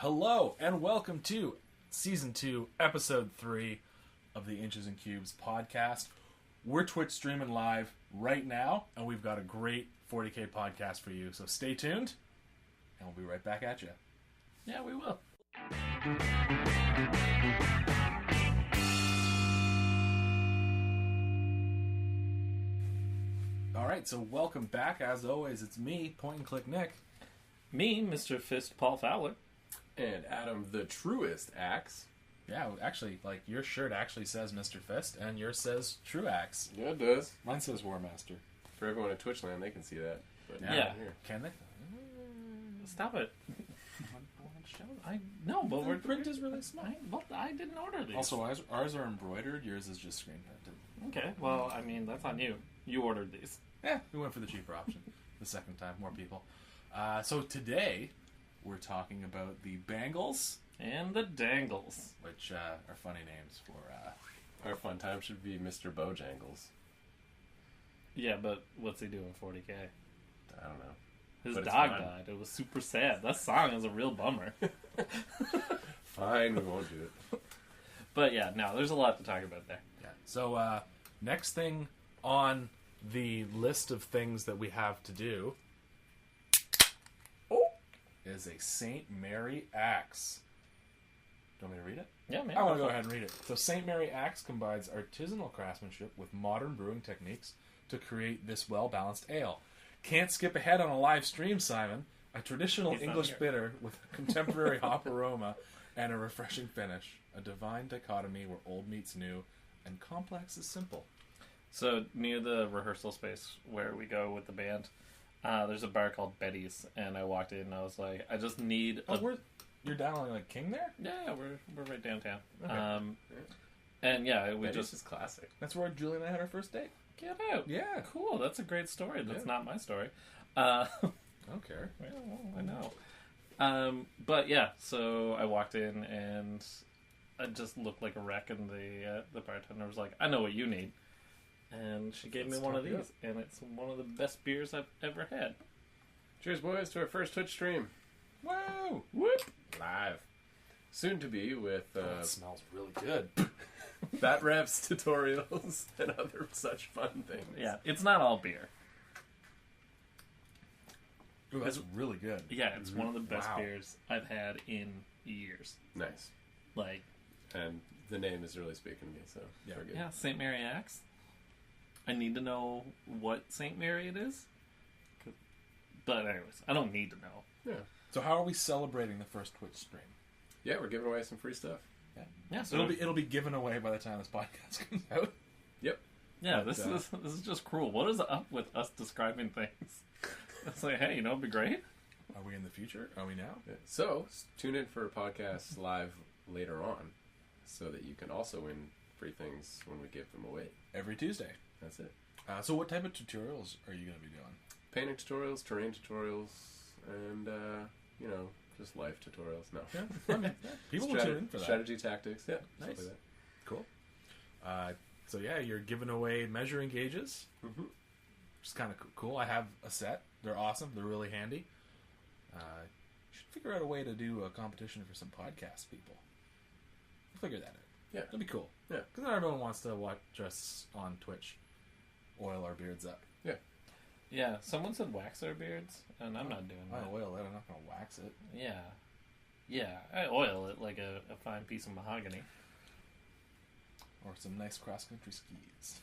Hello, and welcome to Season 2, Episode 3 of the Inches and Cubes podcast. We're Twitch streaming live right now, and we've got a great 40K podcast for you. So stay tuned, and we'll be right back at you. Yeah, we will. Alright, so welcome back. As always, it's me, Point and Click Nick. Me, Mr. Fist Paul Fowler. And Adam, the truest axe. Yeah, actually, like, your shirt actually says Mr. Fist, and yours says True Axe. Yeah, it does. Mine says War Master. For everyone at Twitchland, they can see that. But not Yeah. here. Can they? Stop it. But The print is really small. I didn't order these. Also, ours are embroidered. Yours is just screen printed. Okay, well, I mean, that's on you. You ordered these. Yeah, we went for the cheaper option. The second time, more people. So today, we're talking about the Bangles, And the Dangles. which are funny names for... Our fun time should be Mr. Bojangles. Yeah, but what's he doing 40K? I don't know. His But it's dog fine. died. It was super sad. That song is a real bummer. Fine, we won't do it. But yeah, no, there's a lot to talk about there. Yeah. So, next thing on the list of things that we have to do is a St. Mary Axe. Do you want me to read it? Yeah, man. I want to go ahead and read it. So, St. Mary Axe combines artisanal craftsmanship with modern brewing techniques to create this well-balanced ale. Can't skip ahead on a live stream, Simon. A traditional He's not English here. bitter with contemporary hop aroma and a refreshing finish. A divine dichotomy where old meets new and complex is simple. So, near the rehearsal space where we go with the band, there's a bar called Betty's, and I walked in and I was like, I just need You're down on like King there? Yeah, we're right downtown. Okay. And yeah, we Betty's just is classic. That's where Julie and I had our first date. get out. Yeah. Cool. That's a great story. That's Yeah. not my story. I don't care. Well, I know. But yeah, so I walked in and I just looked like a wreck, and the bartender was like, "I know what you need," and she gave me Let's one of talk it these, and it's one of the best beers I've ever had. Cheers, boys, to our first Twitch stream. Whoa! Whoop! Live. Soon to be with It smells really good. Bat Reps tutorials and other such fun things. Yeah, it's not all beer. Ooh, that's really good. Yeah, it's one of the best Wow. beers I've had in years. Nice. Like, And the name is really speaking to me, so Yeah. we're good. yeah, St. Mary Axe. I need to know what St. Mary it is. But anyways, I don't need to know. Yeah. So how are we celebrating the first Twitch stream? Yeah, we're giving away some free stuff. Yeah, So it'll be given away by the time this podcast comes out. Yep. Yeah, But, this is just cruel. What is up with us describing things? It's like, hey, it'd be great. Are we in the future? Are we now? Yeah. So, tune in for podcasts live later on so that you can also win free things when we give them away. Every Tuesday. That's it. So what type of tutorials are you going to be doing? Painting tutorials, terrain tutorials, and, just life tutorials. No. I mean, people will tune in for that. Strategy tactics. Yeah. Nice. Stuff like Cool. So yeah, you're giving away measuring gauges, that. Mm-hmm. which is kind of cool. I have a set. They're awesome. They're really handy. Should figure out a way to do a competition for some podcast people. We'll figure that out. Yeah. That'd be cool. Yeah. Because not everyone wants to watch us on Twitch oil our beards up. Yeah, someone said wax their beards, and I'm not doing I that. oil it. I'm not going to wax it. Yeah, I oil it like a fine piece of mahogany. Or some nice cross-country skis.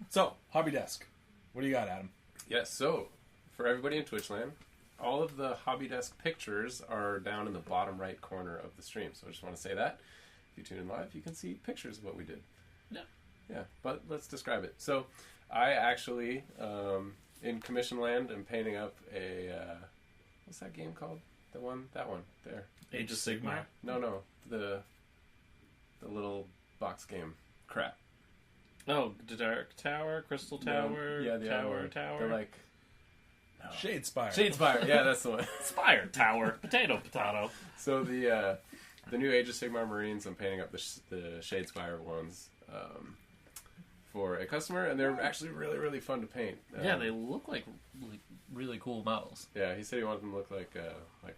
So, Hobby Desk. What do you got, Adam? Yes, so, for everybody in Twitchland, all of the Hobby Desk pictures are down in the bottom right corner of the stream. So I just want to say that. If you tune in live, you can see pictures of what we did. Yeah. Yeah, but let's describe it. So, I actually, in Commission Land, am painting up a, what's that game called? That one, there. Age of Sigmar. No, the little box game. Crap. Oh, the Dark Tower, Crystal Tower, Yeah, the other one. Tower. They're like... No. Shadespire. Shadespire, yeah, that's the one. Spire Tower, potato. So the new Age of Sigmar Marines, I'm painting up the Shadespire ones for a customer, and they're actually really, really fun to paint. Yeah, they look like really cool models. Yeah, he said he wanted them to look like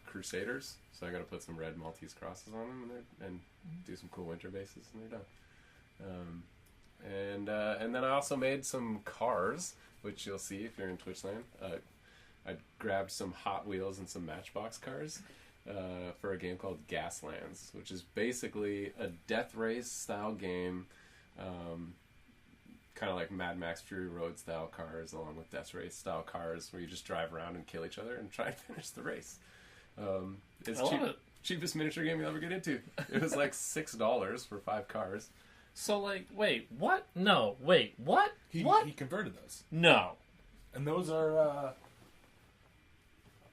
Crusaders, so I got to put some red Maltese crosses on them and do some cool winter bases, and they're done. And then I also made some cars, which you'll see if you're in Twitchland. I grabbed some Hot Wheels and some Matchbox cars for a game called Gaslands, which is basically a death race style game, kind of like Mad Max Fury Road style cars, along with death race style cars, where you just drive around and kill each other and try and finish the race. It's cheapest miniature game you'll ever get into. It was like $6 for 5 cars. So, like, wait, what? No, wait, what? What? He converted those. No. And those are,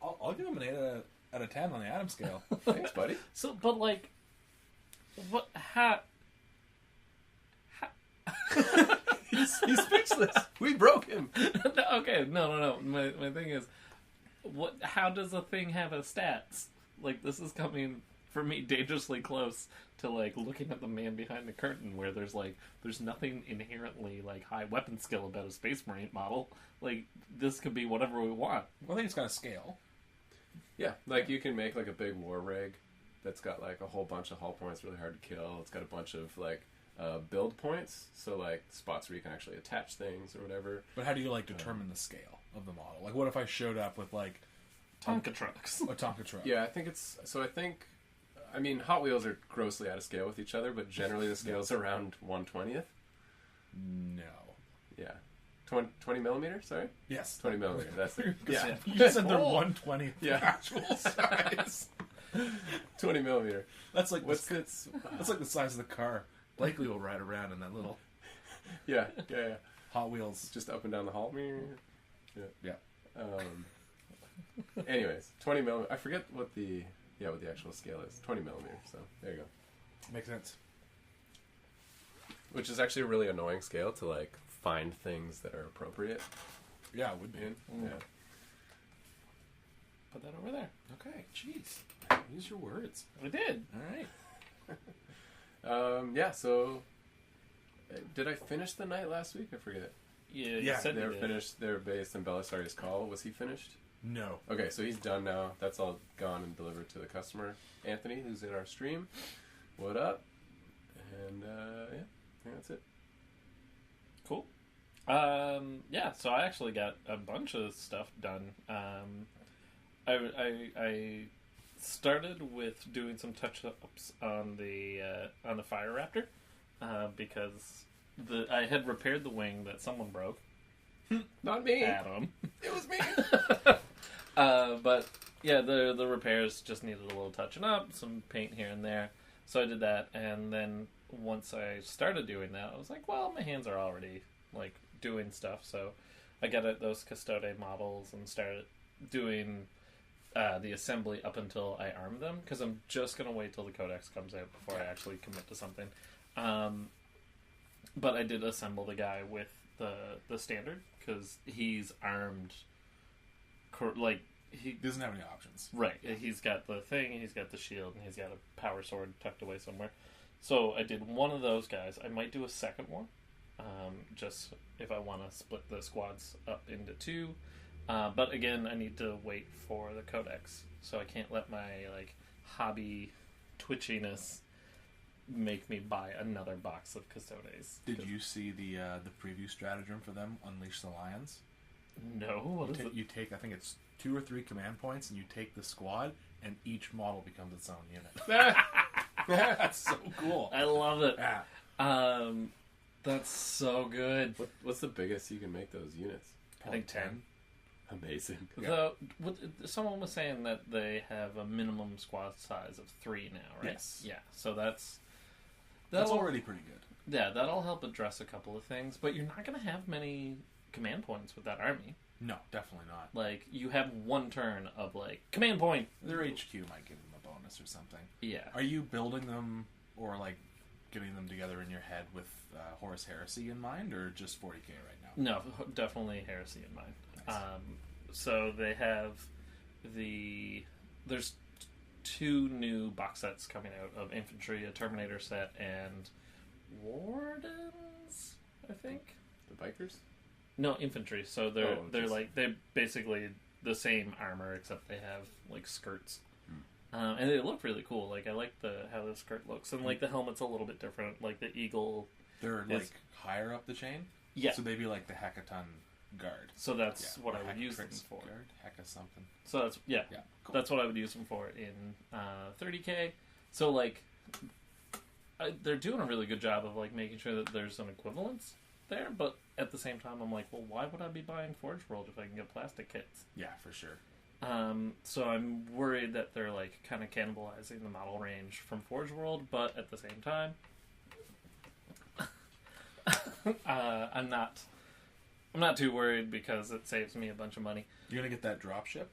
I'll give him an 8 out of 10 on the Adam scale. Thanks, buddy. So, but, like, what, He's speechless. We broke him. Okay, no. My thing is, how does a thing have a stats? Like, this is coming, for me, dangerously close to, like, looking at the man behind the curtain, where there's nothing inherently, like, high weapon skill about a Space Marine model. Like, this could be whatever we want. Well, I think it's got a scale. Yeah, like, you can make, like, a big war rig that's got, like, a whole bunch of hull points, really hard to kill. It's got a bunch of, like, build points, so, like, spots where you can actually attach things or whatever. But how do you, like, determine the scale of the model? Like, what if I showed up with, like... Tonka trucks. A Tonka truck. Yeah, I mean, Hot Wheels are grossly out of scale with each other, but generally the scale's around 1/20th. No. Yeah. 20 millimeter, sorry? Yes. 20 millimeter, that's it. Yeah. You just said they're 1/20th Yeah. actual size. 20 millimeter. That's like That's like the size of the car. Blakely will ride around in that little Yeah. Hot Wheels. Just up and down the hall. Yeah. Anyways, 20 millimeter. I forget what the actual scale is. 20 millimeter. So there you go. Makes sense. Which is actually a really annoying scale to like find things that are appropriate Yeah, it would be. in. Yeah. Put that over there. Okay, jeez. Use your words. We did. All right. Yeah. So, did I finish the night last week? I forget. Yeah, Yeah, you said They you were did. finished. They were based in Belisarius Call. Was he finished? No. Okay, so he's done now. That's all gone and delivered to the customer. Anthony, who's in our stream, what up? And yeah, I think that's it. Cool. Yeah, so I actually got a bunch of stuff done. I started with doing some touch-ups on the Fire Raptor because I had repaired the wing that someone broke. Not me. Adam. It was me. But yeah, the repairs just needed a little touching up, some paint here and there. So I did that, and then once I started doing that, I was like, well, my hands are already like doing stuff, so I got those Custode models and started doing the assembly up until I armed them, because I'm just gonna wait till the Codex comes out before I actually commit to something. But I did assemble the guy with the standard, because he's armed. He doesn't have any options. Right. He's got the thing, he's got the shield, and he's got a power sword tucked away somewhere. So I did one of those guys. I might do a second one, just if I want to split the squads up into two. But again, I need to wait for the Codex, so I can't let my hobby twitchiness make me buy another box of Custodes. Did you see the preview stratagem for them, Unleash the Lions? No, what is it? You take, I think it's 2 or 3 command points, and you take the squad, and each model becomes its own unit. That's so cool. I love it. Yeah. That's so good. What's the biggest you can make those units? I think 10. Amazing. Someone was saying that they have a minimum squad size of 3 now, right? Yes. Yeah, so that's already pretty good. Yeah, that'll help address a couple of things, but you're not going to have many command points with that army. No, definitely not. Like, you have one turn of, command point. Their HQ might give them a bonus or something. Yeah. Are you building them, or, getting them together in your head with Horus Heresy in mind, or just 40k right now? No, definitely Heresy in mind. Nice. So they have there's 2 new box sets coming out of Infantry, a Terminator set, and Wardens, I think. The bikers? No, infantry. So they're just- they're basically the same armor except they have like skirts. And they look really cool. Like I like how the skirt looks, and like the helmet's a little bit different. Like the eagle. They're like higher up the chain. Yeah. So they'd be like the Hecaton guard. So that's what Or I would use them Hecatrix for. Guard? Heca something. So that's Yeah. Cool. that's what I would use them for in 30K. So like, they're doing a really good job of like making sure that there's an equivalence there, but at the same time, I'm like, well, why would I be buying Forge World if I can get plastic kits? Yeah, for sure. So I'm worried that they're like kind of cannibalizing the model range from Forge World, but at the same time, I'm not too worried because it saves me a bunch of money. You're gonna get that drop ship?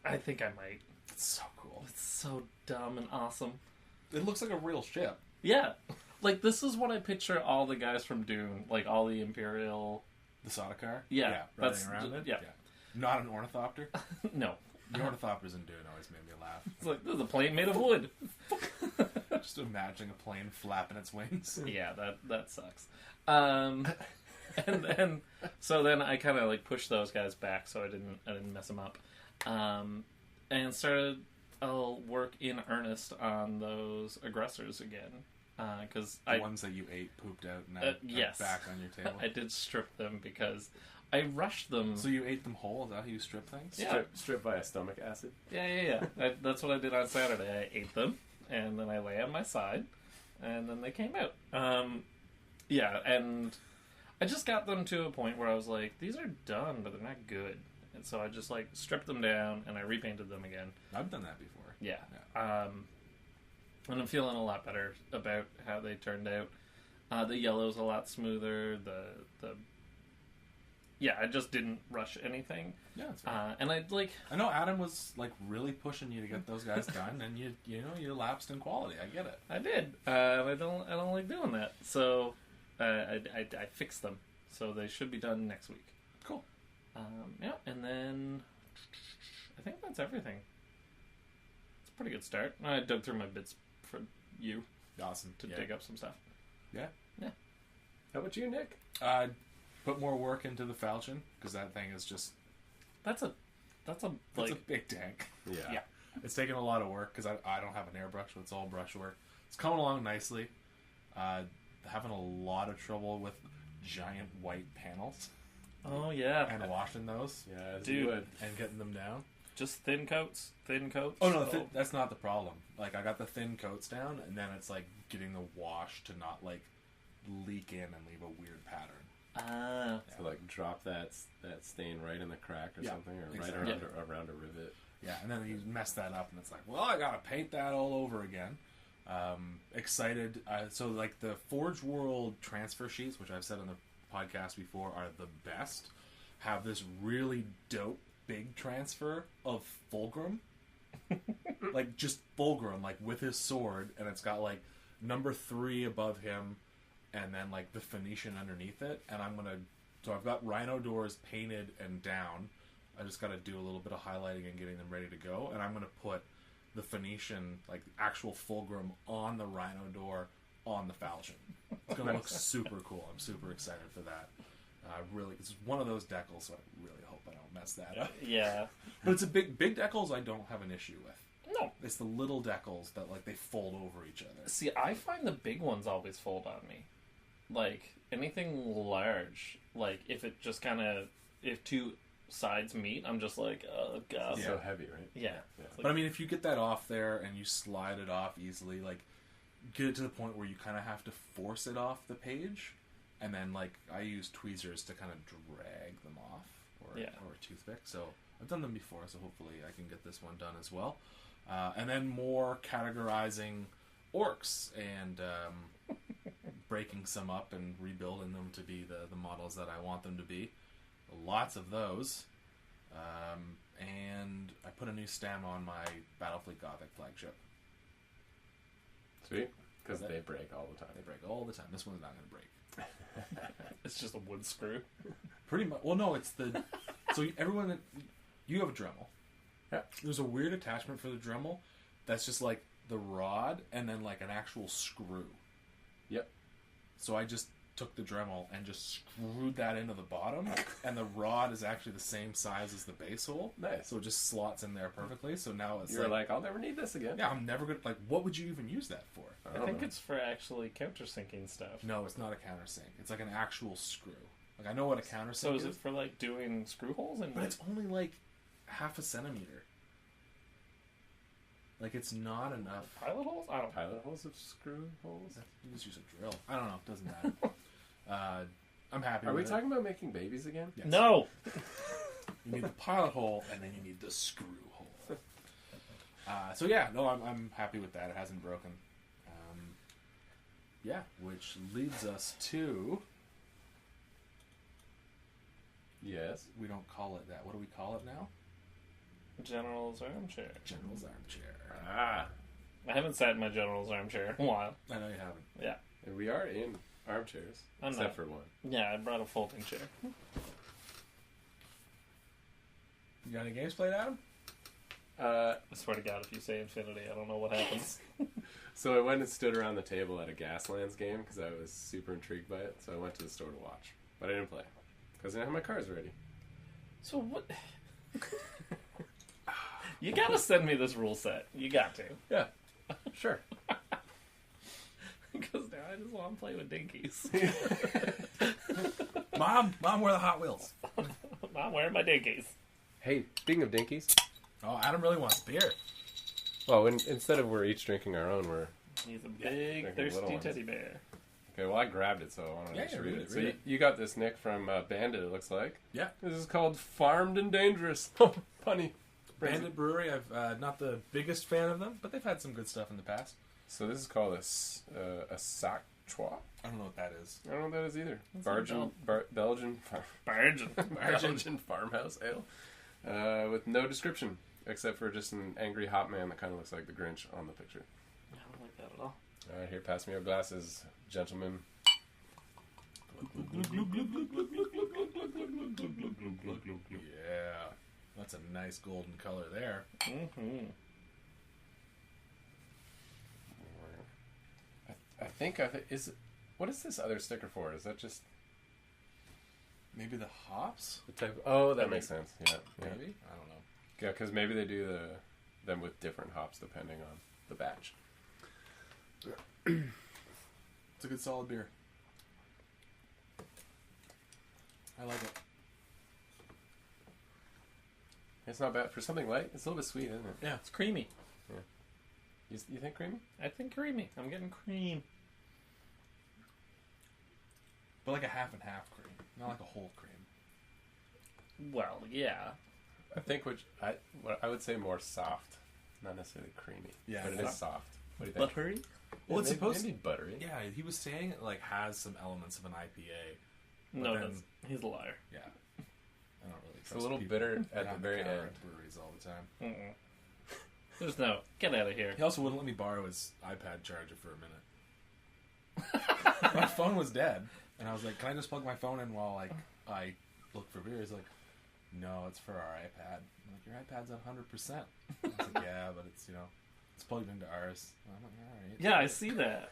I think I might. It's so cool. It's so dumb and awesome. It looks like a real ship. Yeah. Like, this is what I picture all the guys from Dune, like all the Imperial... The Sardaukar? Yeah, riding around it? yeah. Not an ornithopter? No. The ornithopters in Dune always made me laugh. It's like, this is a plane made of wood. Just imagining a plane flapping its wings. Yeah, that sucks. And then, so then I kind of like pushed those guys back so I didn't mess them up. And started, I'll work in earnest on those aggressors again. Because The ones that you ate, pooped out, and now yes. are back on your table. I did strip them because I rushed them. So you ate them whole? Is that how you strip things? Yeah. Strip via stomach acid. Yeah. That's what I did on Saturday. I ate them, and then I lay on my side, and then they came out. Yeah, and I just got them to a point where I was like, these are done, but they're not good. And so I just like stripped them down, and I repainted them again. I've done that before. Yeah. And I'm feeling a lot better about how they turned out. The yellow's a lot smoother. Yeah, I just didn't rush anything. Yeah, that's right. And I like. I know Adam was like really pushing you to get those guys done, and you lapsed in quality. I get it. I did. I don't like doing that. So I fixed them. So they should be done next week. Cool. Yeah, and then I think that's everything. It's a pretty good start. I dug through my bits for you Awesome. to dig up some stuff. Yeah. How about you, Nick? Put more work into the falchion because that thing is just That's a it's like a big tank. Yeah. It's taking a lot of work because I don't have an airbrush, so it's all brushwork. It's coming along nicely. Having a lot of trouble with giant white panels oh yeah, and washing those Yeah, as Dude. you would. and getting them down. just thin coats. Oh no, that's not the problem. Like I got the thin coats down, and then it's like getting the wash to not like leak in and leave a weird pattern. So like drop that stain right in the crack or Yeah, something, or exactly. right around a rivet. Yeah, and then you mess that up, and it's like, well, I gotta paint that all over again. Excited. So like the Forge World transfer sheets, which I've said on the podcast before, are the best. Have this really dope big transfer of Fulgrim, like just Fulgrim, like with his sword, and it's got like number 3 above him, and then like the Phoenician underneath it. And so I've got Rhino doors painted and down. I just got to do a little bit of highlighting and getting them ready to go. And I'm going to put the Phoenician, like actual Fulgrim, on the Rhino door on the falchion. It's going to look super cool. I'm super excited for that. Really, it's one of those decals, so I really hope I don't mess that up. Yeah. But it's a big decals I don't have an issue with. No. It's the little decals that like they fold over each other. See, I find the big ones always fold on me. Like anything large, like if it just kind of if two sides meet, I'm just like, oh god. It's so heavy, right? Yeah. Yeah. It's like- But I mean, if you get that off there and you slide it off easily, like get it to the point where you kind of have to force it off the page, and then like I use tweezers to kind of drag them off, or a toothpick. So I've done them before, so hopefully I can get this one done as well. And then more categorizing orcs and breaking some up and rebuilding them to be the models that I want them to be. Lots of those. And I put a new stem on my Battlefleet Gothic flagship. Sweet. Because Is that- they break all the time. They break all the time. This one's not going to break. It's just a wood screw. Pretty much. Well, no, it's the... So everyone... You have a Dremel. Yeah. There's a weird attachment for the Dremel that's just like the rod and then like an actual screw. Yep. So I just took the Dremel and just screwed that into the bottom, and the rod is actually the same size as the base hole. Nice. So it just slots in there perfectly. So now it's You're like, I'll never need this again. yeah, I'm never gonna like. What would you even use that for? I think it's for actually countersinking stuff. No, it's not a countersink. It's like an actual screw. Like I know what a countersink So is it for like doing screw holes? but it's only like half a centimeter. Like it's not enough. pilot holes? I don't. Pilot holes of screw holes? You just use a drill. I don't know. It doesn't matter. I'm happy. Are we with it. talking about making babies again? Yes. No. You need the pilot hole, and then you need the screw hole. So yeah, no, I'm happy with that. It hasn't broken. Yeah, which leads us to. Yes. We don't call it that. What do we call it now? General's armchair. General's armchair. Ah. I haven't sat in my general's armchair in a while. I know you haven't. Yeah. And we are in armchairs. I'm except not. for one. Yeah, I brought a folding chair. You got any games played, Adam? I swear to God, if you say infinity, I don't know what happens. So I went and stood around the table at a Gaslands game because I was super intrigued by it. So I went to the store to watch. But I didn't play because I didn't have my cards ready. So what? You gotta send me this rule set. You got to. Yeah. Sure. Because now I just want to play with dinkies. Mom, where are the Hot Wheels? I'm wearing my dinkies. Hey, speaking of dinkies. Oh, Adam really wants beer. Well, instead of we're each drinking our own, we're... He's a big, drinking little thirsty ones. teddy bear. Okay, well, I grabbed it, so I wanted Yeah, to just yeah, read read it. it, So read you, it. you got this, Nick, from Bandit, it looks like. Yeah. This is called Farmed and Dangerous. Punny. Bandit Brewery, I've not the biggest fan of them, but they've had some good stuff in the past. So this is called a Sacchois. I don't know what that is. I don't know what that is either. Belgian. Belgian Bargin. farmhouse ale. With no description, except for just an angry hot man that kind of looks like the Grinch on the picture. I don't like that at all. All right, here, pass me your glasses, gentlemen. Yeah. That's a nice golden color there. Mm-hmm. I think what is this other sticker for? Is that just Maybe the hops? the type? Oh, that makes sense. Yeah, Maybe? I don't know. Yeah, because maybe they do them with different hops depending on the batch. It's a good solid beer. I like it. It's not bad for something light. It's a little bit sweet, isn't it? Yeah. It's creamy. You think creamy? I think creamy. I'm getting cream. But like a half and half cream. Not like a whole cream. Well, yeah. I think what I would say more soft, not necessarily creamy. Yeah, but it soft. is soft. What do you think? Buttery? Well, it's maybe, supposed maybe buttery. Yeah, he was saying it like has some elements of an IPA. But No, then- he's a liar. Yeah. I don't really trust It's a little people bitter at the behind very counter end. at breweries all the time. Mm-mm. There's no. Get out of here. He also wouldn't let me borrow his iPad charger for a minute. My phone was dead, and I was like, "Can I just plug my phone in while I look for beer?" He's like, "No, it's for our iPad." I'm like, "Your iPad's 100%." I was like, "Yeah, but it's it's plugged into ours." I'm like, "All right." Yeah, I see that.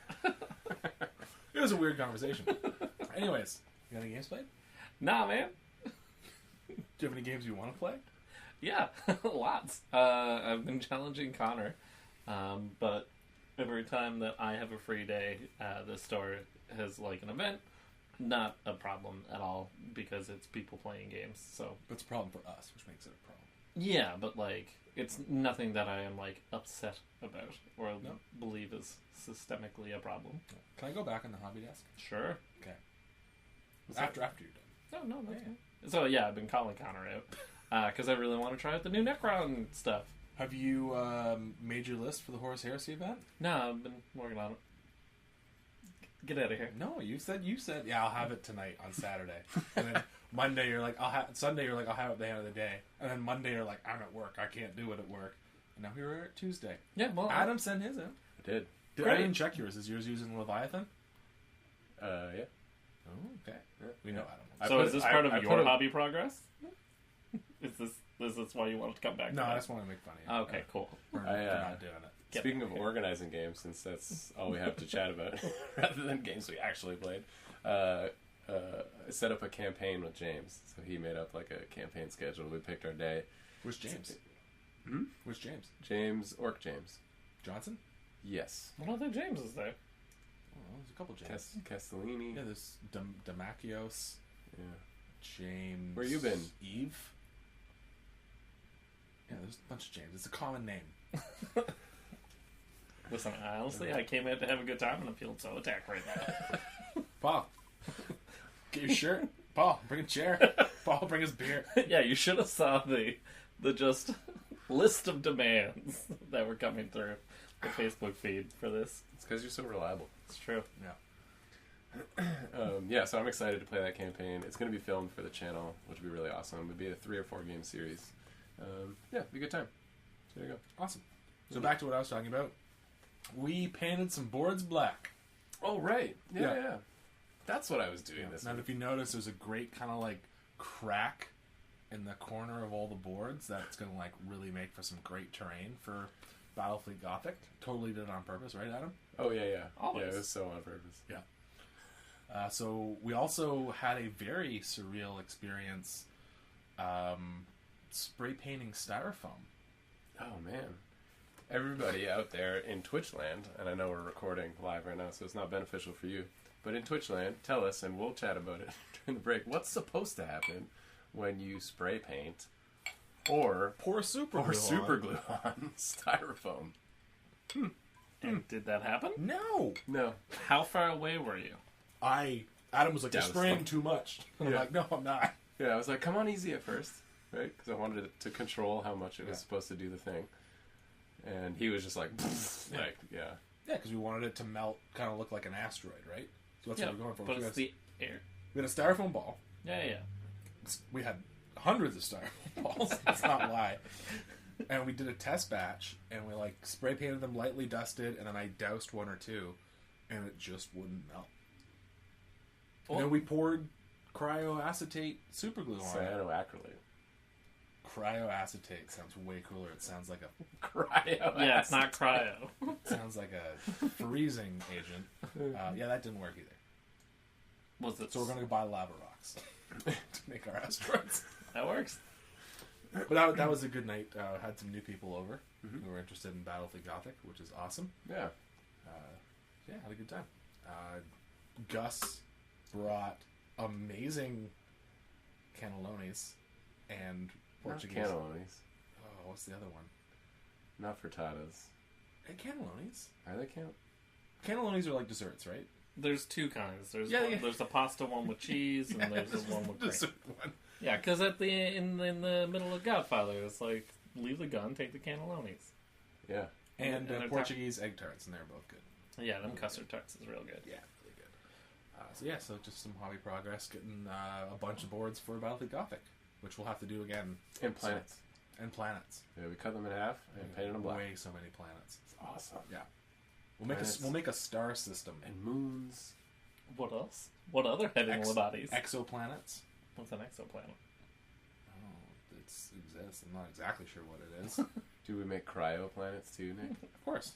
It was a weird conversation. Anyways, you got any games played? Nah, man. Do you have any games you want to play? Yeah, lots. I've been challenging Connor, but every time that I have a free day, the store has like an event. Not a problem at all because it's people playing games. So That's a problem for us, which makes it a problem. yeah, but like it's nothing that I am like upset about or No. believe is systemically a problem. Can I go back on the hobby desk? Sure. Okay. So- After you're done. No, that's Yeah. fine. So yeah, I've been calling Connor out because I really want to try out the new Necron stuff. Have you made your list for the Horus Heresy event? No, I've been working on it. Get out of here. No, you said yeah, I'll have it tonight on Saturday. And then Monday you're like Sunday you're like I'll have it at the end of the day. And then Monday you're like I'm at work. I can't do it at work. And now here we're at Tuesday. Yeah, well, Adam sent his in. I did. I Great. didn't check yours. Is yours using Leviathan? Yeah. Oh, okay. Yeah. We know Adam. I So put is this it- part of I your put it- hobby progress? Is this why you wanted to come back? No, to I that? just want to make fun of you. Okay, cool. For not doing it. Get Speaking out of of here. organizing games, since that's all we have to chat about, rather than games we actually played, I set up a campaign with James. So he made up like a campaign schedule. We picked our day. Where's James? Where's James? Orc James. Johnson? Yes. What other James is there? Oh, there's a couple James. Castellini. Yeah, there's Damakios. Yeah. James. Where you been? Eve. Yeah, there's a bunch of James. It's a common name. Listen, honestly, I came in to have a good time and I'm feeling so attacked right now. Paul, get your shirt. Paul, bring a chair. Paul, bring his beer. Yeah, you should have saw the just list of demands that were coming through the Facebook feed for this. It's because you're so reliable. It's true. Yeah. So I'm excited to play that campaign. It's going to be filmed for the channel, which would be really awesome. It'd be a 3 or 4 game series. Yeah, it'd be a good time. There you go. Awesome. So back to what I was talking about. We painted some boards black. Oh, right. Yeah. That's what I was doing this Now, week. if you notice, there's a great kind of like crack in the corner of all the boards that's going to like really make for some great terrain for Battlefleet Gothic. Totally did it on purpose, right, Adam? Oh, yeah. Always. Yeah, it was so on purpose. Yeah. So we also had a very surreal experience spray painting styrofoam. Oh, man. Everybody out there in Twitch land, and I know we're recording live right now, so it's not beneficial for you, but in Twitch land, tell us, and we'll chat about it during the break. What's supposed to happen when you spray paint or Pour super glue on styrofoam? And did that happen? No. No. How far away were you? Adam was like, you're That was spraying fun. too much. And I'm Yeah. like, no, I'm not. Yeah, I was like, come on easy at first, right? Because I wanted it to control how much it was supposed to do the thing. And he was just like, yeah. Yeah, because we wanted it to melt, kind of look like an asteroid, right? So that's Yeah, what we're going for. but We it's the air. had a styrofoam ball. Yeah. We had hundreds of styrofoam balls. That's not lie. And we did a test batch, and we like spray painted them lightly dusted, and then I doused 1 or 2, and it just wouldn't melt. And then we poured cryoacetate superglue on it. Cyanoacrylate. Cryoacetate sounds way cooler. It sounds like a Yeah, it's not cryo. sounds like a freezing agent. Yeah, that didn't work either. Was it? So we're gonna buy lava rocks to make our asteroids. That works. But that was a good night. Had some new people over who were interested in Battlefield Gothic, which is awesome. Yeah. Yeah, had a good time. Gus brought amazing cannellonis and Portuguese. Not cannellonis. Oh, what's the other one? Not frittatas. Cannellonis. Are they Cannellonis are like desserts, right? There's 2 kinds. There's Yeah, one, yeah. there's the pasta one with cheese, and there's the one with cream. dessert one. Yeah, because in the middle of Godfather, it's like leave the gun, take the cannellonis. Yeah. And they're Portuguese egg tarts, and they're both good. Yeah, them custard tarts is real good. Yeah, really good. So just some hobby progress, getting a bunch of boards for Battlefield Gothic, which we'll have to do again. And planets. And planets. Yeah, we cut them in half and painted them black. Way so many planets. It's awesome. Yeah. Planets. We'll make a star system. And moons. What else? What other heavenly bodies? Exoplanets. What's an exoplanet? Oh, it exists. I'm not exactly sure what it is. Do we make cryo planets too, Nick? Of course.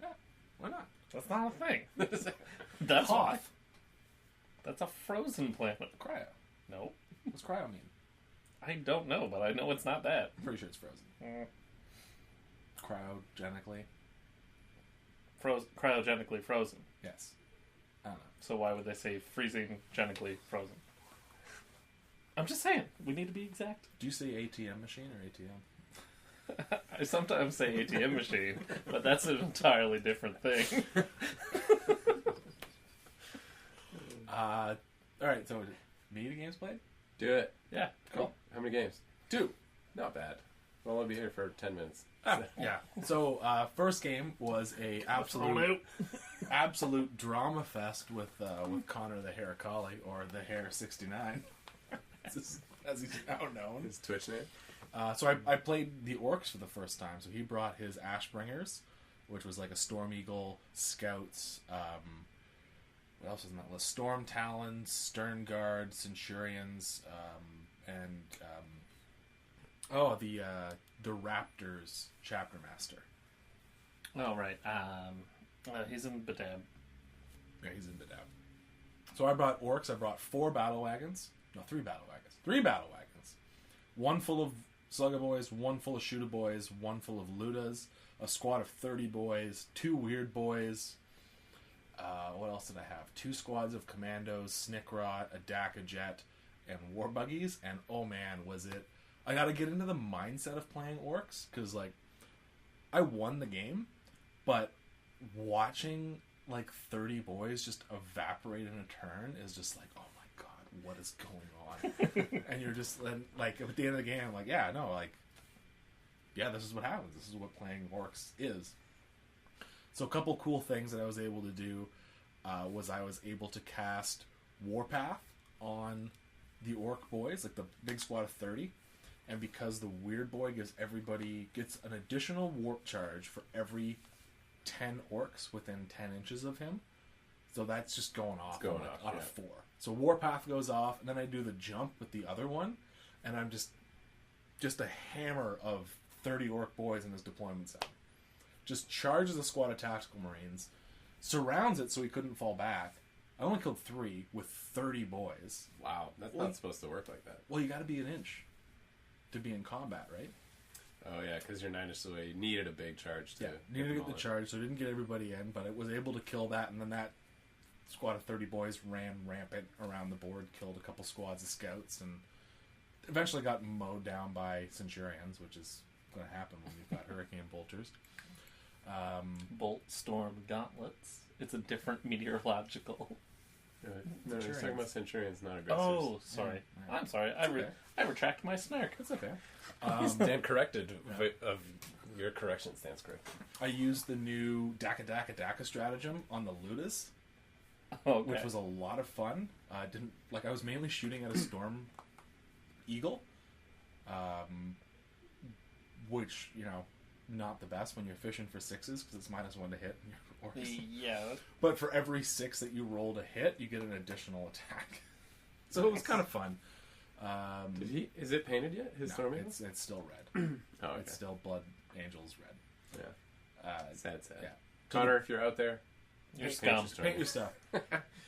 Yeah. Why not? That's not a thing. That's why. Hoth. That's a frozen planet. Cryo. Nope. What's cryo mean? I don't know, but I know it's not that. I'm pretty sure it's frozen. Cryogenically. Cryogenically frozen. Yes. I don't know. So why would they say freezing-genically frozen? I'm just saying. We need to be exact. Do you say ATM machine or ATM? I sometimes say ATM machine, but that's an entirely different thing. Alright, so media games played? Do it. Yeah, Cool. How many games? 2. Not bad. We'll only be here for 10 minutes. Yeah. So, first game was a absolute drama fest with Connor the Hair Collie, or the Hair 69, as he's now known. His Twitch name? So I played the Orcs for the first time. So he brought his Ashbringers, which was like a Storm Eagle, Scouts, what else was on that list? Storm Talons, Stern Guard, Centurions, and the Raptors Chapter Master. Oh, right. He's in Badab. Yeah, he's in Badab. So I brought orcs. I brought 4 battle wagons. No, 3 battle wagons. 3 battle wagons. 1 full of Slugger boys, 1 full of Shooter boys, 1 full of Ludas, a squad of 30 boys, 2 weird boys. What else did I have? 2 squads of commandos, Snickrot, a Daka jet, and war buggies. And oh man, was it... I got to get into the mindset of playing orcs, because like I won the game, but watching like 30 boys just evaporate in a turn is just like, oh my god, what is going on? And you're just like at the end of the game, like, yeah, no, like, yeah, this is what happens. This is what playing orcs is. So a couple cool things that I was able to do was I was able to cast Warpath on the orc boys, like the big squad of 30. And because the weird boy gets an additional warp charge for every 10 orcs within 10 inches of him. So that's just going off on a 4. So Warpath goes off, and then I do the jump with the other one, and I'm just a hammer of 30 orc boys in his deployment zone. Just charges a squad of tactical marines, surrounds it so he couldn't fall back. I only killed 3 with 30 boys. Wow, that's not supposed to work like that. Well, you got to be an inch to be in combat, right? Oh yeah, because you're 9 inches away. You needed a big charge to needed to get the charge, so I didn't get everybody in, but it was able to kill that, and then that squad of 30 boys ran rampant around the board, killed a couple squads of scouts, and eventually got mowed down by centurions, which is going to happen when you've got hurricane bolters. Bolt storm gauntlets. It's a different meteorological. No, he's talking about centurions, not aggressors. Oh, sorry. Yeah. I'm sorry. I retract my snark. It's okay. Stand corrected. Of your correction stands corrected. I used the new Daka stratagem on the Ludas, which was a lot of fun. I was mainly shooting at a Storm Eagle, which, not the best when you're fishing for 6s because it's -1 to hit. Yeah. But for every 6 that you roll to hit, you get an additional attack. So it was kind of fun. Is it painted yet? His Storm Eagle? It's still red. Oh, okay. It's still Blood Angels red. Yeah. Sad. Yeah. Connor, if you're out there, you're scum. Paint your stuff.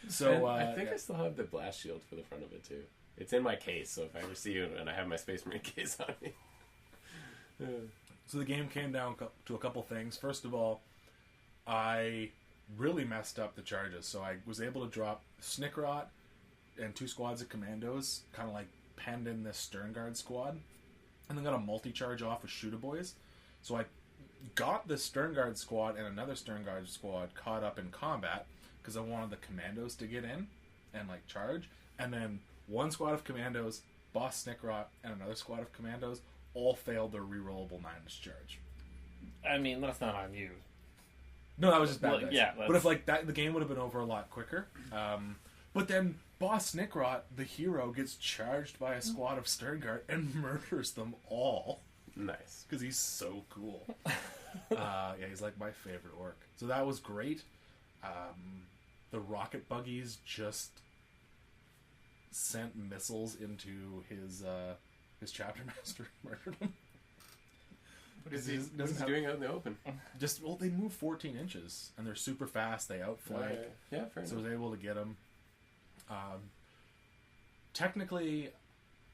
So I think I still have the blast shield for the front of it too. It's in my case, so if I ever see you and I have my Space Marine case on me. So the game came down to a couple things. First of all, I really messed up the charges. So I was able to drop Snickrot and 2 squads of commandos, kind of like penned in this Stern Guard squad, and then got a multi-charge off with Shooter Boys. So I got the Stern Guard squad and another Stern Guard squad caught up in combat because I wanted the commandos to get in and like charge. And then 1 squad of commandos, Boss Snickrot, and another squad of commandos all failed their rerollable 9-inch charge. I mean, that's not on you. No, that was just bad dice. Yeah, but if like that, the game would have been over a lot quicker. But then Boss Snickrot, the hero, gets charged by a squad of Stern Guard and murders them all. Nice. Because he's so cool. He's like my favorite orc. So that was great. The rocket buggies just sent missiles into his chapter master and murdered him. What is he doing out in the open? They move 14 inches and they're super fast. They outflank. Yeah, fair enough. So I was able to get him. Technically,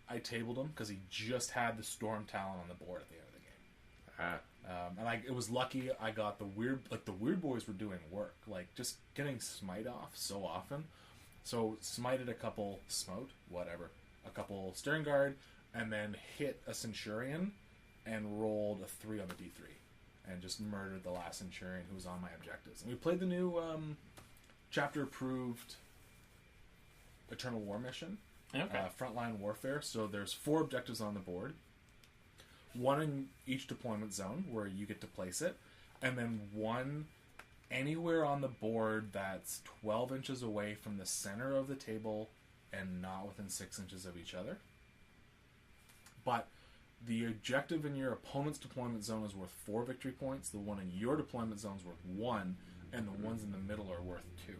I tabled him because he just had the Storm Talon on the board at the end of the game. And it was lucky I got the weird boys were doing work, like just getting smite off so often. So smited a couple couple Stern Guard, and then hit a Centurion and rolled a 3 on the D3 and just murdered the last Centurion who was on my objectives. And we played the new chapter approved Eternal War mission. Okay. Frontline Warfare. So there's 4 objectives on the board. 1 in each deployment zone where you get to place it. And then 1 anywhere on the board that's 12 inches away from the center of the table and not within 6 inches of each other. But the objective in your opponent's deployment zone is worth 4 victory points. The one in your deployment zone is worth 1. And the ones in the middle are worth 2.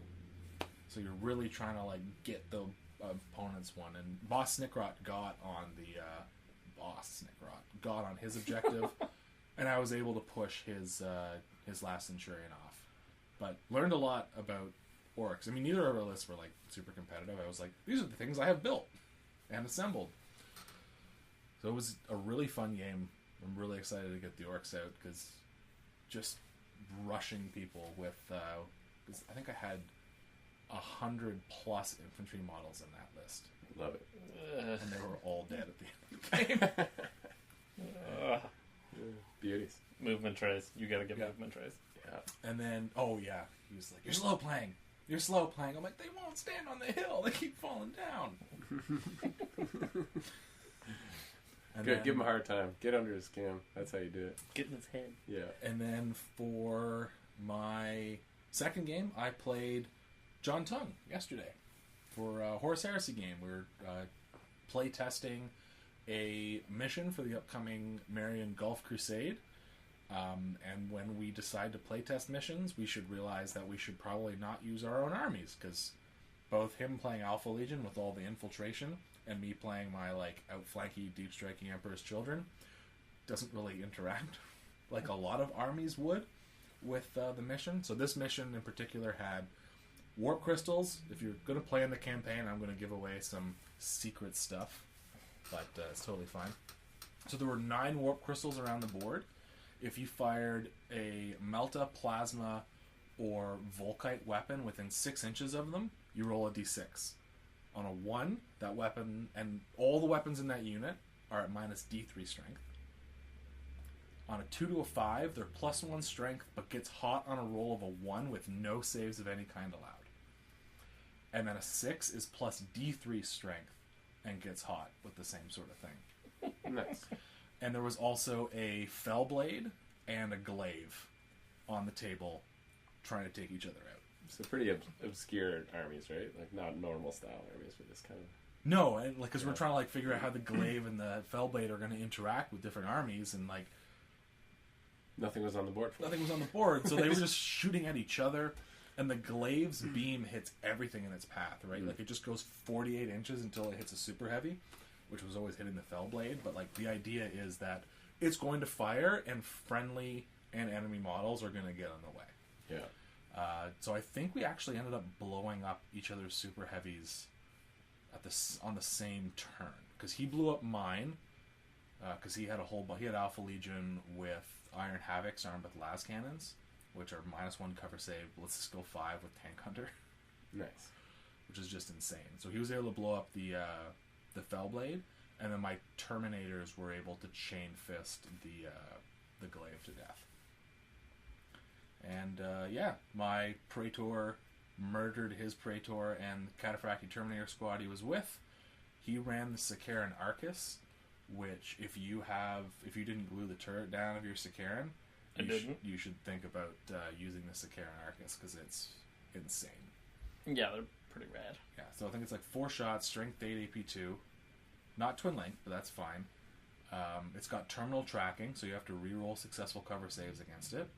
So you're really trying to get the opponent's one. And Boss Snickrot got on his objective, and I was able to push his last Centurion off. But learned a lot about orcs. I mean, neither of our lists were like super competitive. I was like, these are the things I have built and assembled. So it was a really fun game. I'm really excited to get the orcs out because just rushing people with. Cause I think I had 100+ infantry models in that list. Love it. And they were all dead at the end of the game. Beauties. Movement trays. You gotta get movement trays. Yeah. And then, he was like, "You're slow playing. You're slow playing." I'm like, "They won't stand on the hill. They keep falling down." And Good. Give him a hard time. Get under his skin. That's how you do it. Get in his head. Yeah. And then for my second game, I played John Tongue yesterday for a Horse Heresy game. We were play testing a mission for the upcoming Marion Gulf Crusade. And when we decide to playtest missions, we should realize that we should probably not use our own armies, because both him playing Alpha Legion with all the infiltration and me playing my outflanky, deep striking Emperor's Children doesn't really interact like a lot of armies would with the mission. So this mission in particular had warp crystals. If you're going to play in the campaign, I'm going to give away some secret stuff, but it's totally fine. So there were 9 warp crystals around the board. If you fired a Melta, Plasma, or Volkite weapon within 6 inches of them, you roll a d6. On a 1, that weapon, and all the weapons in that unit are at minus d3 strength. On a 2 to a 5, they're plus 1 strength, but gets hot on a roll of a 1 with no saves of any kind allowed. And then a 6 is plus d3 strength and gets hot with the same sort of thing. Nice. And there was also a Fellblade and a Glaive on the table trying to take each other out. So pretty obscure armies, right? Like not normal style armies for this kind of... No, and because we're trying to figure out how the Glaive and the Fellblade are going to interact with different armies, and nothing was on the board for nothing was on the board, so they were just shooting at each other, and the Glaive's beam hits everything in its path, right? It just goes 48 inches until it hits a super heavy, which was always hitting the Fellblade, but the idea is that it's going to fire, and friendly and enemy models are going to get in the way. Yeah. So I think we actually ended up blowing up each other's super heavies on the same turn, because he blew up mine because he had he had Alpha Legion with Iron Havocs armed with las cannons, which are -1 cover save, let's skill 5 with Tank Hunter. Nice. Which is just insane. So he was able to blow up the Fellblade, and then my Terminators were able to chain fist the Glaive to death. And my Praetor murdered his Praetor and the Cataphracti Terminator squad he was with. He ran the Sicaran Arcus, which if you didn't glue the turret down of your Sicaran, you should think about using the Sicaran Arcus, because it's insane. Yeah, they're pretty rad. Yeah, so I think it's 4 shots, strength 8, AP2. Not twin link, but that's fine. It's got terminal tracking, so you have to reroll successful cover saves against it.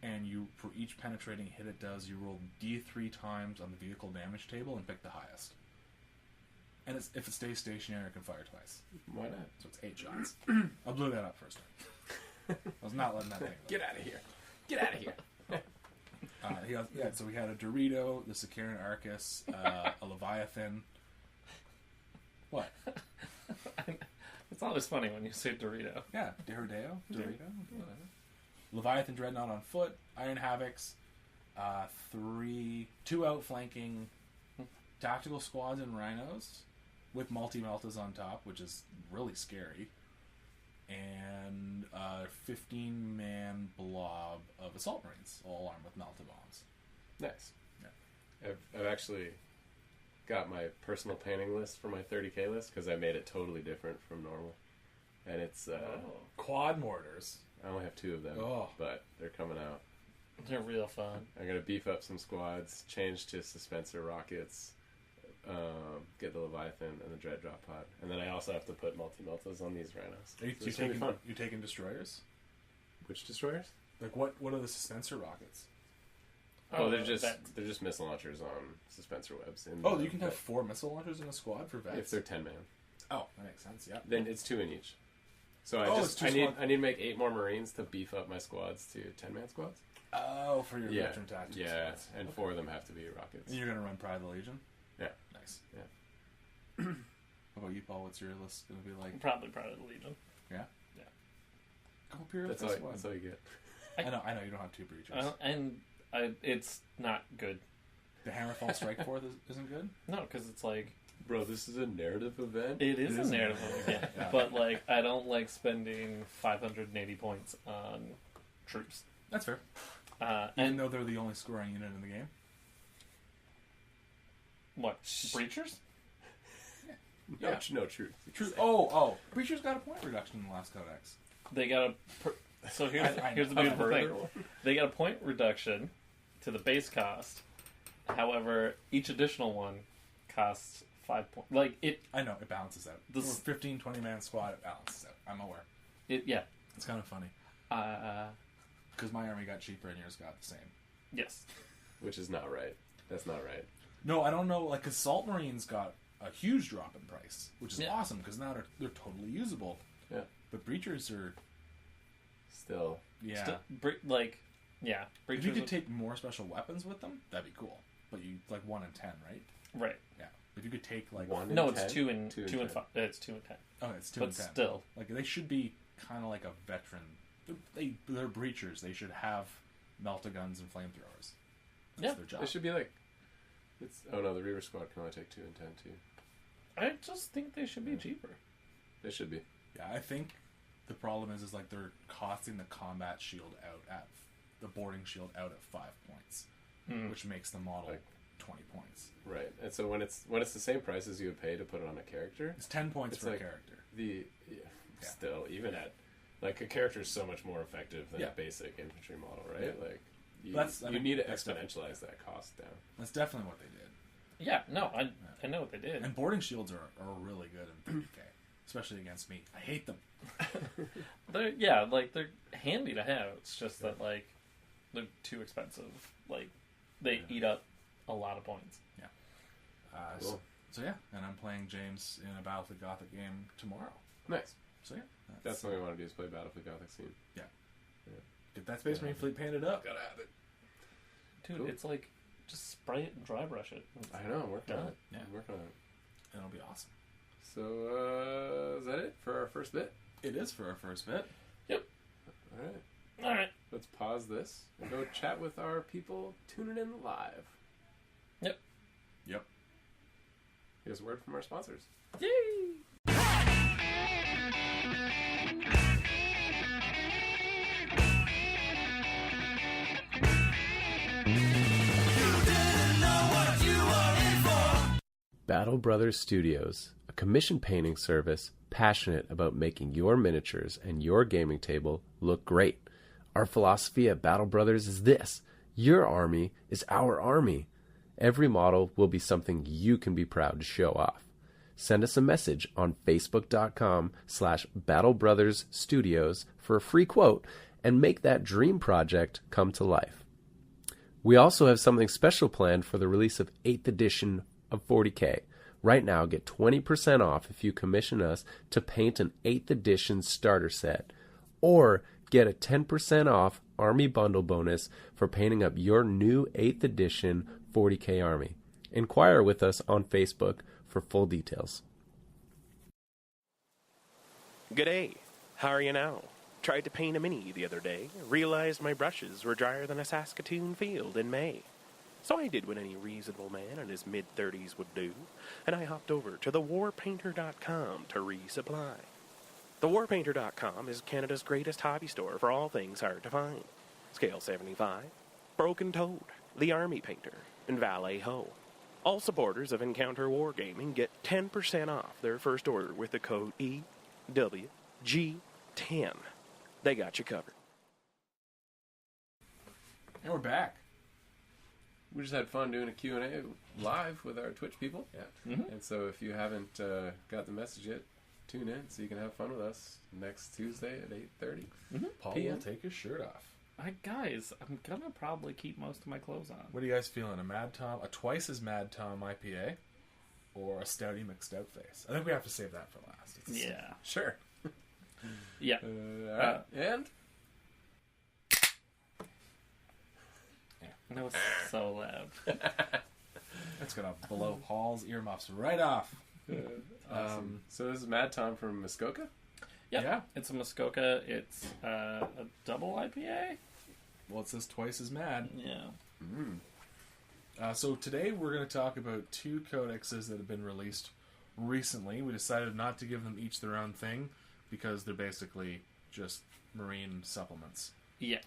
And for each penetrating hit it does, you roll D3 times on the vehicle damage table and pick the highest. And if it stays stationary, it can fire twice. Why not? So it's 8 shots. I blew that up first time. I was not letting that thing Get out of here. Get out of here. So we had a Dorito, the Sicaran Arcus, a Leviathan. What? It's always funny when you say Dorito. Yeah, Dorito, whatever. Leviathan Dreadnought on foot, Iron Havocs, 2 outflanking tactical squads and rhinos with multi-meltas on top, which is really scary, and a 15-man blob of assault marines, all armed with melta bombs. Nice. Yeah. I've actually got my personal painting list for my 30k list, because I made it totally different from normal, and it's quad mortars. I only have 2 of them, but they're coming out. They're real fun. I'm going to beef up some squads, change to Suspensor rockets, get the Leviathan and the Dread Drop Pod. And then I also have to put multi-meltas on these rhinos. Are It's really fun. You taking destroyers? Which destroyers? What are the Suspensor rockets? Oh, they're just missile launchers on Suspensor webs. You can have 4 missile launchers in a squad for vets? If they're 10-man. Oh, that makes sense, yeah. Then it's 2 in each. So I need to make 8 more Marines to beef up my squads to 10-man squads. Oh, for your Yeah, veteran tactics. yeah, points. and 4 of them have to be rockets. And you're going to run Pride of the Legion? Yeah. Nice. Yeah. How about you, Paul? What's your list going to be like? Probably Pride of the Legion. Yeah? Yeah. Go Imperial That's Fist all, one. that's all you get. I know you don't have 2 breachers. It's not good. The Hammerfall Strike Force isn't good? No, because it's like... Bro, this is a narrative event. It is a narrative event, Yeah. but like I don't like spending 580 points on troops. That's fair. Even And though they're the only scoring unit in the game. what? Breachers? Yeah. No truth. Oh. Breachers got a point reduction in the last codex. They got a... So here's the beautiful thing. They got a point reduction to the base cost. However, each additional one costs 5 points. Like, I know, it balances out. This- For a 15, 20-man squad, it balances out. I'm aware. yeah. It's kind of funny. Because my army got cheaper and yours got the same. Yes. Which is not right. That's not right. No, I don't know. Like, Assault Marines got a huge drop in price, which is Yeah. awesome, because now they're totally usable. Yeah. But Breachers are... Still. Yeah. Yeah. If Breachers you could are- take more special weapons with them, that'd be cool. But you, like, 1 in 10, right? Right. Yeah. If you could take, like... 1 in No, 10? it's 2 and 2 and 2 and 10. 5. It's 2 and 10. Oh, it's 2 But and 10. still. Like, they should be kind of like a veteran. They're breachers. They should have melta-guns and flamethrowers. That's Yeah. their job. It should be like... Oh no, the Reaver Squad can only take 2 and 10 too. I just think they should be cheaper. They should be. Yeah, I think the problem is like they're costing the combat shield out at... The boarding shield out at 5 points. Which makes the model Like- 20 points. Right. And so when it's the same price as you would pay to put it on a character, It's 10 points It's per like- character. still, even at... Like, a character is so much more effective than Yeah. a basic infantry model, right? Yeah. Like, you, That's- I you think need to that's exponentialize that cost down. That's definitely what they did. Yeah, no, I know what they did. And boarding shields are really good in 30k. Especially against me. I hate them. They're handy to have. It's just that like they're too expensive. Like they eat up a lot of points. Yeah. Cool. So yeah, and I'm playing James in a Battlefield Gothic game tomorrow. Nice. So yeah, That's what we want to do, is play Battlefield Gothic scene. get that Space Marine fleet painted up. Gotta have it. Dude, Cool. it's like just spray it and dry brush it. I know, I'm working on it. Yeah. I'm working on it. And it'll be awesome. So, is that it for our first bit? It is for our first bit. Alright. Alright. Let's pause this and go chat with our people tuning in live. Yep. Here's a word from our sponsors. Yay! Battle Brothers Studios, a commission painting service passionate about making your miniatures and your gaming table look great. Our philosophy at Battle Brothers is this: your army is our army. Every model will be something you can be proud to show off. Send us a message on facebook.com/Battle Brothers Studios for a free quote and make that dream project come to life. We also have something special planned for the release of 8th edition of 40K. Right now, get 20% off if you commission us to paint an 8th edition starter set, or get a 10% off Army Bundle bonus for painting up your new 8th edition 40K Army. Inquire with us on Facebook for full details. G'day. How are you now? Tried to paint a mini the other day. Realized my brushes were drier than a Saskatoon field in May. So I did what any reasonable man in his mid-30s would do, and I hopped over to thewarpainter.com to resupply. Thewarpainter.com is Canada's greatest hobby store for all things hard to find. Scale 75, Broken Toad, The Army Painter, and Valet Ho. All supporters of Encounter Wargaming get 10% off their first order with the code EWG10. They got you covered. And we're back. We just had fun doing a Q&A live with our Twitch people. Yeah. And so if you haven't got the message yet, tune in so you can have fun with us next Tuesday at 8:30. Paul PM. will take his shirt off. Guys, I'm gonna probably keep most of my clothes on. What are you guys feeling? A Mad Tom, a twice as Mad Tom IPA, or a Stouty McStout face? I think we have to save that for last. Yeah. Sure. Yeah. All right. And That was so loud. That's gonna blow Paul's earmuffs right off. Awesome. So this is Mad Tom from Muskoka? Yep. Yeah. It's a Muskoka. It's a double IPA. Well, it says twice as mad. Yeah. So today we're going to talk about 2 codexes that have been released recently. We decided not to give them each their own thing because they're basically just marine supplements. Yeah.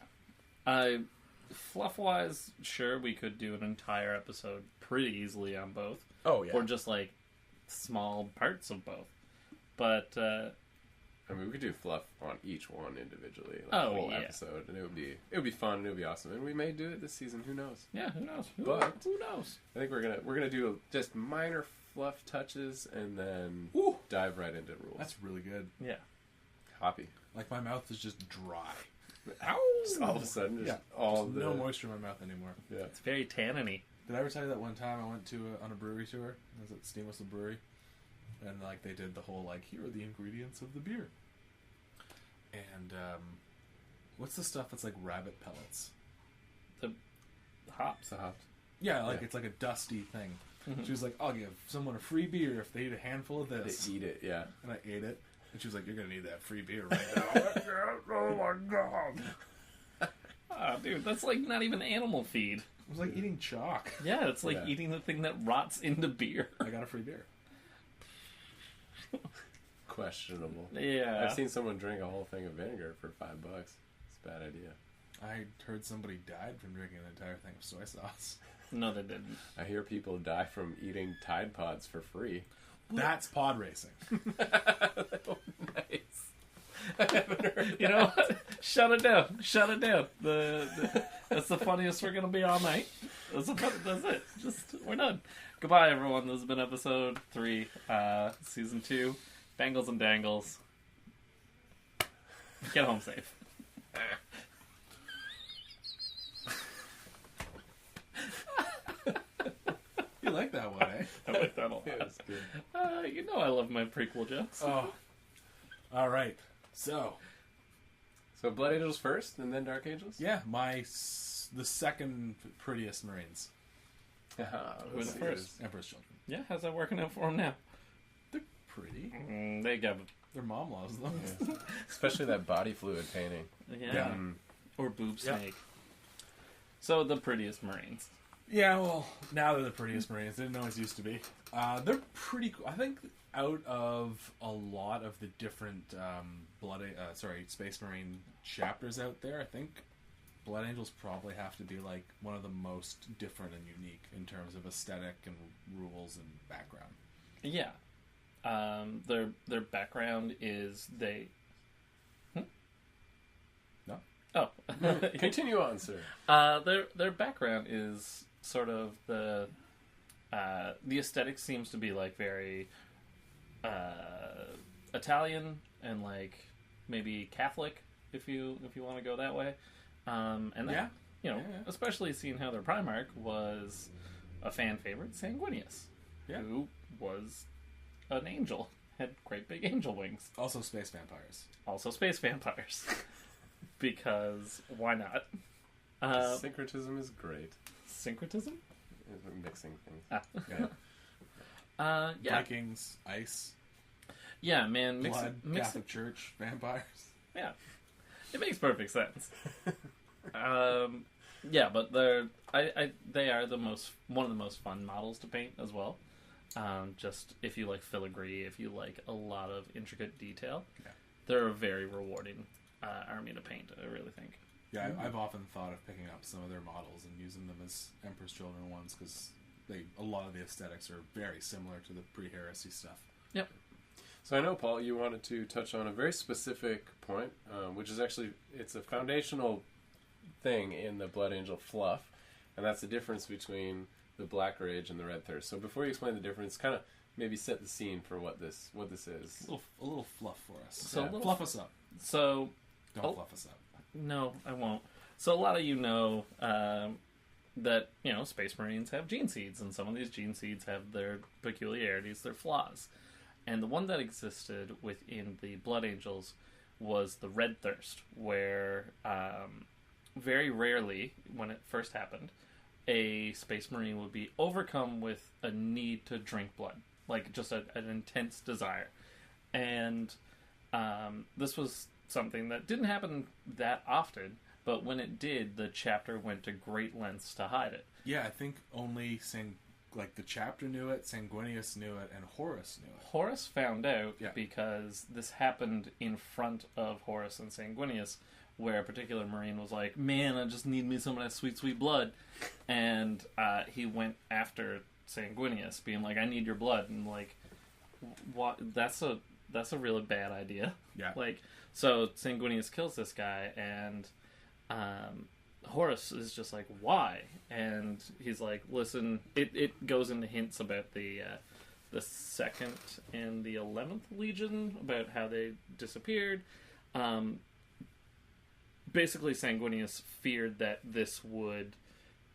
Fluff-wise, sure, we could do an entire episode pretty easily on both. Oh, yeah. Or just, like, small parts of both. But, I mean, we could do fluff on each one individually, like Oh, a whole yeah. episode, and it would be fun, and it would be awesome, and we may do it this season. Who knows? yeah, who knows? But- Who knows? I think we're gonna do just minor fluff touches, and then Woo! dive right into rules. That's really good. Yeah. Hoppy. Like, my mouth is just dry. Just all of a sudden, just Yeah. all There's the no moisture in my mouth anymore. yeah. It's very tannin-y. Did I ever tell you that one time I went to on a brewery tour? I was at Steam Whistle Brewery, and like they did the whole like, here are the ingredients of the beer. And what's the stuff that's like rabbit pellets? The hops. So hot. Yeah, like Yeah. it's like a dusty thing. Mhm. She was like, I'll give someone a free beer if they eat a handful of They this. eat it, yeah. And I ate it, and she was like, you're gonna need that free beer right now. Oh my god! Oh, dude, that's like not even animal feed. It was like eating chalk. Yeah, it's like Yeah. eating the thing that rots into beer. I got a free beer. Questionable. Yeah. I've seen someone drink a whole thing of vinegar for $5. It's a bad idea. I heard somebody died from drinking an entire thing of soy sauce. No, they didn't. I hear people die from eating Tide Pods for free. That's pod racing. Nice. I haven't heard You know what? Shut it down. Shut it down. That's the funniest we're gonna be all night. That's it. We're done. Goodbye, everyone. This has been episode 3, season 2, Bangles and Dangles. Get home safe. You like that one, eh? I like that a lot. Yeah, it's good. You know I love my prequel jokes. Oh. All right. So, So Blood Angels first, and then Dark Angels? yeah, the second prettiest Marines. Who's Let's see first? this. Emperor's Children. Yeah, how's that working out for them now? They're pretty. They got Their mom loves them. Especially that body fluid painting. yeah. Mm. Or boob Yeah. snake. So the prettiest Marines. Yeah, well, now they're the prettiest Marines. They didn't always used to be. They're pretty cool. I think out of a lot of the different Space Marine chapters out there, I think Blood Angels probably have to be like one of the most different and unique in terms of aesthetic and rules and background. Yeah. Their background is they. No? Oh. Continue on, sir. Their background is sort of the aesthetic seems to be like very Italian and like maybe Catholic if you want to go that way. And that, Yeah. you know, Yeah. especially seeing how their Primarch was a fan favorite, Sanguinius, Yeah. who was an angel, had great big angel wings. Also, space vampires. Also, space vampires, because why not? Syncretism is great. Syncretism? We're mixing things. Yeah. Yeah, Vikings, ice, yeah, man. blood, Mix Catholic Church, vampires. Yeah, it makes perfect sense. Yeah, but they are one of the most fun models to paint as well. Just if you like filigree, if you like a lot of intricate detail, Yeah. they're a very rewarding army to paint. I really think. Yeah, I've often thought of picking up some of their models and using them as Emperor's Children ones because a lot of the aesthetics are very similar to the pre-heresy stuff. Yep. So I know, Paul, you wanted to touch on a very specific point, which is actually, it's a foundational thing in the Blood Angel fluff, and that's the difference between the Black Rage and the Red Thirst. So before you explain the difference, kind of maybe set the scene for what this is. A little fluff for us. So a little fluff us up. So Don't fluff us up. no, I won't. So a lot of you know that Space Marines have gene seeds, and some of these gene seeds have their peculiarities, their flaws. And the one that existed within the Blood Angels was the Red Thirst, where very rarely, when it first happened, a Space Marine would be overcome with a need to drink blood, like just an intense desire. And this was something that didn't happen that often, but when it did, the chapter went to great lengths to hide it. Yeah, I think only the chapter knew it, Sanguinius knew it, and Horus knew it. Horus found out Yeah. because this happened in front of Horus and Sanguinius, where a particular Marine was like, "Man, I just need me some of that sweet, sweet blood," and he went after Sanguinius, being like, "I need your blood," and like, what? That's a really bad idea. Yeah. Like, so Sanguinius kills this guy, and Horus is just like, "Why?" And he's like, "Listen." It goes into hints about the 2nd and the 11th Legion, about how they disappeared. Basically, Sanguinius feared that this would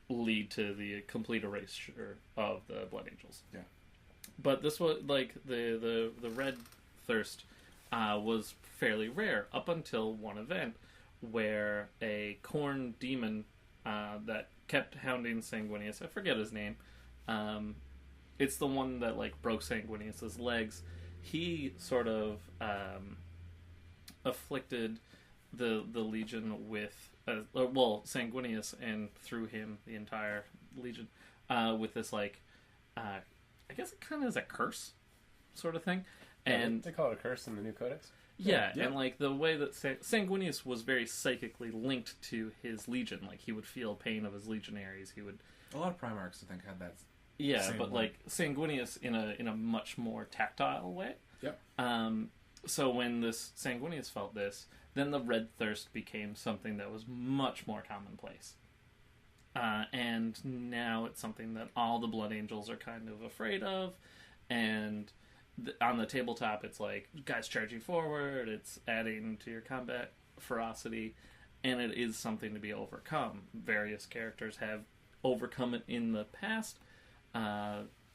lead to the complete erasure of the Blood Angels. Yeah. But this was like the Red Thirst was fairly rare up until one event where a corn demon that kept hounding Sanguinius. I forget his name. It's the one that like broke Sanguinius's legs. He sort of afflicted the Legion with Sanguinius, and through him the entire Legion with this like I guess it kind of is a curse sort of thing. And they call it a curse in the new codex. yeah, and like the way that Sanguinius was very psychically linked to his legion, like he would feel pain of his legionaries. He would. A lot of Primarchs, I think, had that. Yeah, same but way. like Sanguinius in a much more tactile way. Yep. So when this Sanguinius felt this, then the Red Thirst became something that was much more commonplace. And now it's something that all the Blood Angels are kind of afraid of, and on the tabletop, it's like guys charging forward. It's adding to your combat ferocity, and it is something to be overcome. Various characters have overcome it in the past.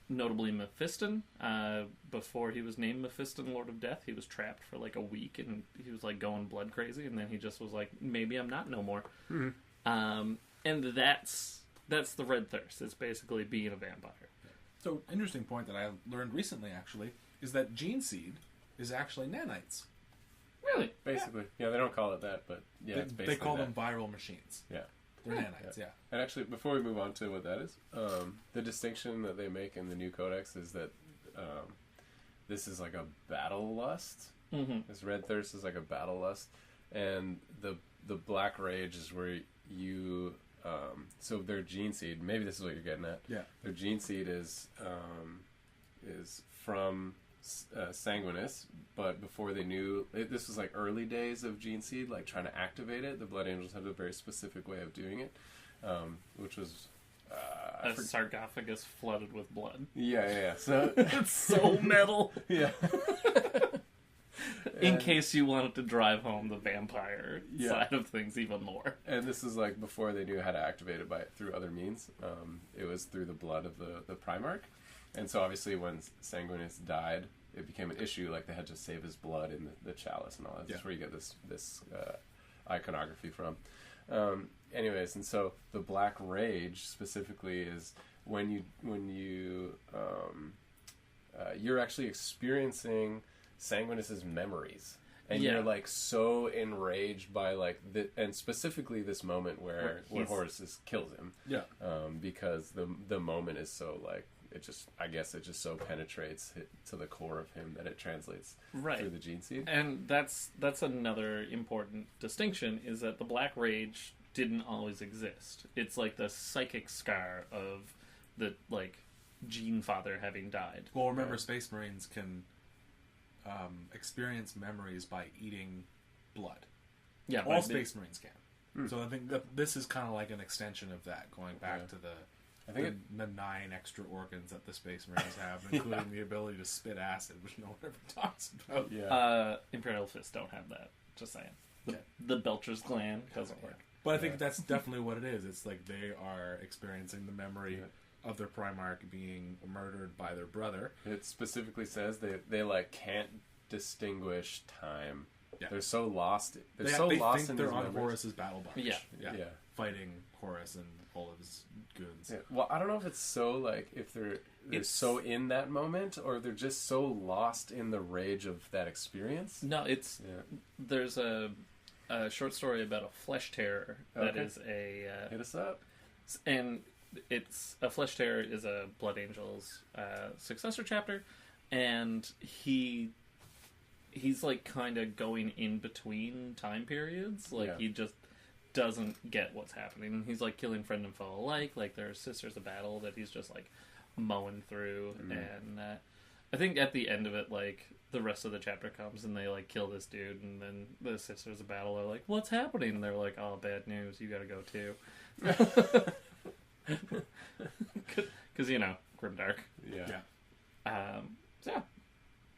Notably, Mephiston. Before he was named Mephiston, Lord of Death, he was trapped for like a week, and he was like going blood crazy. And then he just was like, "Maybe I'm not no more." Mm-hmm. And that's the Red Thirst. It's basically being a vampire. So, interesting point that I learned recently, actually, is that Gene Seed is actually nanites. Really? Basically. Yeah, they don't call it that, but yeah, it's basically They call that. them viral machines. Yeah. They're nanites, yeah. And actually, before we move on to what that is, the distinction that they make in the new codex is that this is like a battle lust. Mm-hmm. This Red Thirst is like a battle lust, and the Black Rage is where you. So their gene seed. Maybe this is what you're getting at. Yeah. Their gene seed is from Sanguinus, but before they knew this was like early days of gene seed, like trying to activate it. The Blood Angels had a very specific way of doing it, which was A sarcophagus flooded with blood. yeah. So It's so metal. yeah. In And- case you wanted to drive home the vampire Yeah. side of things even more. And this is like before they knew how to activate it through other means. It was through the blood of the Primarch. And so obviously when Sanguinius died, it became an issue. Like they had to save his blood in the chalice and all that. That's where you get this iconography from. Anyways, and so the Black Rage specifically is when you're actually experiencing Sanguinus's memories. And Yeah. you're like so enraged by like and specifically this moment where Horus kills him. Yeah. Because the moment is so like it just so penetrates to the core of him that it translates Right. through the gene seed. And that's another important distinction, is that the Black Rage didn't always exist. It's like the psychic scar of the like Gene Father having died. Well, remember, Space Marines can experience memories by eating blood. Yeah, All but Space Marines can. So I think that this is kind of like an extension of that, going back to I think the 9 extra organs that the Space Marines have, including the ability to spit acid, which no one ever talks about. Imperial Fists don't have that. Just saying. Yeah. The Belcher's gland doesn't work. But I think that's definitely what it is. It's like they are experiencing the memory of their Primarch being murdered by their brother. It specifically says they like can't distinguish time. Yeah. They're so lost. They're They so lost think in they're these on memories. Horus's battle bunch. Yeah. Fighting Horus and all of his goons. Yeah. Well, I don't know if it's so like if they're so in that moment or they're just so lost in the rage of that experience. No, it's there's a short story about a flesh terror that is a hit us up. And it's a flesh terror is a Blood Angels successor chapter, and he's like kind of going in between time periods. Like he just doesn't get what's happening. He's like killing friend and foe alike. Like there are sisters of battle that he's just like mowing through, and I think at the end of it, like the rest of the chapter comes and they like kill this dude, and then the sisters of battle are like, "What's happening?" And they're like, "Oh, bad news. You got to go too." Because grimdark. Yeah. So yeah,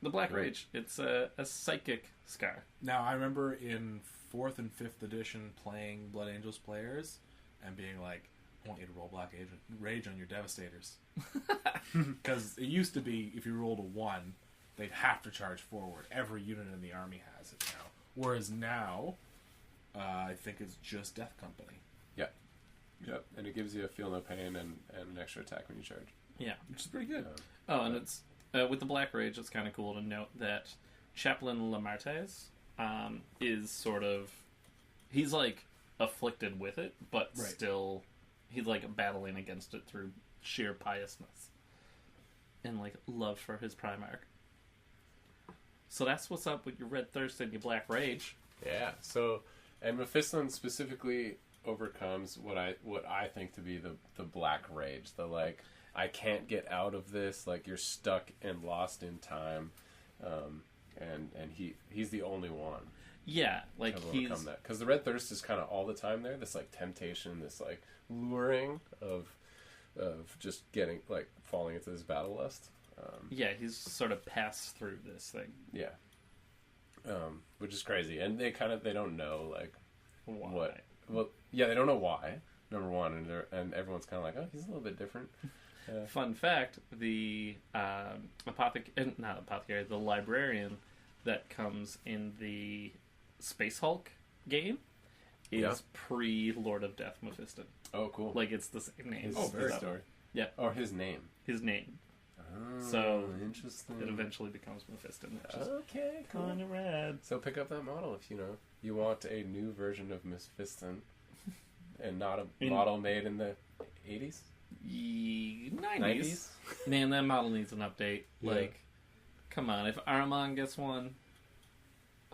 the Black Rage. It's a psychic scar. Now, I remember in 4th and 5th edition playing Blood Angels players and being like, I want you to roll Black Rage on your Devastators. Because it used to be, if you rolled a 1, they'd have to charge forward. Every unit in the army has it now. Whereas now, I think it's just Death Company. Yep, and it gives you a feel no pain and an extra attack when you charge. Yeah. Which is pretty good. Oh, and it's with the Black Rage, it's kind of cool to note that Chaplain Lamartes is sort of... He's, like, afflicted with it, but still... He's, like, battling against it through sheer piousness. And, like, love for his Primarch. So that's what's up with your Red Thirst and your Black Rage. Yeah, so... And Mephiston specifically overcomes what I think to be the Black Rage. The, like, I can't get out of this. Like, you're stuck and lost in time. And he's the only one. Yeah, like he's... that. Because the Red Thirst is kind of all the time there. This, like, temptation, this, like, luring of just getting, like, falling into this battle lust. Yeah, he's sort of passed through this thing. Yeah. Which is crazy. And they don't know, like, why. What... Well, yeah, they don't know why, number one, and everyone's kind of like, oh, he's a little bit different. Fun fact, the the librarian that comes in the Space Hulk game is pre-Lord of Death Mephiston. Oh, cool. Like, it's the same name. Very story. Yeah. Or his name. His name. Oh, so interesting. It eventually becomes Mephiston. Okay, cool. Kind of rad. So pick up that model if you want a new version of Mephiston, and not a model made in the 80s, 90s. Man, that model needs an update. Yeah. Like, come on, if Aramon gets one,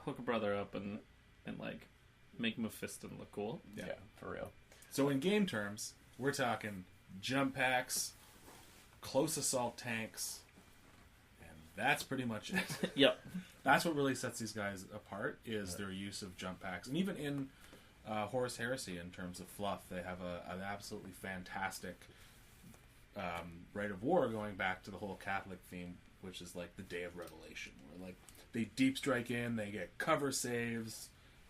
hook a brother up and like make Mephiston look cool. Yeah, for real. So in game terms, we're talking jump packs, close assault tanks, and that's pretty much it. Yep. That's what really sets these guys apart, is their use of jump packs. And even in Horus Heresy, in terms of fluff, they have an absolutely fantastic Rite of War, going back to the whole Catholic theme, which is like the Day of Revelation, where like they deep strike in, they get cover saves.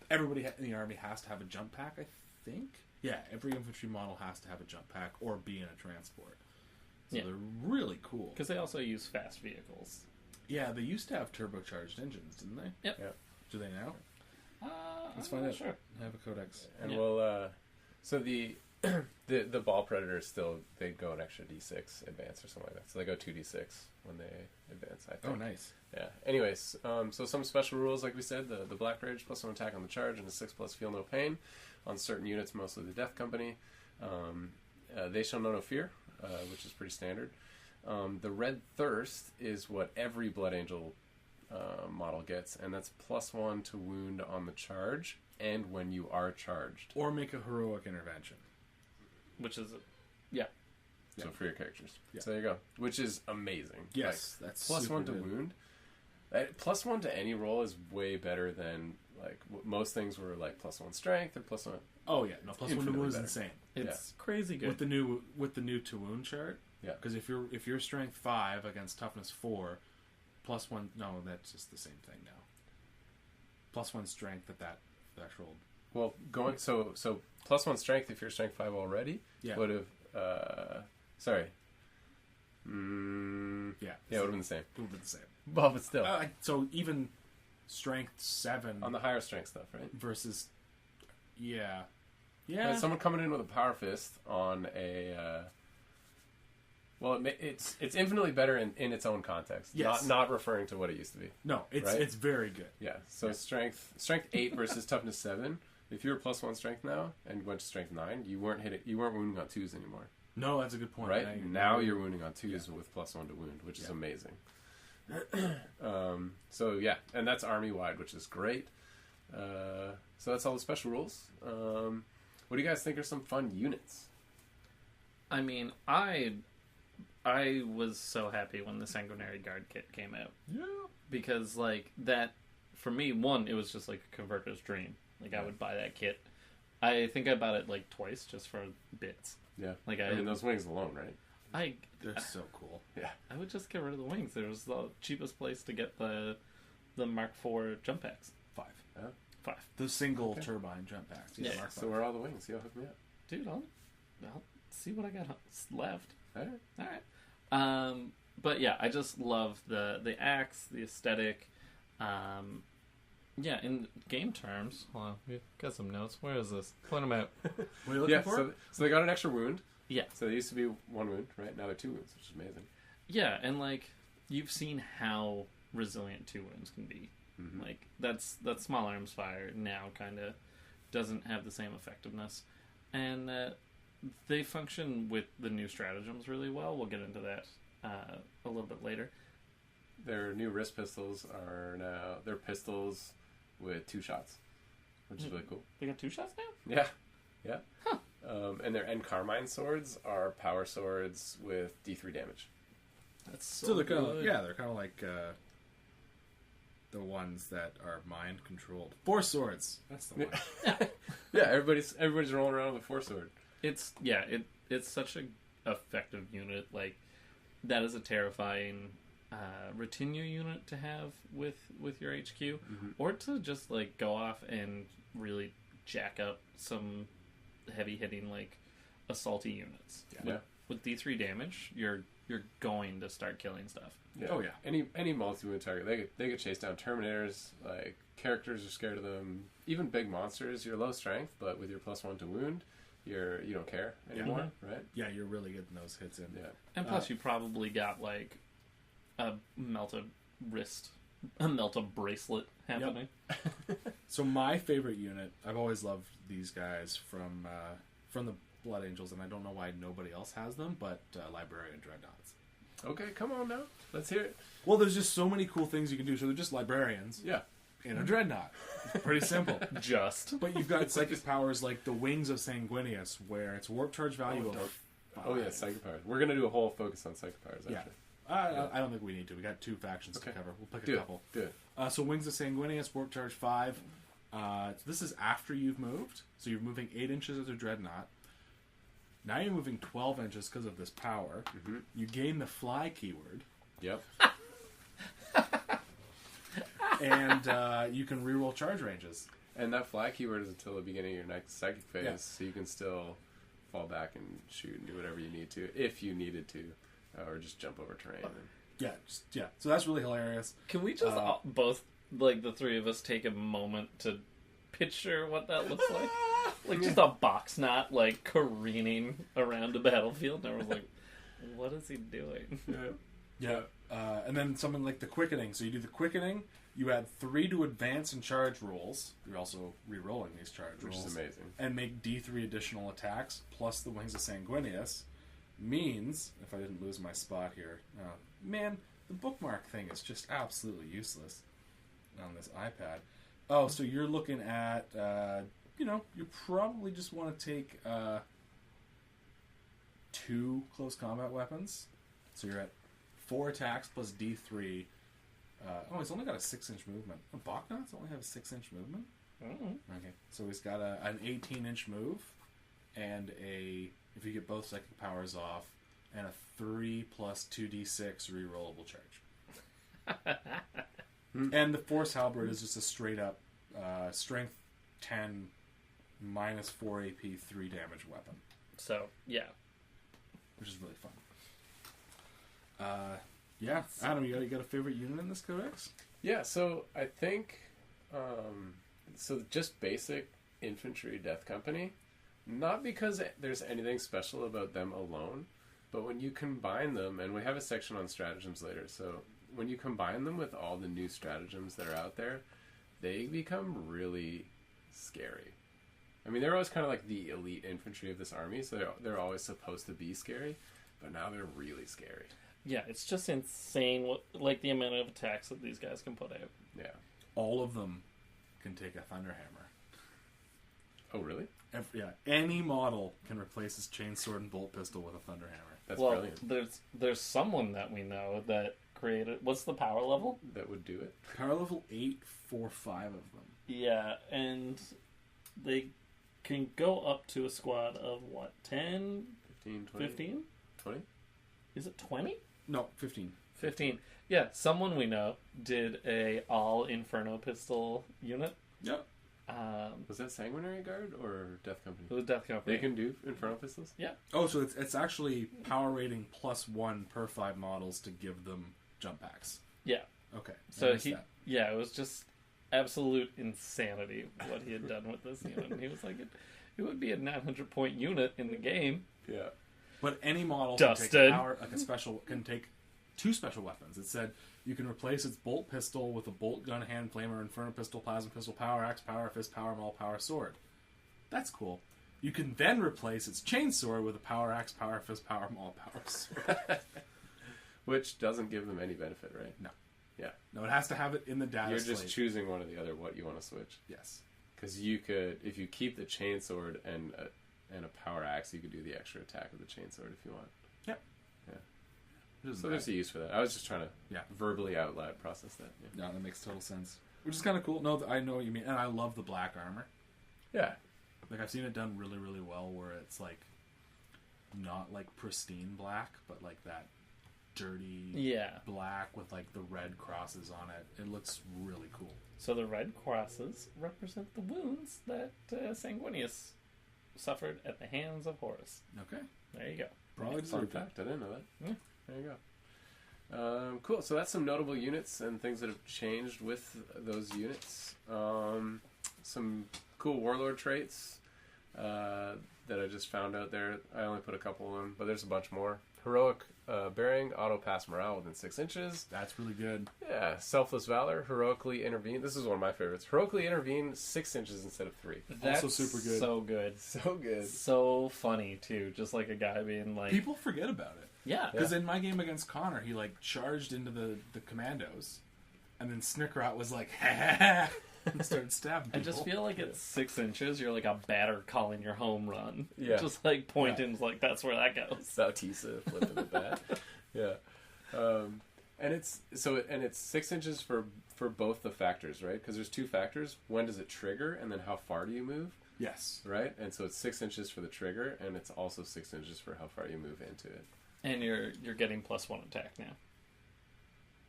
Everybody in the army has to have a jump pack, I think. Yeah, every infantry model has to have a jump pack or be in a transport. So they're really cool. Because they also use fast vehicles. Yeah, they used to have turbocharged engines, didn't they? Yep. Yeah. Do they now? Let's I'm find not out. sure. I have a codex. And we'll so the the ball predators still, they go an extra d6 advance or something like that. So they go 2d6 when they advance, I think. Oh, nice. Yeah. Anyways, so some special rules, like we said, the Black Rage, +1 attack on the charge, and a 6+ feel no pain on certain units, mostly the Death Company. They shall know no fear, which is pretty standard. The Red Thirst is what every Blood Angel model gets, and that's +1 to wound on the charge and when you are charged. Or make a heroic intervention. Which is, So for your characters. Yeah. So there you go. Which is amazing. Yes, that's +1 to good. wound. +1 to any roll is way better than, like, most things were like +1 strength or +1. Oh yeah, no, +1 to Infinitely wound is better. insane. it's crazy good. With the new to wound chart. Yeah. Because if you're strength 5 against toughness 4, +1. No, that's just the same thing now. +1 strength at that threshold. Well, so +1 strength if you're strength 5 already would have sorry. Yeah, it would have been the same. It would have been the same. Well, but still. So even strength 7 On the higher strength stuff, right? versus, yeah, Yeah. Someone coming in with a power fist on a. It's infinitely better in its own context. Yes. Not referring to what it used to be. No, it's very good. Yeah. So strength 8 versus toughness 7. If you're +1 strength now and went to strength 9, you weren't wounding on 2s anymore. No, that's a good point. Right? Now you're wounding on 2s with +1 to wound, which is amazing. So yeah, and that's army wide, which is great. So that's all the special rules. What do you guys think are some fun units? I mean, I was so happy when the Sanguinary Guard kit came out. Yeah. Because, like, that, for me, one, it was just like a converter's dream. Like, I would buy that kit. I think I bought it, like, twice just for bits. Yeah. Like, I mean, those wings alone, right? They're so cool. Yeah. I would just get rid of the wings. It was the cheapest place to get the Mark IV jump packs. 5. Yeah. 5. The single turbine jump packs. Yeah. Mark So V. where are all the wings? You'll hook me up. Dude, I'll see what I got left. All right. All right. But yeah, I just love the axe, the aesthetic. Yeah, in game terms, hold on, we got some notes. Where is this? Point them out. What are you looking for? So they got an extra wound. Yeah. So they used to be 1 wound, right? Now they're 2 wounds, which is amazing. Yeah, and like you've seen how resilient 2 wounds can be. Mm-hmm. Like that small arms fire now kind of doesn't have the same effectiveness, and they function with the new stratagems really well. We'll get into that a little bit later. Their new wrist pistols are now they're pistols with 2 shots, which is really cool. They got 2 shots now? Yeah. Huh. And their end Carmine swords are power swords with D3 damage. That's So they're kind of good. they're kind of like the ones that are mind controlled. 4 swords. That's the one. Yeah, everybody's rolling around with a 4 sword. It's such a effective unit. Like that is a terrifying retinue unit to have with your HQ, or to just like go off and really jack up some heavy hitting like assaulty units. Yeah. With D3 damage, you're going to start killing stuff. Yeah. Oh, yeah. Any multi-wound target, they get chased down. Terminators, like characters are scared of them. Even big monsters, you're low strength, but with your +1 to wound, you don't care anymore, right? Yeah, you're really getting those hits in. Yeah. And plus, you probably got like a melted wrist, a melted bracelet happening. So my favorite unit, I've always loved these guys from the Blood Angels, and I don't know why nobody else has them, but Librarian Dreadnoughts. Okay, come on now, let's hear it. Well, there's just so many cool things you can do. So they're just librarians Yeah. in a dreadnought. It's pretty simple. Just. But you've got psychic powers like the Wings of Sanguinius, where it's warp charge value of 5. Oh yeah, psychic powers. We're gonna do a whole focus on psychic powers. Actually. Yeah. I don't think we need to. We got 2 factions to cover. We'll pick a couple. Do it. So Wings of Sanguinius, warp charge 5. This is after you've moved. So you're moving 8 inches as a dreadnought. Now you're moving 12 inches because of this power. Mm-hmm. You gain the fly keyword. Yep. And you can reroll charge ranges. And that fly keyword is until the beginning of your next psychic phase, Yeah. so you can still fall back and shoot and do whatever you need to, if you needed to, or just jump over terrain. Yeah. So that's really hilarious. Can we just both, like the 3 of us, take a moment to picture what that looks like? Like just a box knot, like careening around the battlefield, and everyone's like, "What is he doing?" Yeah. And then something like the quickening. So you do the quickening. You add 3 to advance and charge rolls. You're also re-rolling these charge Which rolls. is amazing. And make D3 additional attacks, plus the Wings of Sanguinius. Means, if I didn't lose my spot here, man, the bookmark thing is just absolutely useless on this iPad. Oh, so you're looking at, you probably just want to take 2 close combat weapons. So you're at 4 attacks plus D3. He's only got a 6-inch movement. Boknots only have a 6-inch movement? Mm-hmm. Okay. So he's got an 18-inch move, and if you get both psychic powers off, and a 3 plus 2d6 rerollable charge. And the Force Halberd is just a straight-up strength 10 minus 4 AP 3 damage weapon. So yeah, Which is really fun. Yeah, Adam, you got a favorite unit in this codex? Yeah, so I think, so just basic infantry death company, Not because there's anything special about them alone, but when you combine them, and we have a section on stratagems later, so when you combine them with all the new stratagems that are out there, they become really scary. I mean, they're always kind of like the elite infantry of this army, so they're always supposed to be scary, but now they're really scary. Yeah, it's just insane, like the amount of attacks that these guys can put out. Yeah. All of them can take a Thunderhammer. Oh, really? Any model can replace his chainsword and bolt pistol with a Thunderhammer. That's brilliant. There's someone that we know that created... What's the power level? That would do it. Power level 8 for 5 of them. Yeah, and they can go up to a squad of, what, 10? 15, 20? 15? 20? Is it 20? No, 15. 15. Yeah, someone we know did a all Inferno pistol unit. Yep. Was that Sanguinary Guard or Death Company? It was Death Company. They can do Inferno pistols? Yeah. Oh, so it's actually power rating +1 per 5 models to give them jump packs. Yeah. Okay. So it was just absolute insanity what he had done with this unit. And he was like, it would be a 900-point unit in the game. Yeah. But any model Dusted. can take power, like a special, can take 2 special weapons. It said you can replace its bolt pistol with a bolt gun, hand flamer, inferno pistol, plasma pistol, power axe, power fist, power maul, power sword. That's cool. You can then replace its chainsword with a power axe, power fist, power maul, power sword. Which doesn't give them any benefit, right? No. Yeah. No, it has to have it in the data You're slate. just choosing one or the other what you want to switch. Yes. Because you could, if you keep the chainsword and a power axe, you could do the extra attack with the chainsword if you want. Yep. Yeah. So there's a use for that. I was just trying to verbally out loud process that. Yeah, that makes total sense. Which is kind of cool. No, I know what you mean. And I love the black armor. Yeah. Like, I've seen it done really, really well where it's, like, not, like, pristine black, but, like, that dirty black with, like, the red crosses on it. It looks really cool. So the red crosses represent the wounds that Sanguinius suffered at the hands of Horus. Okay. There you go. Probably Fun fact. I didn't know that. Yeah. There you go. Cool. So that's some notable units and things that have changed with those units. Some cool warlord traits that I just found out there. I only put a couple of them, but there's a bunch more. Heroic bearing, auto pass morale within 6 inches. That's really good. Yeah, selfless valor, heroically intervene. This is one of my favorites. Heroically intervene 6 inches instead of 3. That's also super good. So good. So good. So funny too. Just like a guy being like, People forget about it. yeah, Because in my game against Connor, he, like, charged into the commandos, and then Snickerot was like, ha ha ha, and started stabbing I people. just feel like at 6 inches, you're like a batter calling your home run. Yeah. Just like pointing, like that's where that goes. Bautista flipping the bat. Yeah. And it's 6 inches for both the factors, right? Because there's 2 factors. When does it trigger, and then how far do you move? Yes. Right? And so it's 6 inches for the trigger, and it's also 6 inches for how far you move into it. And you're getting +1 attack now.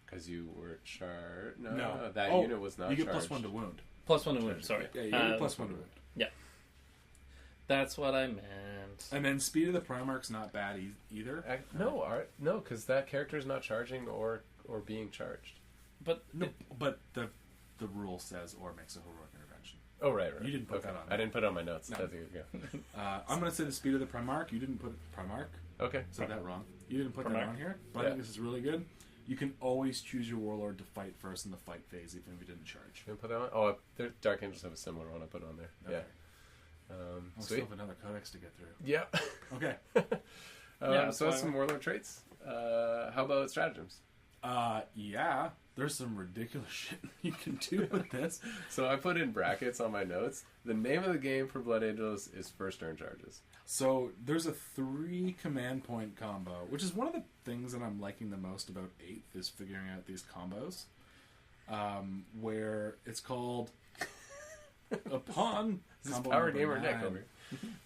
Because you were charged. No, No. that Oh, unit was not You charged. get +1 to wound. +1 to wound. Sorry. Yeah, you get +1 to wound. Yeah. That's what I meant. And then speed of the Primarch's not bad either. No, because that character is not charging or being charged. But No, but the rule says or makes a heroic intervention. Oh, right. You didn't put that on. I didn't put it on my notes. No. That's a good go. I'm going to say the speed of the Primarch. You didn't put Primarch. Okay. Said that wrong. You didn't put Primarch. that on here. But I think this is really good. You can always choose your warlord to fight first in the fight phase, even if you didn't charge. You didn't put that on? Oh, Dark Angels have a similar one. I put it on there. Okay. Yeah. I Sweet. still have another codex to get through. Yeah. Okay. So that's some warlord traits. How about stratagems? Yeah. There's some ridiculous shit you can do with this. So I put in brackets on my notes. The name of the game for Blood Angels is first turn charges. So there's a 3 command point combo, which is one of the things that I'm liking the most about 8th is figuring out these combos. Where it's called upon Is this combo Power number Gamer Nick 9. over here?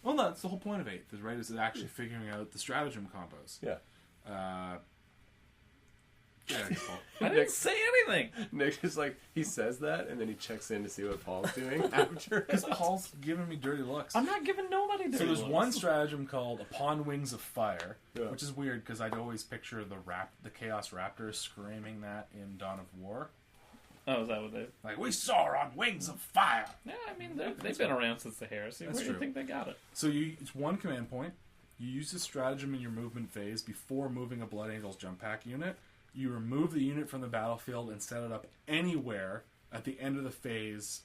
Well, no, that's the whole point of 8th, is right? Is actually figuring out the stratagem combos. Yeah. Yeah, Paul. I didn't say anything. Nick is like, he says that, and then he checks in to see what Paul's doing after. Because Paul's giving me dirty looks. I'm not giving nobody dirty So there's looks. one stratagem called Upon Wings of Fire, Yeah. which is weird because I'd always picture the Chaos Raptors screaming that in Dawn of War. Oh, is that what they... Like, we soar on wings of fire. Yeah, I mean, they've been around since the heresy. That's Where do you true. think they got it? So it's one command point. You use this stratagem in your movement phase before moving a Blood Angels jump pack unit. You remove the unit from the battlefield and set it up anywhere at the end of the phase,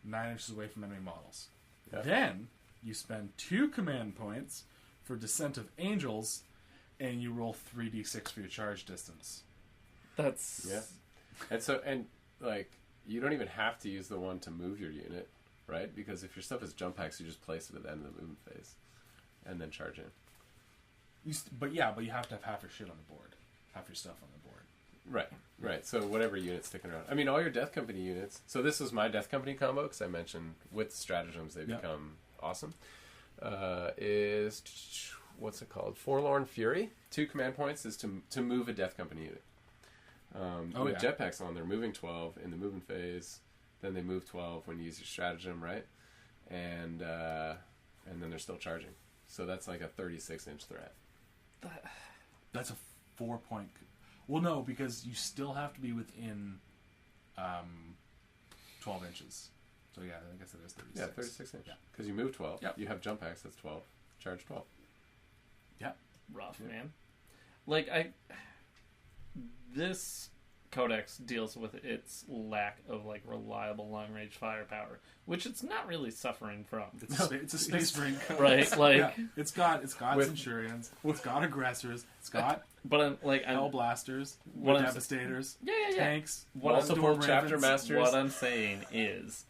9 inches away from enemy models. Yeah. Then you spend 2 command points for Descent of Angels, and you roll 3d6 for your charge distance. That's... Yeah. And like, you don't even have to use the one to move your unit, right? Because if your stuff is jump packs, you just place it at the end of the movement phase, and then charge in. But you have to have half your shit on the board. Half your stuff on the board. Right. So whatever unit's sticking around. I mean, all your Death Company units. So this was my Death Company combo, because I mentioned with stratagems they become awesome. Is, what's it called? Forlorn Fury. 2 command points is to move a Death Company unit. With jetpacks on, they're moving 12 in the movement phase. Then they move 12 when you use your stratagem, right? And then they're still charging. So that's like a 36-inch threat. That's a 4-point. Well, no, because you still have to be within 12 inches. So yeah, I guess it is 36. Yeah, 36 inch. Yeah. Because you move 12. Yep. You have jump packs, that's 12. Charge 12. Yeah. rough, man. Like, this codex deals with its lack of, like, reliable long-range firepower, which it's not really suffering from. It's a space marine code. Right, like... Yeah. It's got Centurions, it's got aggressors, it's got But I'm, like... Hell Blasters, what I'm- Devastators, Yeah. tanks, Multiple Storm chapter Ravens. masters. What I'm saying is,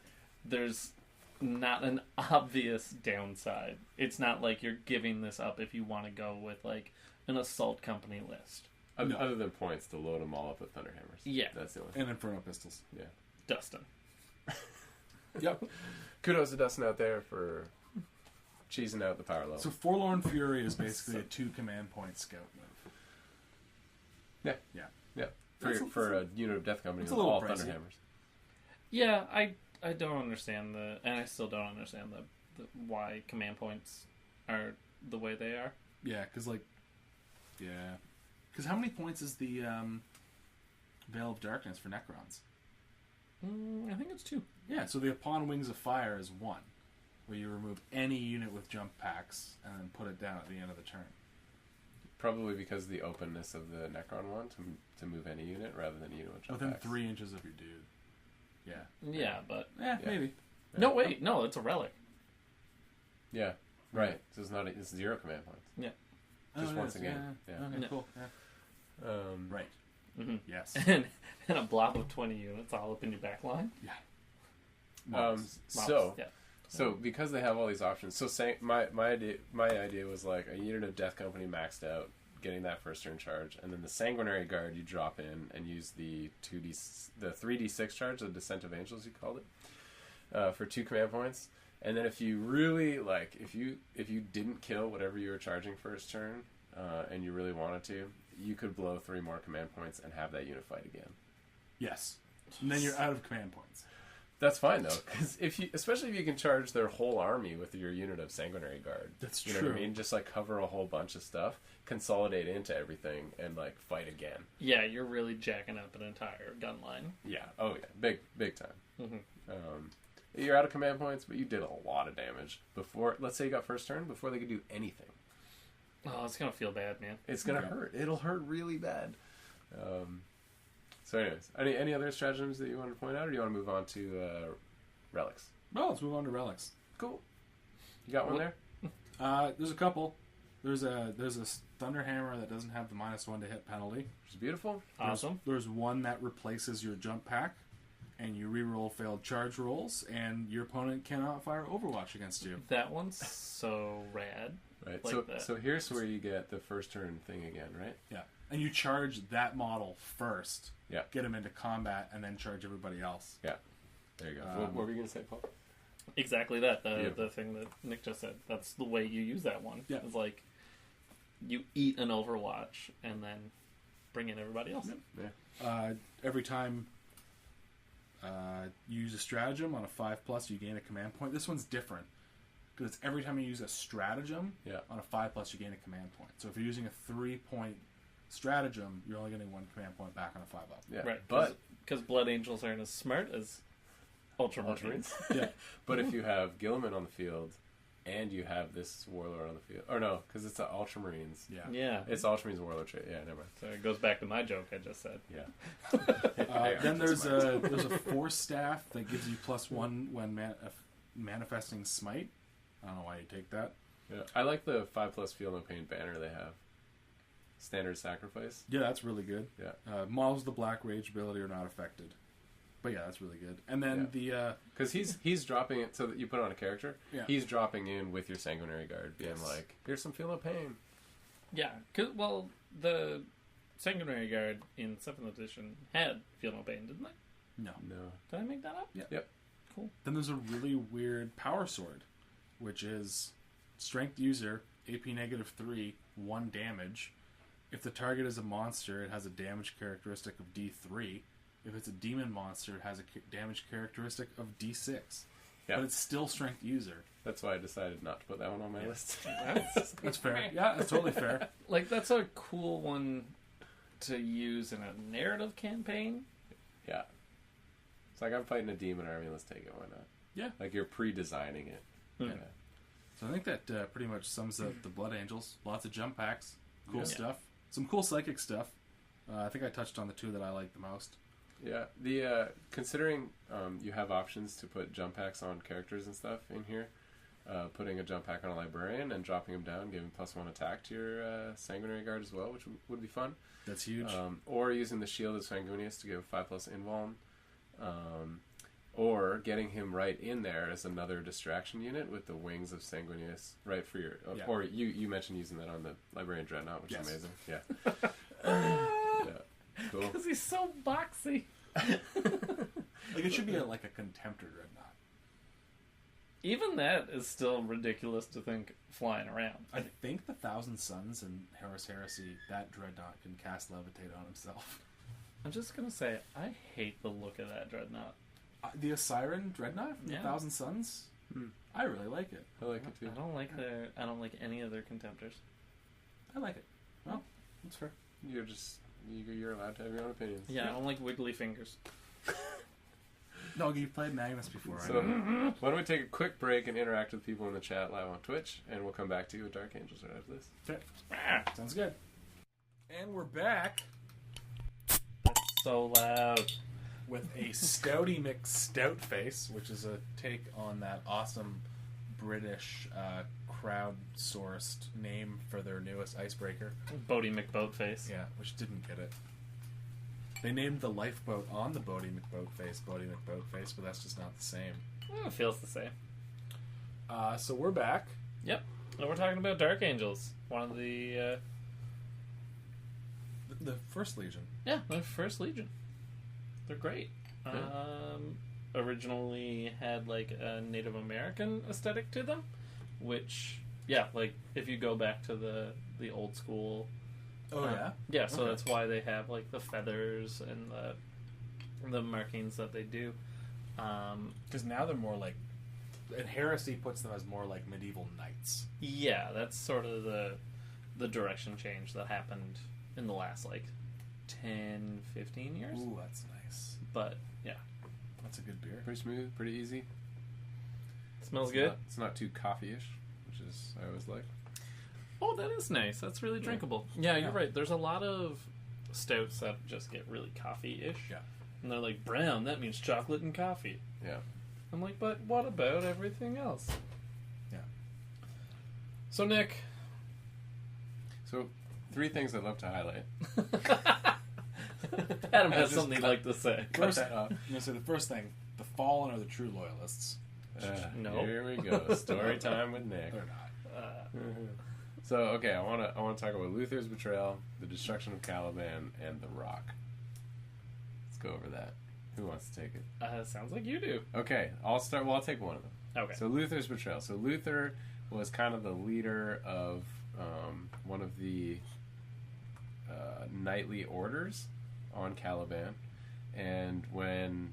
there's not an obvious downside. It's not like you're giving this up if you want to go with, like, an assault company list. No. Other than points, to load them all up with Thunderhammers. Yeah. That's the only And Inferno Pistols. Yeah. Dustin. Yep. Kudos to Dustin out there for cheesing out the power level. So Forlorn Fury is basically a 2 command point scout move. Yeah. Yeah. For a unit of Death Company it's a with little all pricey. Thunderhammers. Yeah, I don't understand and I still don't understand the why command points are the way they are. Yeah, because Because how many points is the Veil of Darkness for Necrons? I think it's 2. Yeah, so the Upon Wings of Fire is 1, where you remove any unit with jump packs and then put it down at the end of the turn. Probably because of the openness of the Necron one to move any unit rather than a unit with jump Within packs. 3 inches of your dude. Yeah. Yeah, but... Yeah, maybe. No, wait, no, it's a relic. Yeah, right. So it's 0 command points. Yeah. Just it once is, again. Yeah. Yeah. Okay, Yeah. cool. Yeah. Right. Mm-hmm. Yes. And a blob of 20 units all up in your back line. Yeah. Mobs, yeah. So because they have all these options, so my idea was like a unit of Death Company maxed out, getting that first turn charge, and then the Sanguinary Guard you drop in and use the 3d6 charge, the Descent of Angels you called it, for 2 command points. And then if you really if you didn't kill whatever you were charging first turn, and you really wanted to, you could blow 3 more command points and have that unit fight again. Yes. And then you're out of command points. That's fine though, because especially if you can charge their whole army with your unit of Sanguinary Guard. That's you know true. what I mean? Just like cover a whole bunch of stuff, consolidate into everything, and like fight again. Yeah, you're really jacking up an entire gun line. Yeah. Oh yeah. Big time. Mm-hmm. You're out of command points, but you did a lot of damage before. Let's say you got first turn before they could do anything. Oh, it's gonna feel bad, man. It's gonna hurt. It'll hurt really bad. So, anyways, any other stratagems that you want to point out, or do you want to move on to relics? Well, let's move on to relics. Cool. You got one there? There's a couple. There's a Thunderhammer that doesn't have the -1 to hit penalty. Which is beautiful. Awesome. There's one that replaces your jump pack, and you reroll failed charge rolls, and your opponent cannot fire Overwatch against you. That one's so rad. Right. Like So here's where you get the first turn thing again, right? Yeah, and you charge that model first. Yeah. Get him into combat, and then charge everybody else. Yeah. There you go. What were you going to say, Paul? Exactly that. Yeah. The thing that Nick just said. That's the way you use that one. Yeah. It's like you eat an Overwatch and then bring in everybody else. Yeah. Every time you use a stratagem on a 5+, you gain a command point. This one's different because it's every time you use a stratagem Yeah. on a 5+, you gain a command point. So if you're using a 3-point stratagem, you're only getting 1 command point back on a 5-up. Yeah. Right, But because Blood Angels aren't as smart as Ultramarines. Yeah. but if you have Gilliman on the field and you have this Warlord on the field, or no, because it's the Ultramarines. Yeah. Yeah. It's Ultramarines Warlord trait. Yeah, never mind. So it goes back to my joke I just said. Yeah. Then there's a Force Staff that gives you +1 when manifesting Smite. I don't know why you take that. Yeah. I like the 5+ Feel No Pain banner they have. Standard sacrifice. Yeah, that's really good. Yeah. Models with the Black Rage ability are not affected. But yeah, that's really good. And then Because he's dropping it so that you put it on a character. Yeah. He's dropping in with your Sanguinary Guard, being like, here's some Feel No Pain. Yeah, well, the Sanguinary Guard in 7th edition had Feel No Pain, didn't they? no. Did I make that up? Yeah. Yep. Cool. Then there's a really weird Power Sword, which is Strength User, AP -3, 1 damage. If the target is a monster, it has a damage characteristic of D3. If it's a demon monster, it has a damage characteristic of D6. Yeah. But it's still Strength User. That's why I decided not to put that one on my list. That's fair. Yeah, that's totally fair. Like, that's a cool one to use in a narrative campaign. Yeah. It's like, I'm fighting a demon army, let's take it, why not? Yeah. Like, you're pre-designing it. Hmm. Yeah. So I think that pretty much sums up the Blood Angels. Lots of jump packs. Cool Yeah. stuff. Some cool psychic stuff. I think I touched on the 2 that I like the most. Yeah, the considering you have options to put jump packs on characters and stuff in here, putting a jump pack on a librarian and dropping him down, giving +1 attack to your Sanguinary Guard as well, which would be fun. That's huge. Or using the Shield of Sanguinius to give 5+ invuln, or getting him right in there as another distraction unit with the Wings of Sanguinius, right for your. Yeah. Or you mentioned using that on the Librarian Dreadnought, which Yes. is amazing. Yeah. Yeah. Cool. Because he's so boxy. Like, it should be like a Contemptor Dreadnought. Even that is still ridiculous to think flying around. I think the 1,000 Suns and Horus Heresy, that Dreadnought can cast Levitate on himself. I'm just going to say, I hate the look of that Dreadnought. The Osiren Dreadnought from the Yeah. 1,000 Suns? Hmm. I really like it. I like it too. I don't like any of their Contemptors. I like it. Well, that's fair. You're allowed to have your own opinions. Yeah, I don't like wiggly fingers. No, you've played Magnus before. I So, know. why don't we take a quick break and interact with people in the chat live on Twitch, and we'll come back to you with Dark Angels right after this. Okay. Sounds good. And we're back So loud. with a Stouty McStout face, which is a take on that awesome British crowd-sourced name for their newest icebreaker. Bodie McBoatface. Yeah, which didn't get it. They named the lifeboat on the Bodie McBoatface, but that's just not the same. It feels the same. So we're back. Yep. And we're talking about Dark Angels. One of the, The First Legion. the First Legion. They're great. Originally had, like, a Native American aesthetic to them, which, yeah, like, if you go back to the old school... Oh, yeah? Yeah, so Okay. that's why they have, like, the feathers and the markings that they do. Because now they're more like... And Heresy puts them as more like medieval knights. Yeah, that's sort of the direction change that happened in the last, like, 10, 15 years. Ooh, that's nice. But, yeah. That's a good beer. Pretty smooth, pretty easy. Smells It's good. It's not too coffee-ish, which is I always like. Oh, that is nice. That's really drinkable. Yeah, you're right. There's a lot of stouts that just get really coffee-ish. Yeah. And they're like, brown, that means chocolate and coffee. Yeah. I'm like, but what about everything else? Yeah. So, Nick. So, 3 things I'd love to highlight. Adam has Just something he'd like to say. First, that off. I'm going to say the first thing. The Fallen are the true loyalists. No. Here we go. Story time with Nick. They're not. So, okay, I want to talk about Luther's betrayal, the destruction of Caliban, and the Rock. Let's go over that. Who wants to take it? Sounds like you do. Okay, I'll start. Well, I'll take one of them. Okay. So Luther's betrayal. So Luther was kind of the leader of one of the knightly orders on Caliban, and when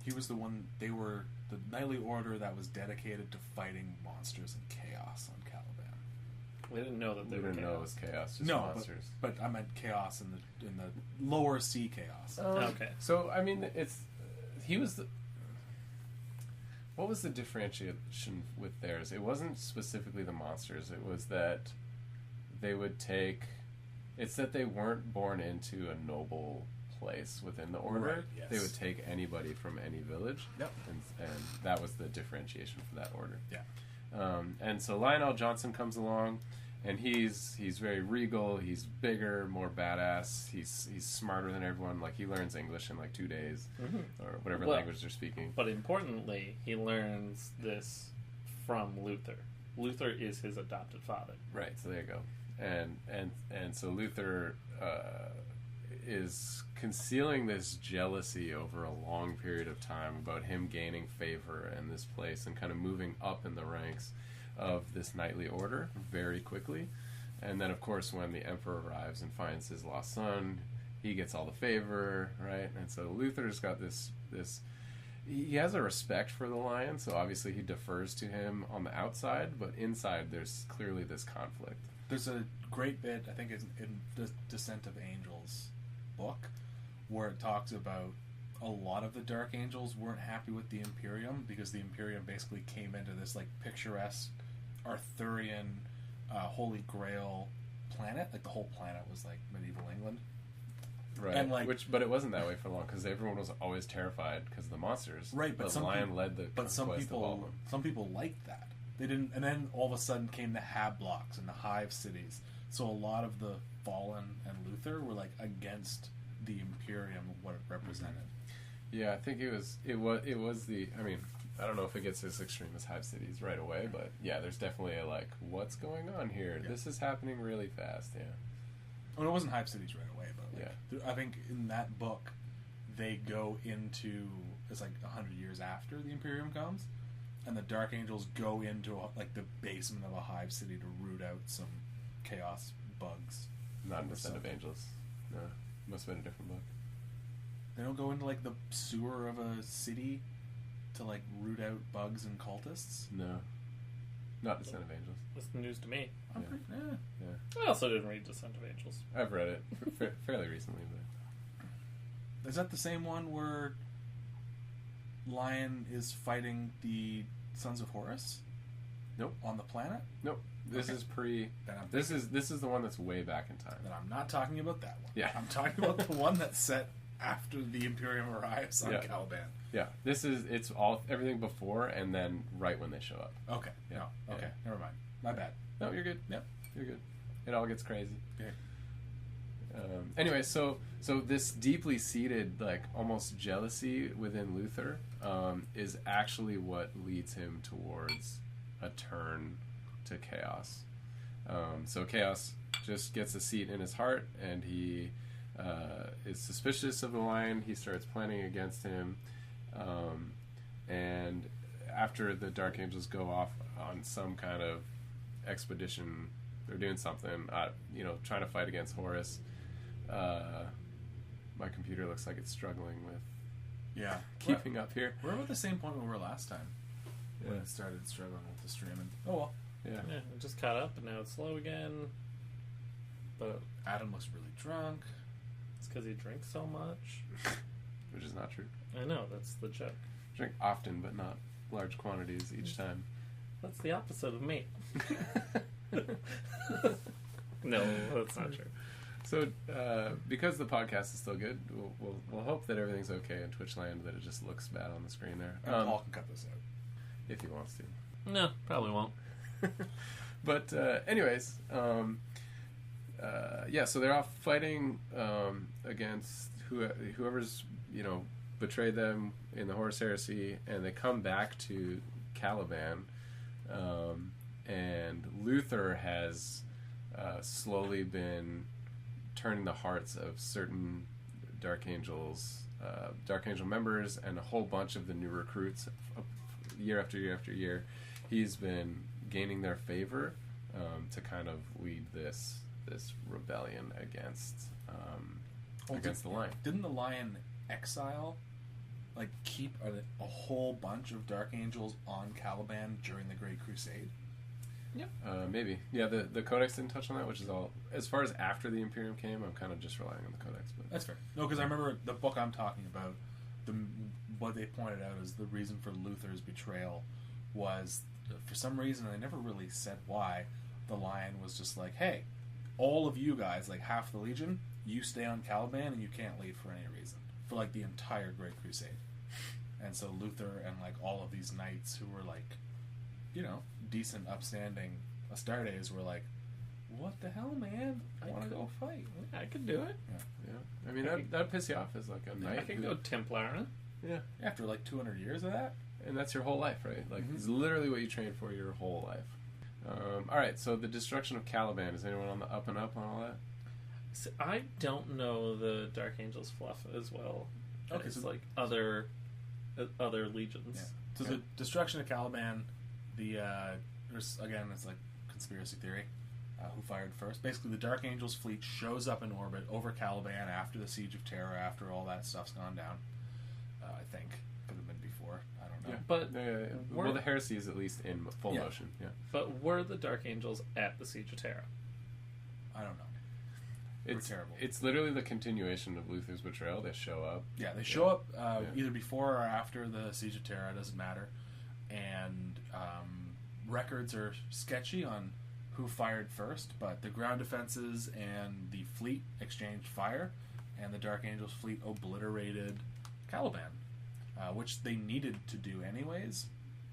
He was the one... They were the knightly order that was dedicated to fighting monsters and chaos on Caliban. We didn't know that they We were didn't know it chaos. was chaos, just No, monsters. but I meant chaos in the lower sea chaos. Okay. So I mean, he was the. What was the differentiation with theirs? It wasn't specifically the monsters. It was that they would take. It's that they weren't born into a noble place within the order. Right, yes. They would take anybody from any village. Yep. And that was the differentiation for that order. Yeah. And so Lionel Johnson comes along, and he's very regal. He's bigger, more badass. He's smarter than everyone. Like, he learns English in like 2 days, or whatever language they're speaking. But importantly, he learns this from Luther. Luther is his adopted father. Right. So there you go. And so Luther is concealing this jealousy over a long period of time about him gaining favor in this place and kind of moving up in the ranks of this knightly order very quickly. And then, of course, when the emperor arrives and finds his lost son, he gets all the favor, right? And so Luther's got this he has a respect for the lion, so obviously he defers to him on the outside, but inside there's clearly this conflict. There's a great bit, I think it's in the Descent of Angels book, where it talks about a lot of the Dark Angels weren't happy with the Imperium because the Imperium basically came into this like picturesque Arthurian Holy Grail planet. Like the whole planet was like medieval England. Right, And, like- but it wasn't that way for long because everyone was always terrified because of the monsters. Right, but the some lion peop- led the But some conquest of all of people them. liked that. They didn't, and then all of a sudden came the Hablocks and the Hive cities. So a lot of the Fallen and Luther were like against the Imperium, what it represented. Yeah, I think it was the. I mean, I don't know if it gets as extreme as Hive cities right away, but yeah, there's definitely a like, what's going on here? Yeah. This is happening really fast. Yeah. Well, it wasn't Hive cities right away, but like, I think in that book they go into it's like 100 years after the Imperium comes, and the Dark Angels go into like the basement of a Hive city to root out some chaos bugs. Not in Or Descent of something. Angels. No, must have been a different book. They don't go into like the sewer of a city to like root out bugs and cultists. No, not Descent of Angels. That's news to me. I'm Yeah. pretty, Yeah, I also didn't read Descent of Angels. I've read it fairly recently, but Is that the same one where Lion is fighting the Sons of Horus? Nope. On the planet? nope. This Okay. is pre. Then I'm This is the one that's way back in time. Then I'm not talking about that one. Yeah. I'm talking about the one that's set after the Imperium arrives on Yeah. Caliban. Yeah, it's all everything before and then right when they show up. Okay. Yeah. No. Okay. Yeah. Never mind. My bad. No, you're good. Yep. You're good. It all gets crazy. Okay. Anyway, so this deeply seated, like almost jealousy within Luther, is actually what leads him towards a turn to chaos. So chaos just gets a seat in his heart, and he is suspicious of the lion. He starts planning against him, and after the Dark Angels go off on some kind of expedition, they're doing something, trying to fight against Horus. My computer looks like it's struggling with Yeah. keeping up here. We're about the same point we were last time. When Yeah. it started struggling with the streaming. Oh well. Yeah. Yeah, it just caught up, and now it's slow again. But Adam looks really drunk. it's because he drinks so much. Which is not true. I know, that's the joke. Drink often, but not large quantities each time. That's the opposite of me. No, that's not true. So, because the podcast is still good, we'll hope that everything's okay in Twitch land, that it just looks bad on the screen there. And Paul can cut this out. If he wants to. No, probably won't. But anyways, so they're off fighting against whoever's betrayed them in the Horus Heresy, and they come back to Caliban, and Luther has slowly been turning the hearts of certain Dark Angel members and a whole bunch of the new recruits year after year after year. He's been gaining their favor to kind of lead this rebellion against the lion. Didn't the lion exile, like keep a whole bunch of Dark Angels on Caliban during the Great Crusade? Yep. Maybe. Yeah, the Codex didn't touch on that, which is all... As far as after the Imperium came, I'm kind of just relying on the Codex. But That's fair. No, because I remember the book I'm talking about, what they pointed out is the reason for Luther's betrayal was, for some reason, they never really said why, the Lion was just like, hey, all of you guys, like half the Legion, you stay on Caliban and you can't leave for any reason. For like the entire Great Crusade. And so Luther and like all of these knights who were like, you know, decent, upstanding Astartes were like, what the hell, man? I want to go fight. I could do it. yeah. I mean, that'd piss you off as like a knight. I could go Templar. Yeah. After like 200 years of that? And that's your whole life, right? Like, it's literally what you trained for your whole life. Alright, so the destruction of Caliban. Is anyone on the up and up on all that? So I don't know the Dark Angels fluff as well. Okay, It's so like other legions. Yeah. So the destruction of Caliban, there's, again, it's like conspiracy theory. Who fired first? Basically, the Dark Angels fleet shows up in orbit over Caliban after the Siege of Terra, after all that stuff's gone down. I think. Could have been before. I don't know. Yeah. But Well, the heresy is at least in full motion. Yeah. But were the Dark Angels at the Siege of Terra? I don't know. It's terrible. It's literally the continuation of Luther's betrayal. They show up. Yeah, they show up either before or after the Siege of Terra. It doesn't matter. And records are sketchy on who fired first, but the ground defenses and the fleet exchanged fire, and the Dark Angels fleet obliterated Caliban, which they needed to do anyways,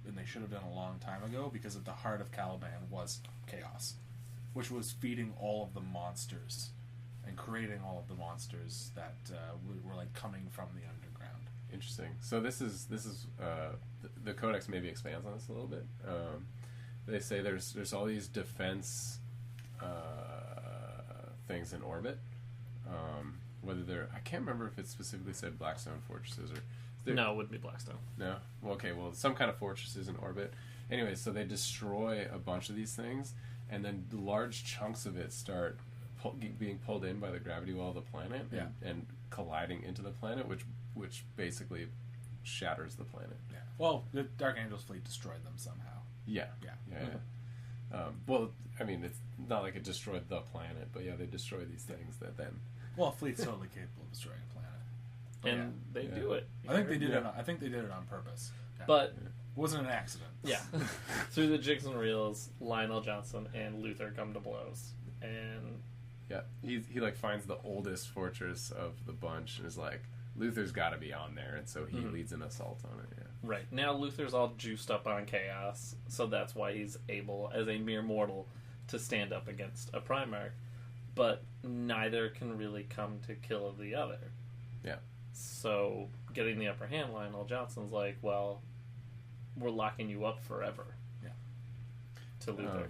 and they should have done a long time ago, because at the heart of Caliban was chaos, which was feeding all of the monsters and creating all of the monsters that were like coming from the underground. Interesting. So this is the Codex maybe expands on this a little bit. They say there's all these defense things in orbit. Whether they're, I can't remember if it specifically said Blackstone fortresses or No, it wouldn't be Blackstone. no. Well, okay, well, some kind of fortresses in orbit. Anyway, so they destroy a bunch of these things, and then large chunks of it start being pulled in by the gravity well of the planet and colliding into the planet, which basically shatters the planet. Yeah. Well, the Dark Angels fleet destroyed them somehow. Yeah. Yeah. Well, I mean, it's not like it destroyed the planet, but yeah, they destroy these things that then. Well, a fleet's totally capable of destroying a planet. And they do it. I think they did it. I think they did it on purpose. Yeah. But it wasn't an accident. yeah, through the jigs and reels, Lionel Johnson and Luther come to blows, and yeah, he like finds the oldest fortress of the bunch and is like, Luther's got to be on there, and so he leads an assault on it. Yeah. right now Luther's all juiced up on chaos, so that's why he's able, as a mere mortal, to stand up against a Primarch. But neither can really come to kill the other. Yeah. So, getting the upper hand, Lionel Johnson's like, well, we're locking you up forever. Yeah. To Luther.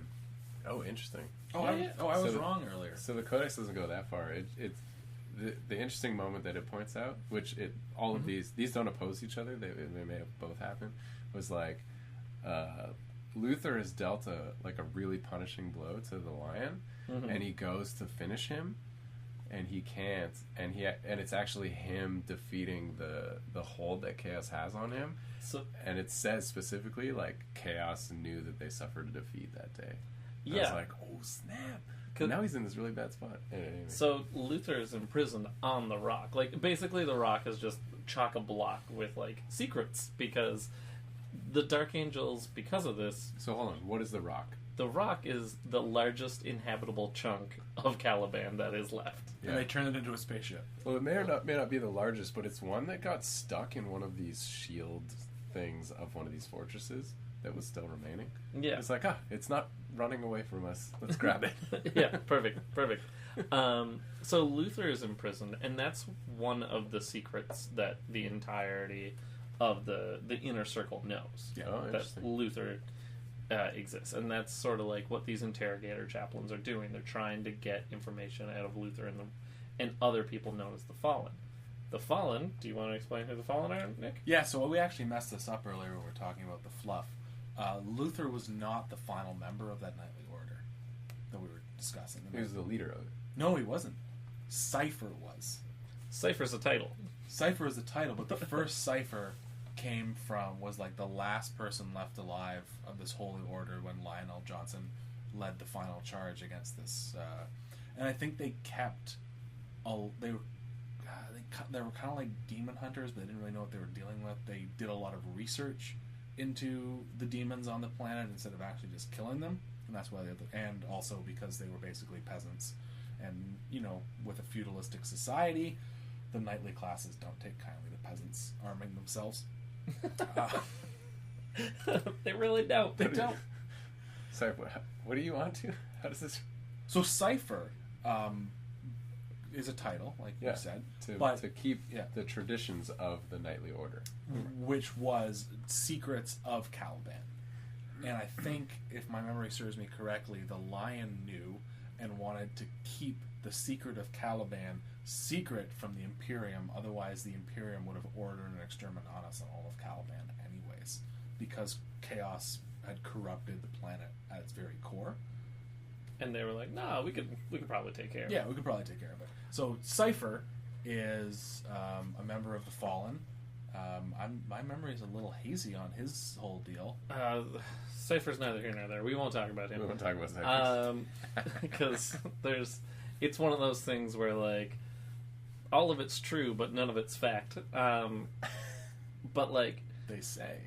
Oh, interesting. Oh, Yeah, I was So wrong earlier. So the Codex doesn't go that far. It's the interesting moment that it points out, which all of these don't oppose each other. They may have both happened. Was like Luther has dealt a really punishing blow to the Lion, and he goes to finish him, and he can't, and it's actually him defeating the hold that Chaos has on him. So, and it says specifically like Chaos knew that they suffered a defeat that day. And yeah. I was like, oh snap! Now he's in this really bad spot. Anyway. So Luther is imprisoned on the rock. Like, basically the rock is just chock-a-block with, like, secrets, because the Dark Angels, because of this... So hold on, what is the rock? The rock is the largest inhabitable chunk of Caliban that is left. Yeah. And they turned it into a spaceship. Well, it may not be the largest, but it's one that got stuck in one of these shield things of one of these fortresses that was still remaining. Yeah. It's like, it's not running away from us. Let's grab it. Yeah, perfect. So Luther is imprisoned, and that's one of the secrets that the entirety of the inner circle knows. Yeah. Oh, that interesting. Luther exists, and that's sort of like what these interrogator chaplains are doing. They're trying to get information out of Luther and other people known as the Fallen. The Fallen, do you want to explain who the Fallen are, Nick? Yeah, so we actually messed this up earlier when we were talking about the fluff. Luther was not the final member of that knightly order that we were discussing. He was the leader of it. No, he wasn't. Cypher was. Cypher's a title. Cypher is the title, but the first Cypher was like the last person left alive of this holy order when Lionel Johnson led the final charge against this, and I think they kept they were kind of like demon hunters, but they didn't really know what they were dealing with. They did a lot of research into the demons on the planet instead of actually just killing them, and that's why and also because they were basically peasants, and with a feudalistic society, the knightly classes don't take kindly to peasants arming themselves. They really don't. They don't. Sorry, what are you on to? How does this... So Cipher is a title, like you said. To keep the traditions of the knightly order. Which was secrets of Caliban. And I think, if my memory serves me correctly, the Lion knew and wanted to keep the secret of Caliban secret from the Imperium, otherwise the Imperium would have ordered an extermination on us on all of Caliban anyways, because chaos had corrupted the planet at its very core. And they were like, no, we could probably take care of it. Yeah, we could probably take care of it. So Cipher is a member of the Fallen. My memory is a little hazy on his whole deal. Cipher's neither here nor there. We won't talk about him. We won't talk about Cipher. Because it's one of those things where, like, all of it's true, but none of it's fact. But, like... They say.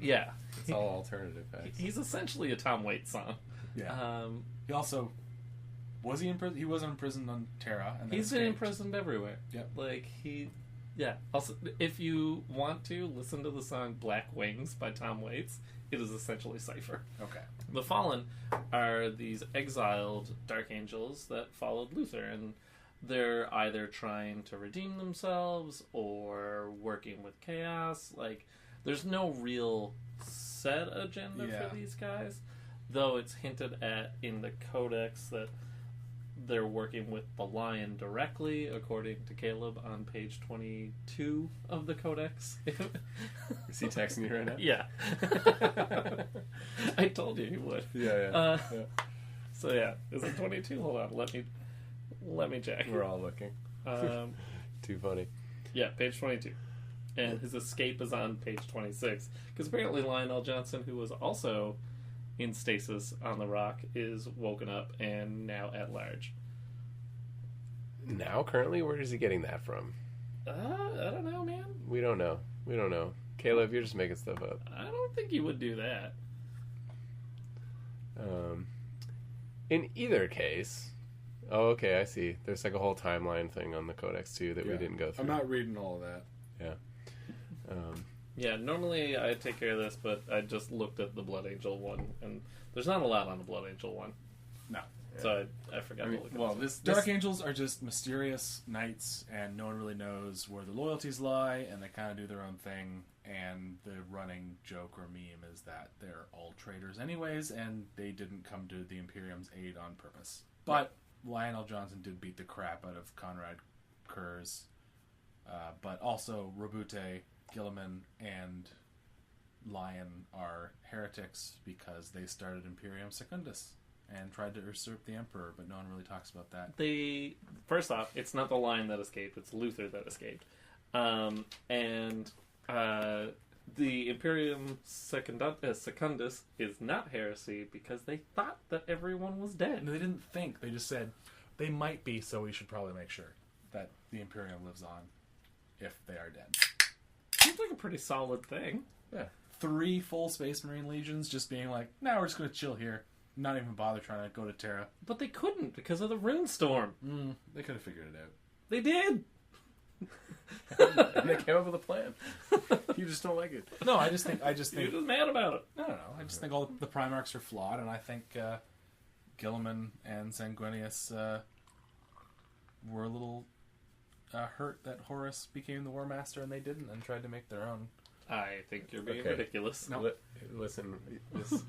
Yeah. It's all alternative facts. He's essentially a Tom Waits song. Yeah. He also... Was he in prison? He wasn't imprisoned on Terra. And he's been imprisoned everywhere. Yep. Like, yeah. Also, if you want to listen to the song Black Wings by Tom Waits, it is essentially Cipher. Okay. The Fallen are these exiled Dark Angels that followed Luther, and they're either trying to redeem themselves or working with chaos. Like, there's no real set agenda for these guys, though it's hinted at in the Codex that they're working with the Lion directly, according to Caleb on page 22 of the Codex. Is he texting you right now? Yeah. I told you he would. Yeah. So yeah, is it 22? Hold on, let me check. We're all looking. Too funny. Yeah, page 22. And his escape is on page 26. Because apparently Lionel Johnson, who was also in stasis on the rock, is woken up and now at large. Now, currently? Where is he getting that from? I don't know, man. We don't know. Caleb, you're just making stuff up. I don't think he would do that. In either case... Oh, okay, I see. There's like a whole timeline thing on the Codex, too, that we didn't go through. I'm not reading all of that. Yeah. Yeah, normally I take care of this, but I just looked at the Blood Angel one, and there's not a lot on the Blood Angel one. No. So I forgot to look at well, Dark Angels are just mysterious knights, and no one really knows where their loyalties lie, and they kind of do their own thing, and the running joke or meme is that they're all traitors anyways, and they didn't come to the Imperium's aid on purpose. But Lionel Johnson did beat the crap out of Conrad Kurz, but also Robute, Gilliman, and Lion are heretics because they started Imperium Secundus and tried to usurp the Emperor, but no one really talks about that. First off, it's not the Lion that escaped, it's Luther that escaped. The Imperium Secundus is not heresy because they thought that everyone was dead. No, they didn't think. They just said, they might be, so we should probably make sure that the Imperium lives on if they are dead. Seems like a pretty solid thing. Yeah. 3 full Space Marine legions just being like, nah, we're just going to chill here. Not even bother trying to go to Terra. But they couldn't because of the rune storm. They could have figured it out. They did. And they came up with a plan. You just don't like it. No, I just think You're just mad about it. No. I just think all the Primarchs are flawed, and I think Gilliman and Sanguinius were a little hurt that Horus became the War Master and they didn't, and tried to make their own. I think you're being ridiculous. No. Listen,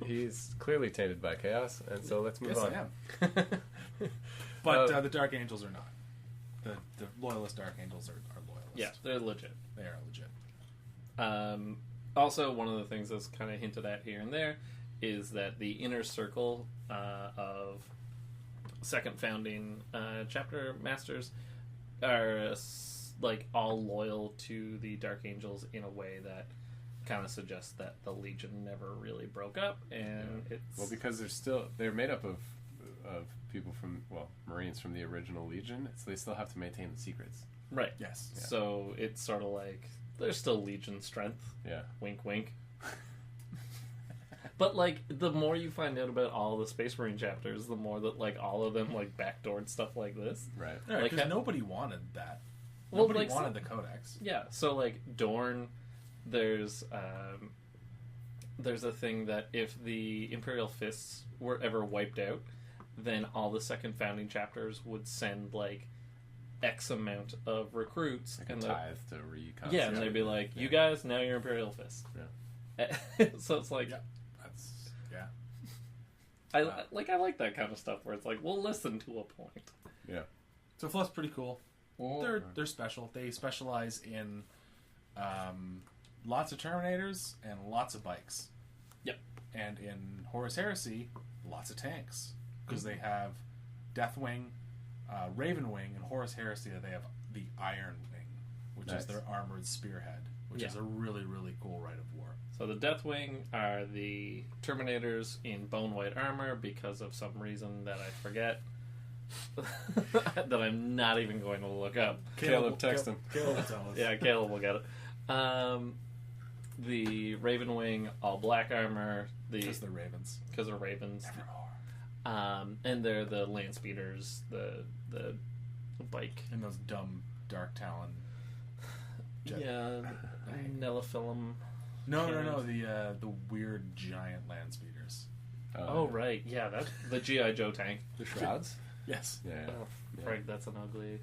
he's clearly tainted by chaos, and so let's move on. Yes, I am. But the Dark Angels are not. The loyalist Dark Angels are loyalist. Yeah, they're legit. They are legit. Also, one of the things that's kind of hinted at here and there is that the inner circle of second founding chapter masters are like all loyal to the Dark Angels in a way that kind of suggests that the Legion never really broke up, and it's Well, because they're made up of people from, Marines from the original Legion, so they still have to maintain the secrets. right. Yes. Yeah. So it's sort of like there's still Legion strength. Yeah. Wink, wink. But like the more you find out about all the Space Marine chapters, the more that like all of them like backdoored stuff like this. Right. Yeah, Like, because nobody wanted that. Well, Nobody like, wanted the Codex. Yeah, so like Dorne, there's a thing that if the Imperial Fists were ever wiped out, then all the second founding chapters would send like X amount of recruits Like a and tithe to reconstitute. yeah, and they'd be like, "You guys, now you're Imperial Fists." Yeah. So it's like, Yeah. That's yeah. I like that kind of stuff where it's like, we'll listen to a point. Yeah. So Fluff's pretty cool. They're special. They specialize in lots of Terminators and lots of bikes. Yep. And in Horus Heresy, lots of tanks because they have Deathwing, Ravenwing, and Horus Heresy. They have the Iron Wing, which Nice. is their armored spearhead, which is a really really cool rite of war. So the Deathwing are the Terminators in bone white armor because of some reason that I forget. That I'm not even going to look up. Caleb, text him. Caleb will tell us. Yeah, Caleb will get it. The Ravenwing, all black armor. Because they're ravens. Because they're ravens. Evermore. And they're the land speeders, the bike. And those dumb Dark Talon. Yeah, Nelophilim. No. Cannons. The weird giant land speeders. Oh, right. Yeah, that's the G.I. Joe tank. The shrouds. Yes. Yeah. Oh, frig, that's an ugly...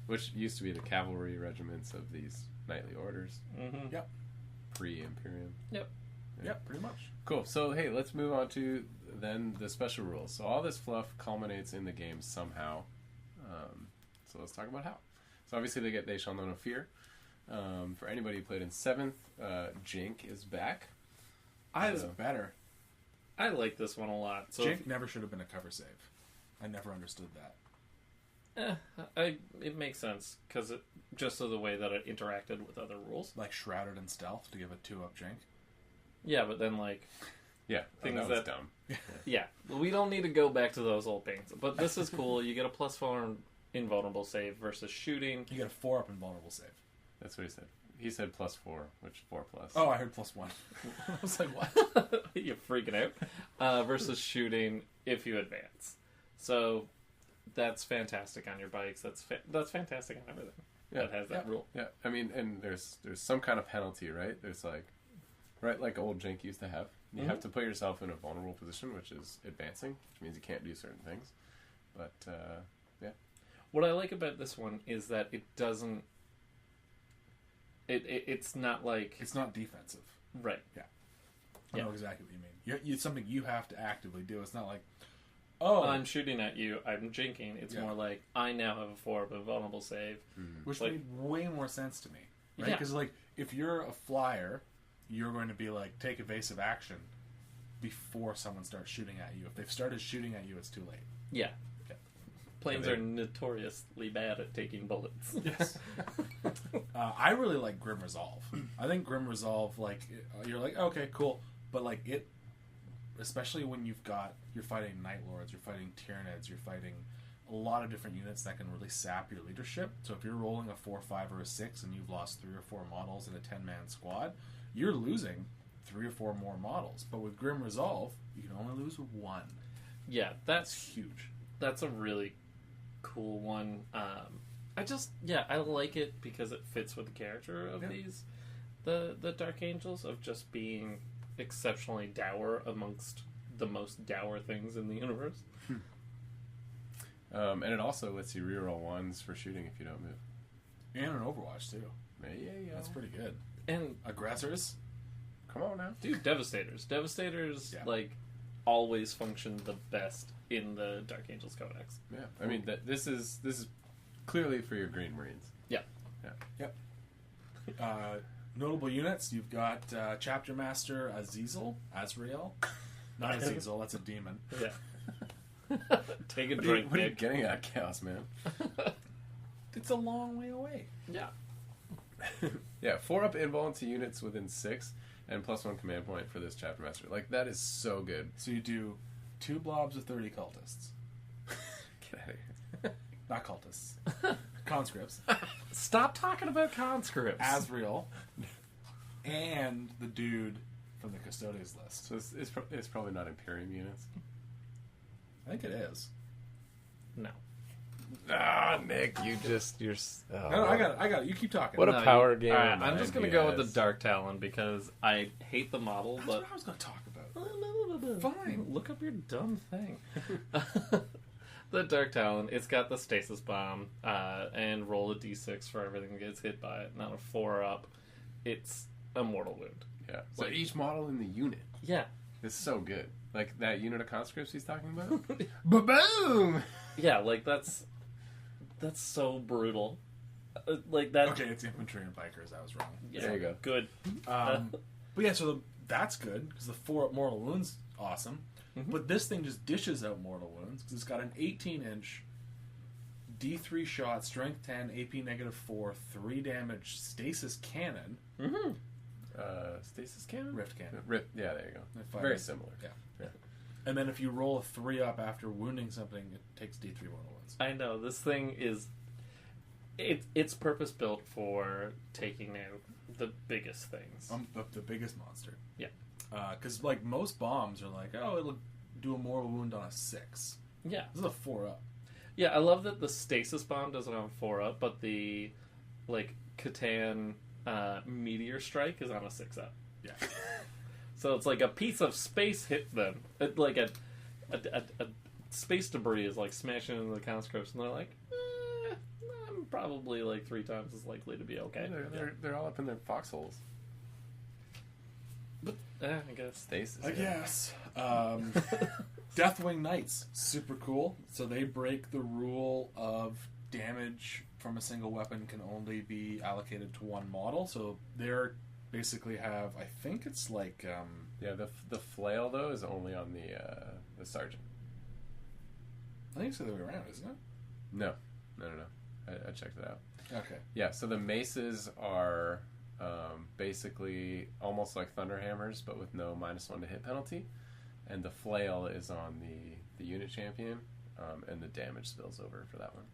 Which used to be the cavalry regiments of these knightly orders. Mm-hmm. Yep. Pre-Imperium. Yep. Yeah. Yep. Pretty much. Cool. So, hey, let's move on to then the special rules. So all this fluff culminates in the game somehow. So let's talk about how. So obviously they shall know no fear. For anybody who played in 7th, Jink is back. Is better. I like this one a lot. So Jink never should have been a cover save. I never understood that. it makes sense because just of the way that it interacted with other rules. Like Shrouded and Stealth to give a 2-up Jink. Yeah, but then like Yeah, Things that was that- dumb. yeah, we don't need to go back to those old things. But this is cool. You get a +4 invulnerable save versus shooting. You get a 4-up invulnerable save. That's what he said. He said +4, which 4+. Oh, I heard +1. I was like, what? You're freaking out. Versus shooting if you advance. So that's fantastic on your bikes. That's fantastic on everything. Yeah. That has that rule. Yeah, I mean, and there's some kind of penalty, right? There's like old Jink used to have. You have to put yourself in a vulnerable position, which is advancing, which means you can't do certain things. But yeah, What I like about this one is that it doesn't. It's not like It's not defensive. right. I know exactly what you mean. It's something you have to actively do. It's not like, oh, I'm shooting at you. I'm jinking. It's Yeah. more like I now have a 4 of a vulnerable save. which like- made way more sense to me, right? Yeah. Because like, if you're a flyer, you're going to be like take evasive action before someone starts shooting at you. If they've started shooting at you, it's too late. Yeah. Okay. Planes So they- are notoriously bad at taking bullets. Yes. I really like Grim Resolve. I think Grim Resolve, like, you're like, okay, cool, but like it, especially when you're fighting Night Lords, you're fighting Tyranids, you're fighting a lot of different units that can really sap your leadership. So if you're rolling a 4, 5, or a 6, and you've lost 3 or 4 models in a 10-man squad, you're losing 3 or 4 more models. But with Grim Resolve, you can only lose 1. Yeah, That's huge. that's a really cool one. I like it because it fits with the character of these the Dark Angels of just being exceptionally dour amongst the most dour things in the universe. and it also lets you reroll 1s for shooting if you don't move. And in Overwatch, too. Yeah, That's pretty good. And Aggressors, Come on now. dude, Devastators Yeah. like always function the best in the Dark Angels Codex. Yeah, I mean this is clearly for your Green Marines. notable units, you've got Chapter Master Azrael. Not Azazel, that's a demon. Yeah. Take a What drink, are you Nick. getting at, Chaos Man? It's a long way away. Yeah. Yeah, 4-up invuln to units within 6, and +1 command point for this chapter master. Like, that is so good. So you do 2 blobs of 30 cultists. Get out of here. Not cultists. Conscripts. Stop talking about conscripts. Asriel. And the dude from the Custodians list. So it's probably not Imperium units. I think it is. No. Ah, Nick, you're... Oh, No, I got it. You keep talking. What a power game. Alright, I'm just going to go with the IPS. Dark Talon because I hate the model, That's but... what I was going to talk about. Fine. Look up your dumb thing. The Dark Talon, it's got the Stasis Bomb, and roll a d6 for everything that gets hit by it. Not a 4-up. It's a mortal wound. Yeah. So each model in the unit Yeah. is so good. Like that unit of conscripts he's talking about. Ba-boom! Yeah, like that's so brutal. Like that. Okay, it's infantry and bikers. I was wrong. Yeah, There you go. Good. But yeah, so that's good because the 4-up mortal wounds awesome. Mm-hmm. But this thing just dishes out mortal wounds because it's got an 18-inch D3 shot, strength 10, AP -4, 3 damage stasis cannon. Mm-hmm. Stasis cannon? Rift cannon. Rift, yeah, there you go. At 5. Very similar. Yeah. And then if you roll a 3-up after wounding something, it takes D3 mortal wounds. I know this thing is. It's purpose built for taking out the biggest things. The biggest monster. Yeah. Because like most bombs are like, oh, it'll do a mortal wound on a 6. Yeah. This is a 4-up. Yeah, I love that the Stasis Bomb does it on 4-up, but the like Catan Meteor Strike is on a 6-up. Yeah. So it's like a piece of space hit them. Like a space debris is like smashing into the conscripts, and they're like, I'm probably like 3 times as likely to be okay. They're all up in their foxholes. But I guess. Stasis. I guess. Deathwing Knights, super cool. So they break the rule of damage from a single weapon can only be allocated to one model. So they're basically have, I think it's like... Yeah, the flail, though, is only on the sergeant. I think it's the other way around, isn't it? No. I checked it out. Okay. Yeah, so the maces are basically almost like Thunderhammers, but with no -1 to hit penalty. And the flail is on the unit champion, and the damage spills over for that one.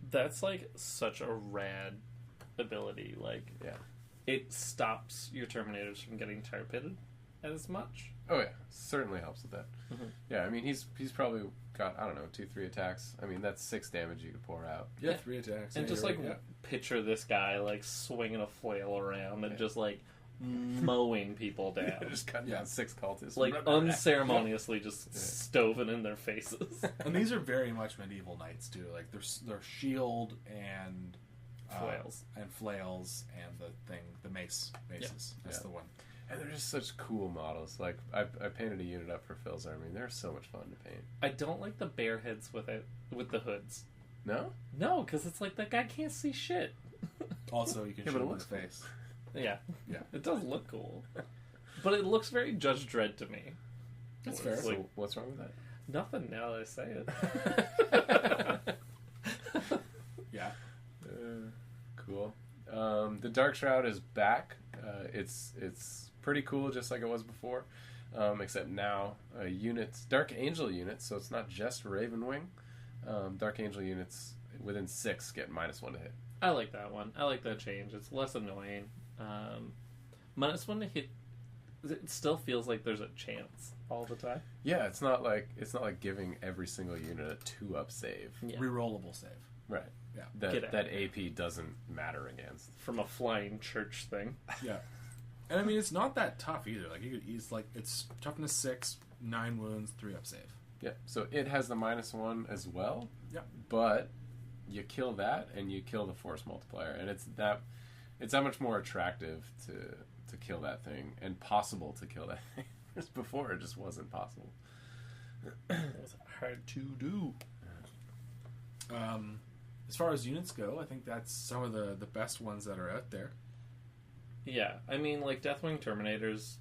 That's like such a rad ability. Like, Yeah. it stops your Terminators from getting tar pitted as much. Oh yeah, certainly helps with that. Mhm. Yeah, I mean he's probably got, I don't know, 2-3 attacks. I mean that's 6 damage you could pour out. Yeah, Yeah. 3 attacks. And Yeah, just you're like right, yeah. picture this guy like swinging a flail around and Yeah. just like mowing people down. Just cutting Yeah. down 6 cultists. Like unceremoniously just stoving in their faces. And these are very much medieval knights too. Like they're shield and Flails. and flails and the maces. That's Yeah. the one. And they're just such cool models. Like I painted a unit up for Phil's army. They're so much fun to paint. I don't like the bear heads with the hoods. No? No, because it's like that guy can't see shit. Also, you can Yeah, shoot but it him in looks the face. Yeah, Yeah. it does look cool, but it looks very Judge Dredd to me. That's It's fair. like, So what's wrong with that? nothing now that I say it. Yeah. Cool. The Dark Shroud is back. It's pretty cool, just like it was before, except now units, Dark Angel units. So it's not just Ravenwing. Dark Angel units within 6 get -1 to hit. I like that one. I like that change. It's less annoying. -1 to hit. It still feels like there's a chance all the time. Yeah, it's not like giving every single unit a 2-up save. Yeah. Rerollable save. Right. Yeah. Get out. That AP doesn't matter against. From a flying church thing. Yeah. And I mean, it's not that tough either. Like it's toughness 6, 9 wounds, 3-up save. Yeah. So it has the -1 as well. Yeah. But you kill that and you kill the force multiplier, and it's that much more attractive to kill that thing and possible to kill that thing. Whereas before it just wasn't possible. It was hard to do. As far as units go, I think that's some of the best ones that are out there. Yeah, I mean, like Deathwing Terminators,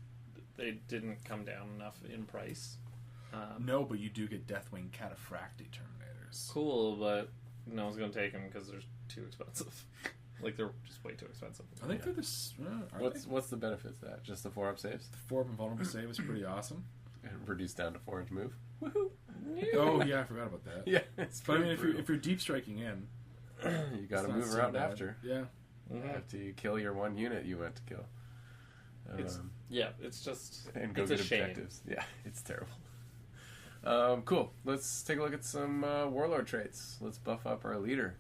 they didn't come down enough in price. No, but you do get Deathwing Cataphracti Terminators. Cool, but no one's going to take them because they're too expensive. Like, they're just way too expensive. I think they're this. What's the benefit to that? Just the 4-up saves? The 4-up invulnerable save is pretty awesome. Reduced down to 4-inch move. Woohoo! Oh yeah, I forgot about that. Yeah, it's But I mean, pretty if you're deep striking in, you got to it's not move so around bad. after. Yeah. After you kill your one unit you went to kill. It's just And go it's get a shame. objectives. Yeah, it's terrible. Cool. Let's take a look at some warlord traits. Let's buff up our leader.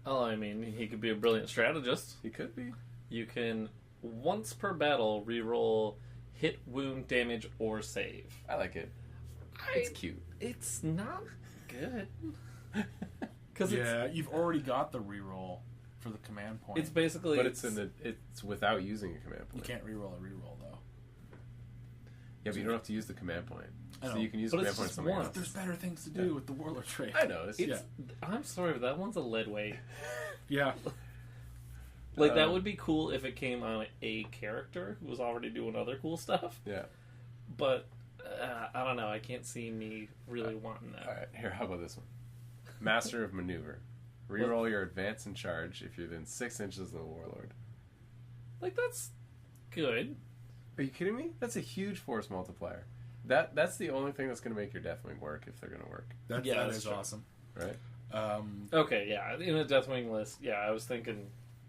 Oh, I mean, he could be a brilliant strategist. He could be. You can, once per battle, reroll hit, wound, damage, or save. I like it. It's cute. It's not good. Because You've already got the reroll for the command point. it's basically... But it's without using a command You point. can't reroll a reroll though. Yeah, but you don't have to use the command point. I So know. you can use But command it's point just somewhere one. else. There's better things to do with the warlord trait. I know. It's, I'm sorry, but that one's a lead weight. Yeah. Like, that would be cool if it came on a character who was already doing other cool stuff. Yeah. But, I don't know. I can't see me really wanting that. All right. Here, how about this one? Master of Maneuver. Reroll your advance and charge if you're within 6 inches of the warlord. Like, that's good. Are you kidding me? That's a huge force multiplier. That's the only thing that's going to make your Deathwing work if they're going to work, That that's is true. awesome. right? Okay, yeah. In a Deathwing list, yeah, I was thinking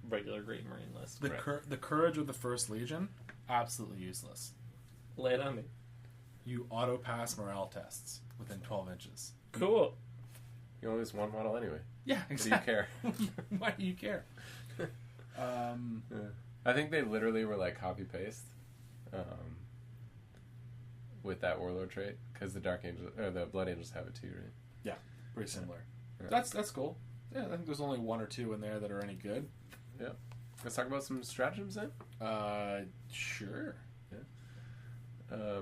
regular Great Marine list. The Right. the courage of the First Legion, absolutely useless. Lay it on me. You auto pass morale tests within 12 inches. Cool. You only use one model anyway. Yeah, What do you care? Why do you care? Yeah. I think they literally were like copy paste with that warlord trait because the Dark Angels or the Blood Angels have it too, right? Yeah, pretty similar. Yeah. That's cool. Yeah, I think there's only 1 or 2 in there that are any good. Yeah. Let's talk about some stratagems then. Sure.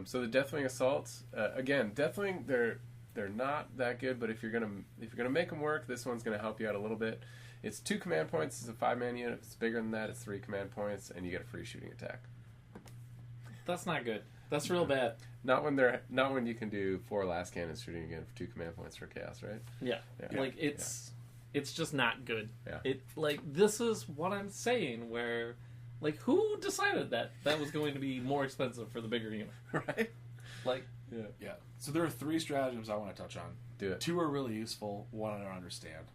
So the Deathwing assaults again, Deathwing they're not that good, but if you're gonna make them work, this one's gonna help you out a little bit. It's 2 command points. It's a 5-man unit. If it's bigger than that, it's 3 command points, and you get a free shooting attack. That's not good. That's real bad. Not when you can do 4 last cannons shooting again for 2 command points for chaos, right? Yeah. Yeah. Like, it's just not good. Yeah. It, like, this is what I'm saying, where, like, who decided that was going to be more expensive for the bigger unit? Right? Like, Yeah. So there are 3 stratagems I want to touch on. Do it. 2 are really useful. 1 I don't understand.